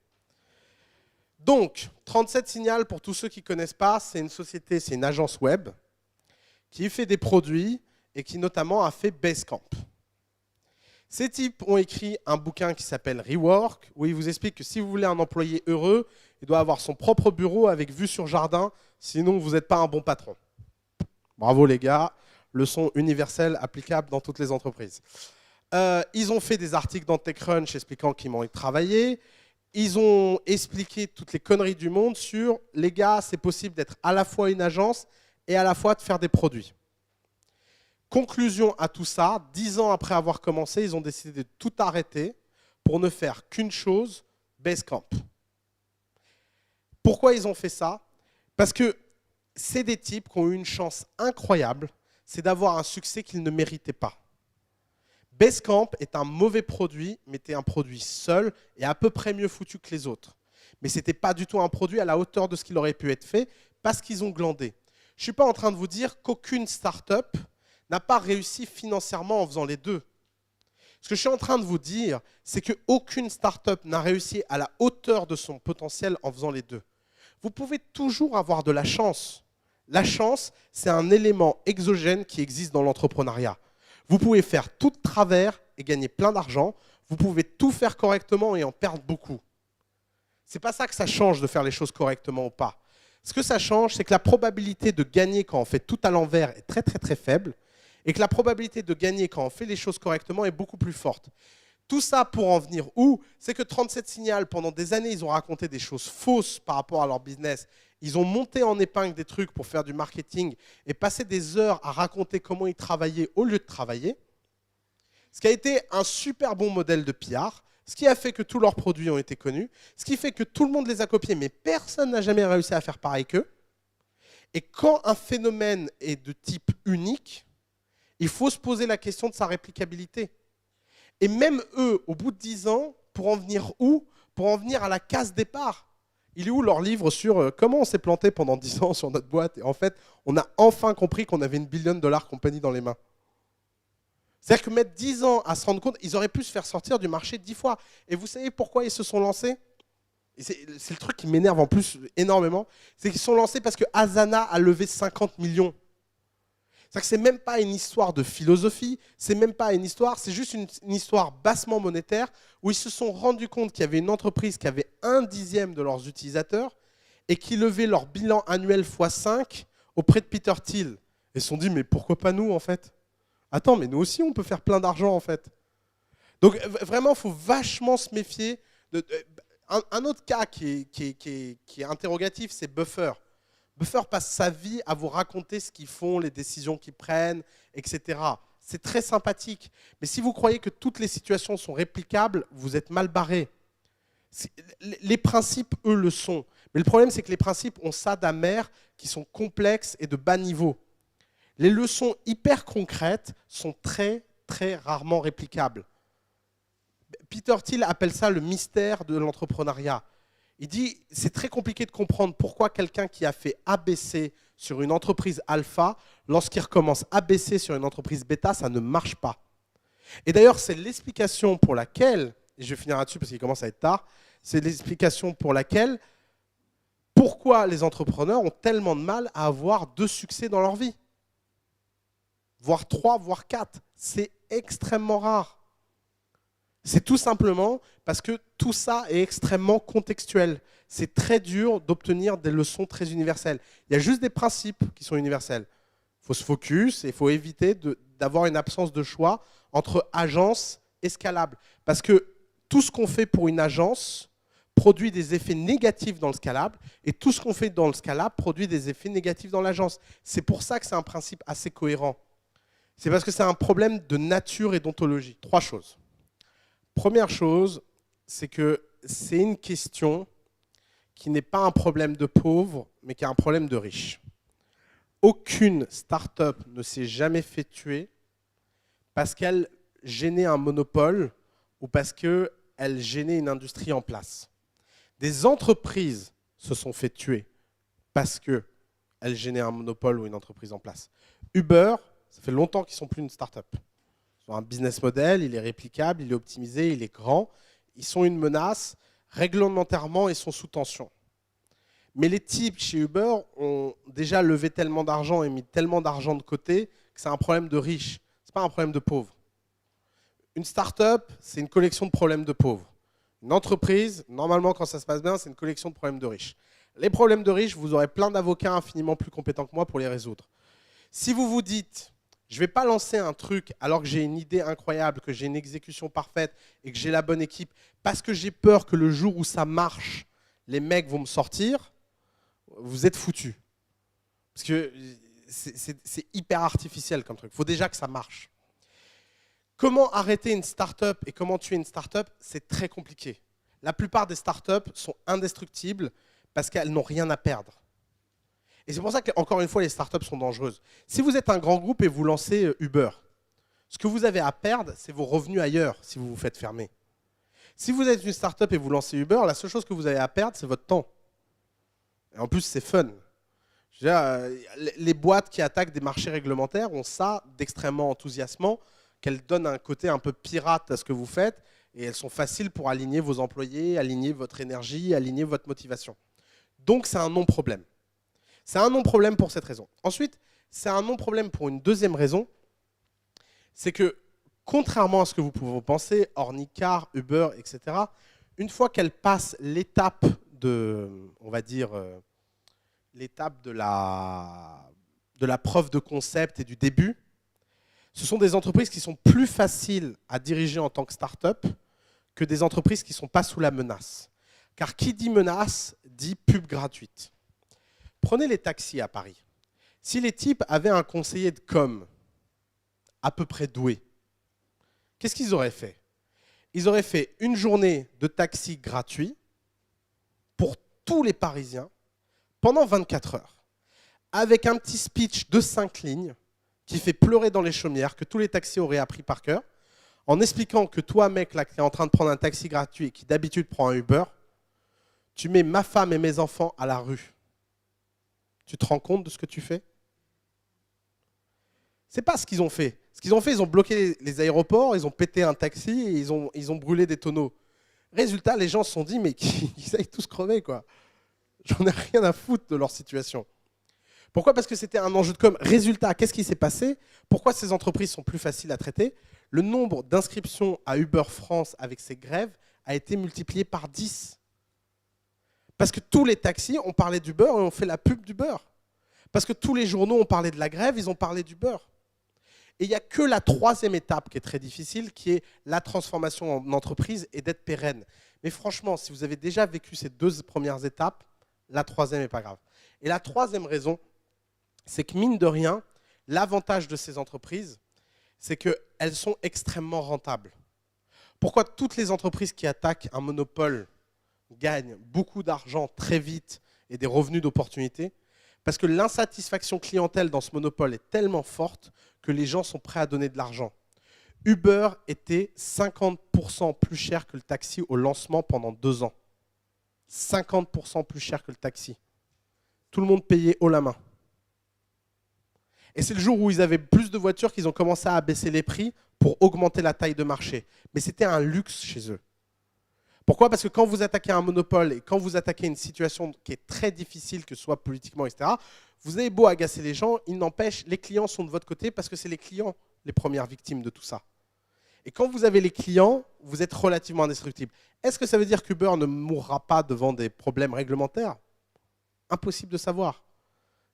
Donc, 37 Signal, pour tous ceux qui ne connaissent pas, c'est une société, c'est une agence web qui fait des produits et qui notamment a fait Basecamp. Ces types ont écrit un bouquin qui s'appelle Rework, où ils vous expliquent que si vous voulez un employé heureux, il doit avoir son propre bureau avec vue sur jardin, sinon vous n'êtes pas un bon patron. Bravo les gars, leçon universelle applicable dans toutes les entreprises. Ils ont fait des articles dans TechCrunch expliquant qu'ils m'ont travaillé. Ils ont expliqué toutes les conneries du monde sur les gars, c'est possible d'être à la fois une agence et à la fois de faire des produits. Conclusion à tout ça, 10 ans après avoir commencé, ils ont décidé de tout arrêter pour ne faire qu'une chose, Basecamp. Pourquoi ils ont fait ça? Parce que c'est des types qui ont eu une chance incroyable, c'est d'avoir un succès qu'ils ne méritaient pas. Basecamp est un mauvais produit, mais c'était un produit seul et à peu près mieux foutu que les autres. Mais ce n'était pas du tout un produit à la hauteur de ce qu'il aurait pu être fait parce qu'ils ont glandé. Je ne suis pas en train de vous dire qu'aucune start-up n'a pas réussi financièrement en faisant les deux. Ce que je suis en train de vous dire, c'est qu'aucune start-up n'a réussi à la hauteur de son potentiel en faisant les deux. Vous pouvez toujours avoir de la chance. La chance, c'est un élément exogène qui existe dans l'entrepreneuriat. Vous pouvez faire tout de travers et gagner plein d'argent. Vous pouvez tout faire correctement et en perdre beaucoup. Ce n'est pas ça que ça change de faire les choses correctement ou pas. Ce que ça change, c'est que la probabilité de gagner quand on fait tout à l'envers est très très très faible et que la probabilité de gagner quand on fait les choses correctement est beaucoup plus forte. Tout ça pour en venir où? C'est que 37 Signal, pendant des années, ils ont raconté des choses fausses par rapport à leur business. Ils ont monté en épingle des trucs pour faire du marketing et passer des heures à raconter comment ils travaillaient au lieu de travailler. Ce qui a été un super bon modèle de PR, ce qui a fait que tous leurs produits ont été connus, ce qui fait que tout le monde les a copiés, mais personne n'a jamais réussi à faire pareil qu'eux. Et quand un phénomène est de type unique, il faut se poser la question de sa réplicabilité. Et même eux, au bout de 10 ans, pour en venir où? pour en venir à la case départ. Il est où leur livre sur comment on s'est planté pendant 10 ans sur notre boîte et en fait, on a enfin compris qu'on avait une billion-dollar compagnie dans les mains. C'est-à-dire que mettre 10 ans à se rendre compte, ils auraient pu se faire sortir du marché 10 fois. Et vous savez pourquoi ils se sont lancés? Et c'est le truc qui m'énerve en plus énormément. C'est qu'ils se sont lancés parce que Asana a levé 50 millions. C'est-à-dire que c'est même pas une histoire de philosophie, c'est même pas une histoire, c'est juste une histoire bassement monétaire où ils se sont rendus compte qu'il y avait une entreprise qui avait 1/10 de leurs utilisateurs et qui levait leur bilan annuel x5 auprès de Peter Thiel. Et ils se sont dit, mais pourquoi pas nous en fait? Attends, mais nous aussi, on peut faire plein d'argent, en fait. Donc, vraiment, il faut vachement se méfier. Un autre cas qui est interrogatif, c'est Buffer. Buffer passe sa vie à vous raconter ce qu'ils font, les décisions qu'ils prennent, etc. C'est très sympathique. Mais si vous croyez que toutes les situations sont réplicables, vous êtes mal barré. Les principes, eux, le sont. Mais le problème, c'est que les principes ont ça d'amers qui sont complexes et de bas niveau. Les leçons hyper concrètes sont très, très rarement réplicables. Peter Thiel appelle ça le mystère de l'entrepreneuriat. Il dit c'est très compliqué de comprendre pourquoi quelqu'un qui a fait ABC sur une entreprise alpha, lorsqu'il recommence ABC sur une entreprise bêta, ça ne marche pas. Et d'ailleurs, c'est l'explication pour laquelle, et je vais finir là-dessus parce qu'il commence à être tard, c'est l'explication pour laquelle pourquoi les entrepreneurs ont tellement de mal à avoir 2 succès dans leur vie. Voire 3, voire 4. C'est extrêmement rare. C'est tout simplement parce que tout ça est extrêmement contextuel. C'est très dur d'obtenir des leçons très universelles. Il y a juste des principes qui sont universels. Il faut se focus et il faut éviter d'avoir une absence de choix entre agence et scalable. Parce que tout ce qu'on fait pour une agence produit des effets négatifs dans le scalable et tout ce qu'on fait dans le scalable produit des effets négatifs dans l'agence. C'est pour ça que c'est un principe assez cohérent. C'est parce que c'est un problème de nature et d'ontologie. 3 choses. Première chose, c'est que c'est une question qui n'est pas un problème de pauvre, mais qui est un problème de riche. Aucune start-up ne s'est jamais fait tuer parce qu'elle gênait un monopole ou parce qu'elle gênait une industrie en place. Des entreprises se sont fait tuer parce qu'elles gênaient un monopole ou une entreprise en place. Uber, ça fait longtemps qu'ils ne sont plus une start-up. Ils ont un business model, il est réplicable, il est optimisé, il est grand. Ils sont une menace. Réglementairement, ils sont sous tension. Mais les types chez Uber ont déjà levé tellement d'argent et mis tellement d'argent de côté que c'est un problème de riches. Ce n'est pas un problème de pauvres. Une start-up, c'est une collection de problèmes de pauvres. Une entreprise, normalement, quand ça se passe bien, c'est une collection de problèmes de riches. Les problèmes de riches, vous aurez plein d'avocats infiniment plus compétents que moi pour les résoudre. Si vous vous dites, je ne vais pas lancer un truc alors que j'ai une idée incroyable, que j'ai une exécution parfaite et que j'ai la bonne équipe, parce que j'ai peur que le jour où ça marche, les mecs vont me sortir, vous êtes foutus. Parce que c'est hyper artificiel comme truc. Il faut déjà que ça marche. Comment arrêter une start-up et comment tuer une start-up, c'est très compliqué. La plupart des start-up sont indestructibles parce qu'elles n'ont rien à perdre. Et c'est pour ça qu'encore une fois, les startups sont dangereuses. Si vous êtes un grand groupe et vous lancez Uber, ce que vous avez à perdre, c'est vos revenus ailleurs si vous vous faites fermer. Si vous êtes une startup et vous lancez Uber, la seule chose que vous avez à perdre, c'est votre temps. Et en plus, c'est fun. Je veux dire, les boîtes qui attaquent des marchés réglementaires ont ça d'extrêmement enthousiasmant, qu'elles donnent un côté un peu pirate à ce que vous faites, et elles sont faciles pour aligner vos employés, aligner votre énergie, aligner votre motivation. Donc, c'est un non-problème. C'est un non-problème pour cette raison. Ensuite, c'est un non-problème pour une deuxième raison, c'est que, contrairement à ce que vous pouvez penser, Ornicar, Uber, etc., une fois qu'elles passent l'étape de, on va dire, l'étape de la preuve de concept et du début, ce sont des entreprises qui sont plus faciles à diriger en tant que start-up que des entreprises qui ne sont pas sous la menace. Car qui dit menace, dit pub gratuite. Prenez les taxis à Paris. Si les types avaient un conseiller de com à peu près doué, qu'est-ce qu'ils auraient fait? Ils auraient fait une journée de taxi gratuit pour tous les Parisiens pendant 24 heures, avec un petit speech de 5 lignes qui fait pleurer dans les chaumières, que tous les taxis auraient appris par cœur, en expliquant que toi, mec, là, qui est en train de prendre un taxi gratuit et qui d'habitude prend un Uber, tu mets ma femme et mes enfants à la rue. Tu te rends compte de ce que tu fais? C'est pas ce qu'ils ont fait. Ce qu'ils ont fait, ils ont bloqué les aéroports, ils ont pété un taxi et ils ont brûlé des tonneaux. Résultat, les gens se sont dit, mais qu'ils aillent tous crever, quoi. J'en ai rien à foutre de leur situation. Pourquoi? Parce que c'était un enjeu de com. Résultat, qu'est-ce qui s'est passé? Pourquoi ces entreprises sont plus faciles à traiter? Le nombre d'inscriptions à Uber France avec ces grèves a été multiplié par 10. Parce que tous les taxis ont parlé d'Uber et ont fait la pub d'Uber. Parce que tous les journaux ont parlé de la grève, ils ont parlé d'Uber. Et il n'y a que la troisième étape qui est très difficile, qui est la transformation en entreprise et d'être pérenne. Mais franchement, si vous avez déjà vécu ces deux premières étapes, la troisième n'est pas grave. Et la troisième raison, c'est que mine de rien, l'avantage de ces entreprises, c'est qu'elles sont extrêmement rentables. Pourquoi toutes les entreprises qui attaquent un monopole gagnent beaucoup d'argent très vite et des revenus d'opportunité? Parce que l'insatisfaction clientèle dans ce monopole est tellement forte que les gens sont prêts à donner de l'argent. Uber était 50% plus cher que le taxi au lancement pendant 2 ans. 50% plus cher que le taxi. Tout le monde payait haut la main. Et c'est le jour où ils avaient plus de voitures qu'ils ont commencé à baisser les prix pour augmenter la taille de marché. Mais c'était un luxe chez eux. Pourquoi? Parce que quand vous attaquez un monopole et quand vous attaquez une situation qui est très difficile, que ce soit politiquement, etc., vous avez beau agacer les gens, il n'empêche, les clients sont de votre côté parce que c'est les clients les premières victimes de tout ça. Et quand vous avez les clients, vous êtes relativement indestructible. Est-ce que ça veut dire qu'Uber ne mourra pas devant des problèmes réglementaires? Impossible de savoir.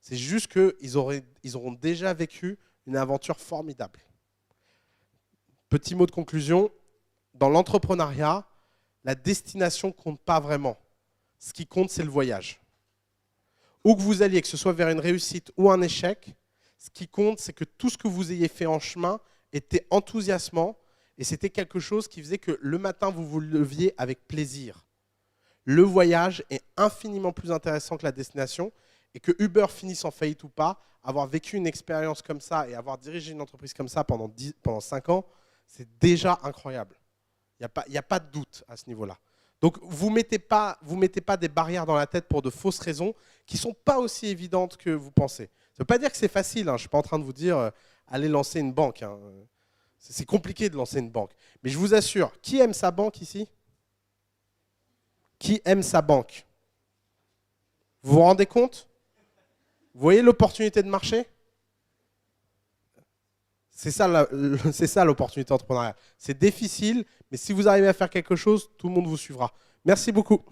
C'est juste qu'ils auront déjà vécu une aventure formidable. Petit mot de conclusion, dans l'entrepreneuriat, la destination ne compte pas vraiment. Ce qui compte, c'est le voyage. Où que vous alliez, que ce soit vers une réussite ou un échec, ce qui compte, c'est que tout ce que vous ayez fait en chemin était enthousiasmant et c'était quelque chose qui faisait que le matin, vous vous leviez avec plaisir. Le voyage est infiniment plus intéressant que la destination et que Uber finisse en faillite ou pas, avoir vécu une expérience comme ça et avoir dirigé une entreprise comme ça pendant 5 ans, c'est déjà incroyable. Il n'y a pas de doute à ce niveau-là. Donc, vous ne mettez pas des barrières dans la tête pour de fausses raisons qui ne sont pas aussi évidentes que vous pensez. Ça ne veut pas dire que c'est facile. Hein. Je ne suis pas en train de vous dire allez lancer une banque. Hein. C'est compliqué de lancer une banque. Mais je vous assure, qui aime sa banque ici? Qui aime sa banque? Vous vous rendez compte? Vous voyez l'opportunité de marché? C'est ça l'opportunité entrepreneuriale. C'est difficile, mais si vous arrivez à faire quelque chose, tout le monde vous suivra. Merci beaucoup.